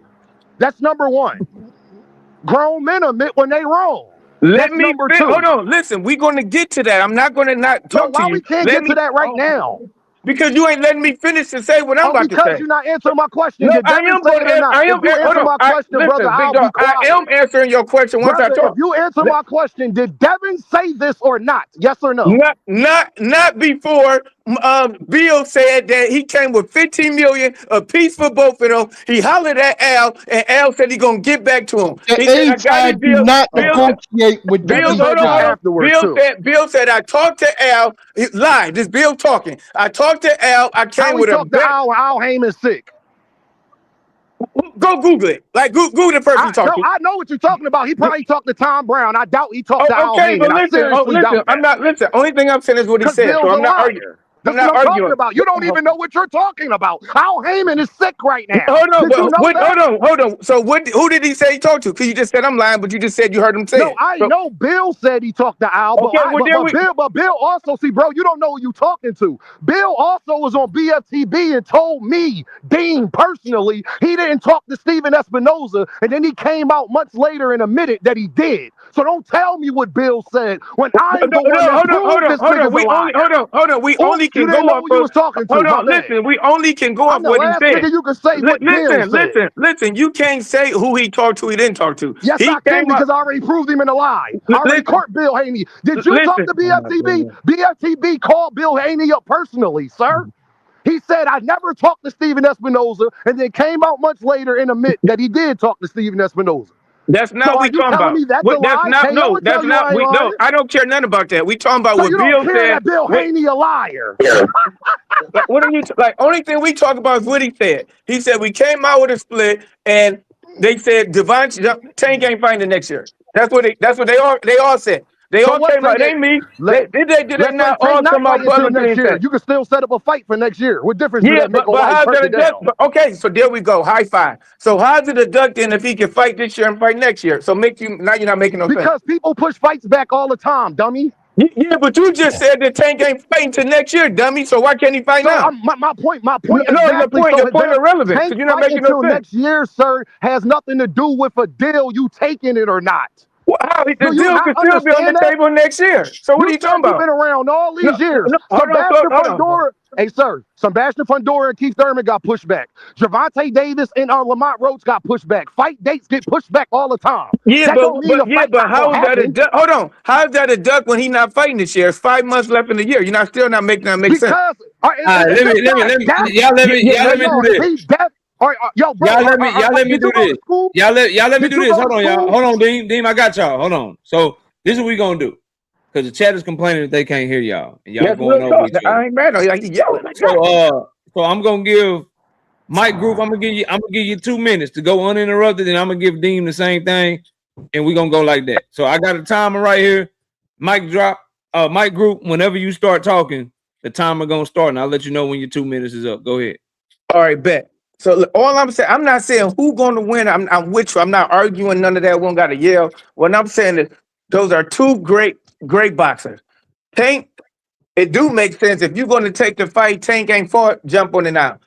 That's number one. Grown men admit when they wrong. Let That's me number fit. two. Hold on. Listen, we're going to get to that. I'm not going to not No, talk to why you. we can't Let get me, to that right now? because you ain't letting me finish to say what I'm Oh, about to because say. you're not answering my question. No, Did I Devin am say going it or to. not? I If am. you Hold answer on. my question, brother, Listen, big I'll dog. be I quiet. am answering your question once I Brother, if talk. you answer my question, did Devin say this or not? Yes or no? Not before Bill said that he came with 15 million a piece for both of them. He hollered at Al, and Al said he gonna get back to him. The He said, A "I got it, side do Bill." not Bill said, negotiate with the Devin Bill, B said hold on, this hold side. on. afterwards too. Bill said, I talked to Al. He lied. This Bill talking. I talked to Al. I How came we with a talk to bet. Al Heyman sick? Go Google it. Like Google the person he talked to. I know what you're talking about. He probably talked to Tom Brown. I doubt he talked to Oh, Al okay, but Heyman. I seriously listen. doubt I'm that. not listen. Only thing I'm saying is what he Because said. So Bill's a I'm not arguing. liar. I'm That's what not I'm talking arguing. about. You don't even know what you're talking about. Al Heyman is sick right now. Hold on, Did you but know that? hold on. So who did he say he talked to? Because you just said I'm lying, but you just said you heard him say No, it. I So, know Bill said he talked to Al, okay, well then but Bill also, see, bro, you don't know who you talking to. Bill also was on BFTB and told me, Dean, personally, he didn't talk to Steven Espinoza, and then he came out months later and admitted that he did. So don't tell me what Bill said when I'm the one that proved this nigga's a liar. Hold on. We Oops, only you can go didn't know off who you of. was talking to. Hold My on, bad. listen. We only can go I'm off the what he last said. nigga you can say what Bill said. Listen. You can't say who he talked to. He didn't talk to. Yes, He I can came up. because I already proved him in a lie. I already Listen, caught Bill Haney. Did you talk listen. to Oh my BFTB? God. BFTB called Bill Haney up personally, sir. He said, I never talked to Steven Espinoza, and then came out months later and admit that he did talk to Steven Espinoza. That's So not what are we you talking telling about. me that's a lie? KO would tell That's you not I ain't lying. no, I don't care nothing about that. We talking about So what you don't Bill care said. that Bill Haney a liar. Like, what are you like? Only thing we talk about is what he said. He said we came out with a split, and they said Gervonta Tank ain't fighting the next year. That's what they all said. They So all what, came out. Tank? It ain't me. Let's Did they say not Tank all not come out fighting until publicly next and year. say, You can still set up a fight for next year. What difference do yeah, that make but on why he how's turned that a it duck? down? But okay, so there we go. High five. So how's it a duck then if he can fight this year and fight next year? So now you're not making no sense. Because people push fights back all the time, dummy. Yeah, but you just said that Tank ain't fighting till next year, dummy. So why can't he fight So now? my point No, your exactly. point So irrelevant because Tank you're not fight making no until sense. next year, sir, has nothing to do with a deal you taking it or not. Well, how the Do you deal not could still be on the understand that? table next year. So what are You you said talking you've about? been around all No, these years. hold on, Sebastian hold on. Fundora, hey sir, Sebastian Fundora and Keith Thurman got pushed back. Gervonta Davis and Lamont Rhodes got pushed back. Fight dates get pushed back all the time. Yeah, That don't mean the fight but not how gonna is that a happen. duck? Hold on, how is that a duck when he's not fighting this year? It's 5 months left in the year. You're not still not making that make sense. Because All right, is this guy let me, deaf? Yeah, y'all let me Yo, do is this. he deaf? Yo, bro, Y'all let me did do you go to this. school? Y'all let me Did do you this. go Hold to on, y'all. school? Hold on, Dean, I got y'all. Hold on. So this is what we gonna do. Because the chat is complaining that they can't hear y'all. And y'all that's going real over talk. each other. I ain't mad on you. Like you yelling like that. So I'm gonna give Mike Group, I'm gonna give you 2 minutes to go uninterrupted, and I'm gonna give Dean the same thing, and we're gonna go like that. So I got a timer right here. Mike Group, whenever you start talking, the timer gonna start, and I'll let you know when your 2 minutes is up. Go ahead. All right, bet. So look, all I'm saying, I'm not saying who going to win. I'm with you. I'm not arguing none of that. We don't got to yell. What I'm saying is those are two great boxers. Tank, it do make sense if you're going to take the fight. Tank ain't fought. Jump on it now.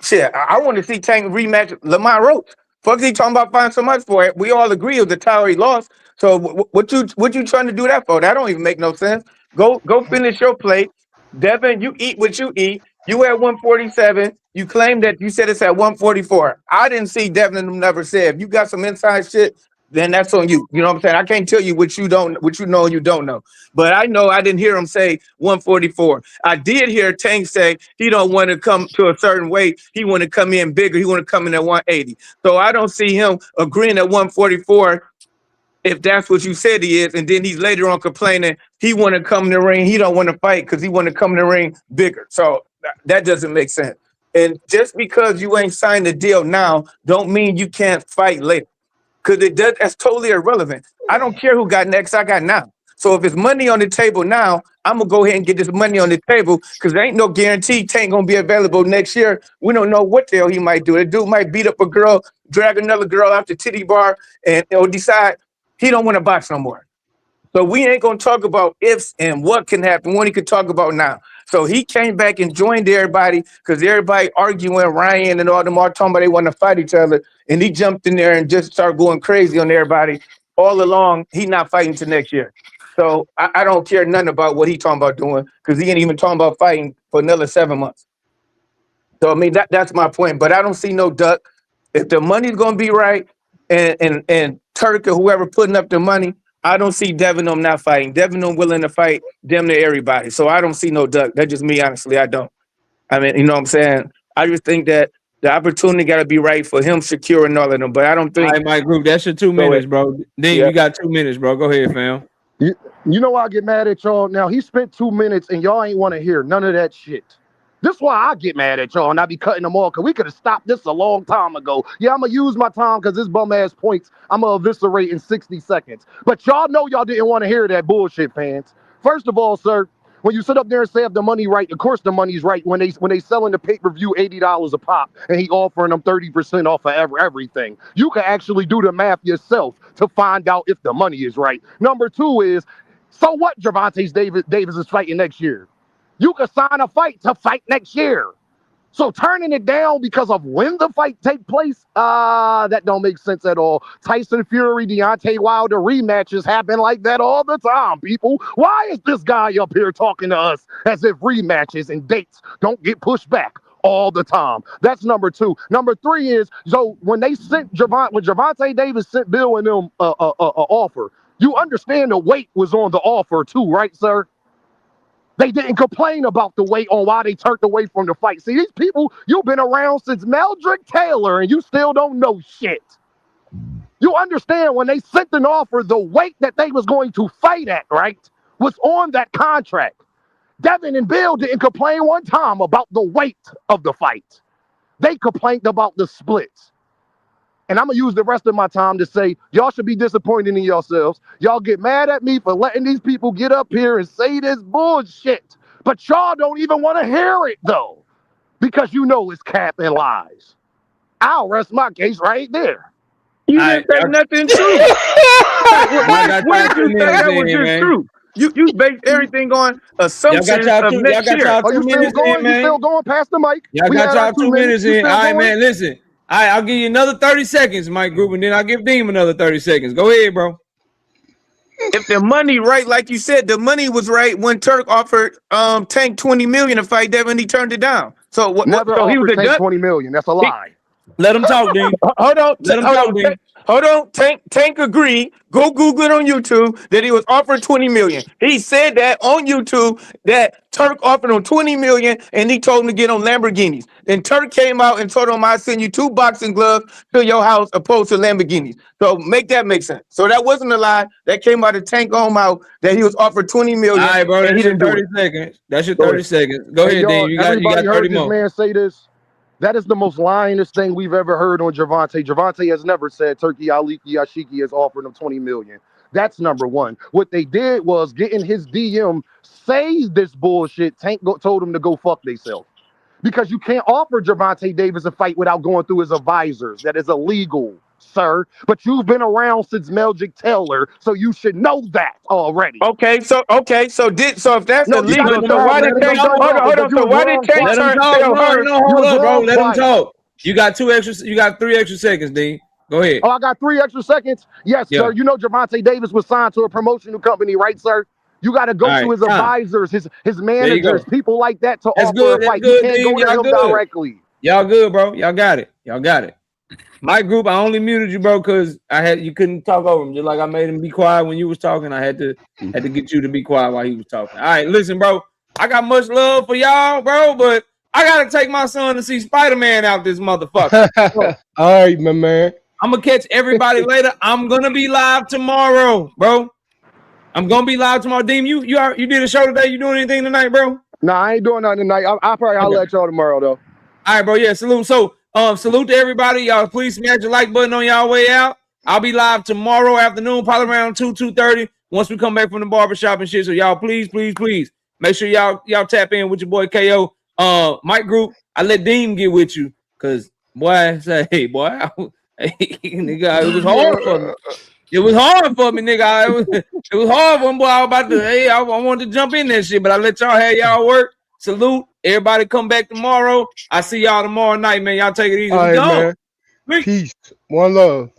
Shit, I want to see Tank rematch Lamont Rhodes. Fuck is he talking about fighting so much for it? We all agree it was the title he lost. So what you trying to do that for? That don't even make no sense. Go finish your plate. Devin, you eat what you eat. You at 147. You claim that you said it's at 144. I didn't see Devin and them never said. If you got some inside shit, then that's on you. You know what I'm saying? I can't tell you what you know and you don't know. But I know I didn't hear him say 144. I did hear Tank say he don't want to come to a certain weight. He want to come in bigger. He want to come in at 180. So I don't see him agreeing at 144 if that's what you said he is. And then he's later on complaining he want to come in the ring. He don't want to fight because he want to come in the ring bigger. So that doesn't make sense. And just because you ain't signed the deal now don't mean you can't fight later. Because that's totally irrelevant. I don't care who got next, I got now. So if it's money on the table now, I'm gonna go ahead and get this money on the table because there ain't no guarantee Tank gonna be available next year. We don't know what the hell he might do. The dude might beat up a girl, drag another girl out to titty bar, and he'll decide he don't want to box no more. So we ain't gonna talk about ifs and what can happen. What he could talk about now. So he came back and joined everybody because everybody arguing, Ryan and all them all talking about they want to fight each other. And he jumped in there and just started going crazy on everybody. All along, he not fighting till next year. So I don't care nothing about what he talking about doing because he ain't even talking about fighting for another 7 months. So I mean that's my point. But I don't see no duck. If the money's gonna be right and Turk or whoever putting up the money, I don't see Devin them not fighting. Devin them willing to fight damn near everybody. So I don't see no duck. That's just me, honestly. I don't. I mean, you know what I'm saying? I just think that the opportunity got to be right for him securing all of them. But I don't think. All right, Mike Group, that's your 2 minutes, bro. Then you got 2 minutes, bro. Go ahead, fam. You know why I get mad at y'all? Now, he spent 2 minutes and y'all ain't want to hear none of that shit. This is why I get mad at y'all and I be cutting them off because we could have stopped this a long time ago. Yeah, I'm going to use my time because this bum-ass points I'm going to eviscerate in 60 seconds. But y'all know y'all didn't want to hear that bullshit, fans. First of all, sir, when you sit up there and say if the money right, of course the money's right when they selling the pay-per-view $80 a pop and he offering them 30% off of everything. You can actually do the math yourself to find out if the money is right. Number two is, so what Gervonta Davis is fighting next year? You could sign a fight to fight next year. So turning it down because of when the fight take place, that don't make sense at all. Tyson Fury, Deontay Wilder rematches happen like that all the time, people. Why is this guy up here talking to us as if rematches and dates don't get pushed back all the time? That's number two. Number three is, so when they sent Gervonta Davis sent Bill and them a offer, you understand the weight was on the offer too, right, sir? They didn't complain about the weight on why they turned away from the fight. See, these people, you've been around since Meldrick Taylor and you still don't know shit. You understand when they sent an offer, the weight that they was going to fight at, right, was on that contract. Devin and Bill didn't complain one time about the weight of the fight. They complained about the splits. And I'm going to use the rest of my time to say, y'all should be disappointed in yourselves. Y'all get mad at me for letting these people get up here and say this bullshit. But y'all don't even want to hear it, though, because you know it's cap and lies. I'll rest my case right there. You didn't say nothing true. Where did you say that was just true? You based everything on assumptions of next year. Are you still going? You still going past the mic? Y'all got y'all 2 minutes in. All right, man, listen. All right, I'll give you another 30 seconds, Mike Group, and then I'll give Deem another 30 seconds. Go ahead, bro. If the money right, like you said, the money was right when Turk offered Tank $20 million to fight Devin, he turned it down. So what? Never so he was Tank $20 million. That's a lie. Let him talk, Dean. Hold on. Let him talk, Dean. Hold on. Tank agreed. Go Google it on YouTube that he was offered $20 million. He said that on YouTube that Turk offered him $20 million and he told him to get on Lamborghinis. Then Turk came out and told him, I send you 2 boxing gloves to your house opposed to Lamborghinis. So make that make sense. So that wasn't a lie. That came out of Tank on out that he was offered $20 million. All right, bro. That's your 30 seconds. That's your 30 seconds. Go ahead, Dean. You got 30 heard more. This man say this. That is the most lyingest thing we've ever heard on Gervonta. Gervonta has never said Turki Aliki Yashiki has offered him $20 million. That's number one. What they did was get in his DM, say this bullshit. Tank told him to go fuck themselves. Because you can't offer Gervonta Davis a fight without going through his advisors. That is illegal, sir. But you've been around since Meldrick Taylor, so you should know that already. Okay, so if that's illegal, so why did Tank hold on? So why did Tank tell her? Hold up, bro. Let him talk. You got 3 extra seconds, Dean. Go ahead. Oh, I got 3 extra seconds? Yes, sir. You know Gervonta Davis was signed to a promotional company, right, sir? You got to go to his advisors, his managers, people like that to offer a fight. You can't go to him directly. Y'all good, bro. Y'all got it. My group, I only muted you, bro, because you couldn't talk over him. Just like I made him be quiet when you was talking, I had to get you to be quiet while he was talking. All right, listen, bro. I got much love for y'all, bro, but I gotta take my son to see Spider-Man out this motherfucker. All right, my man. I'm gonna catch everybody later. I'm gonna be live tomorrow, bro. I'm gonna be live tomorrow. Deem, you did a show today. You doing anything tonight, bro? Nah, I ain't doing nothing tonight. I'll let y'all tomorrow though. All right, bro. Yeah, salute. So, salute to everybody. Y'all, please smash the like button on y'all way out. I'll be live tomorrow afternoon, probably around 2:30. Once we come back from the barbershop and shit. So y'all, please make sure y'all tap in with your boy KO. Mike Group, I let Deem get with you, cause boy, say, hey, boy, hey, nigga, it was hard for me. It was hard for me, nigga. It was hard for me, boy. I wanted to jump in that shit, but I let y'all have y'all work. Salute. Everybody come back tomorrow. I see y'all tomorrow night, man. Y'all take it easy. All We right, gone. man. Peace. One love.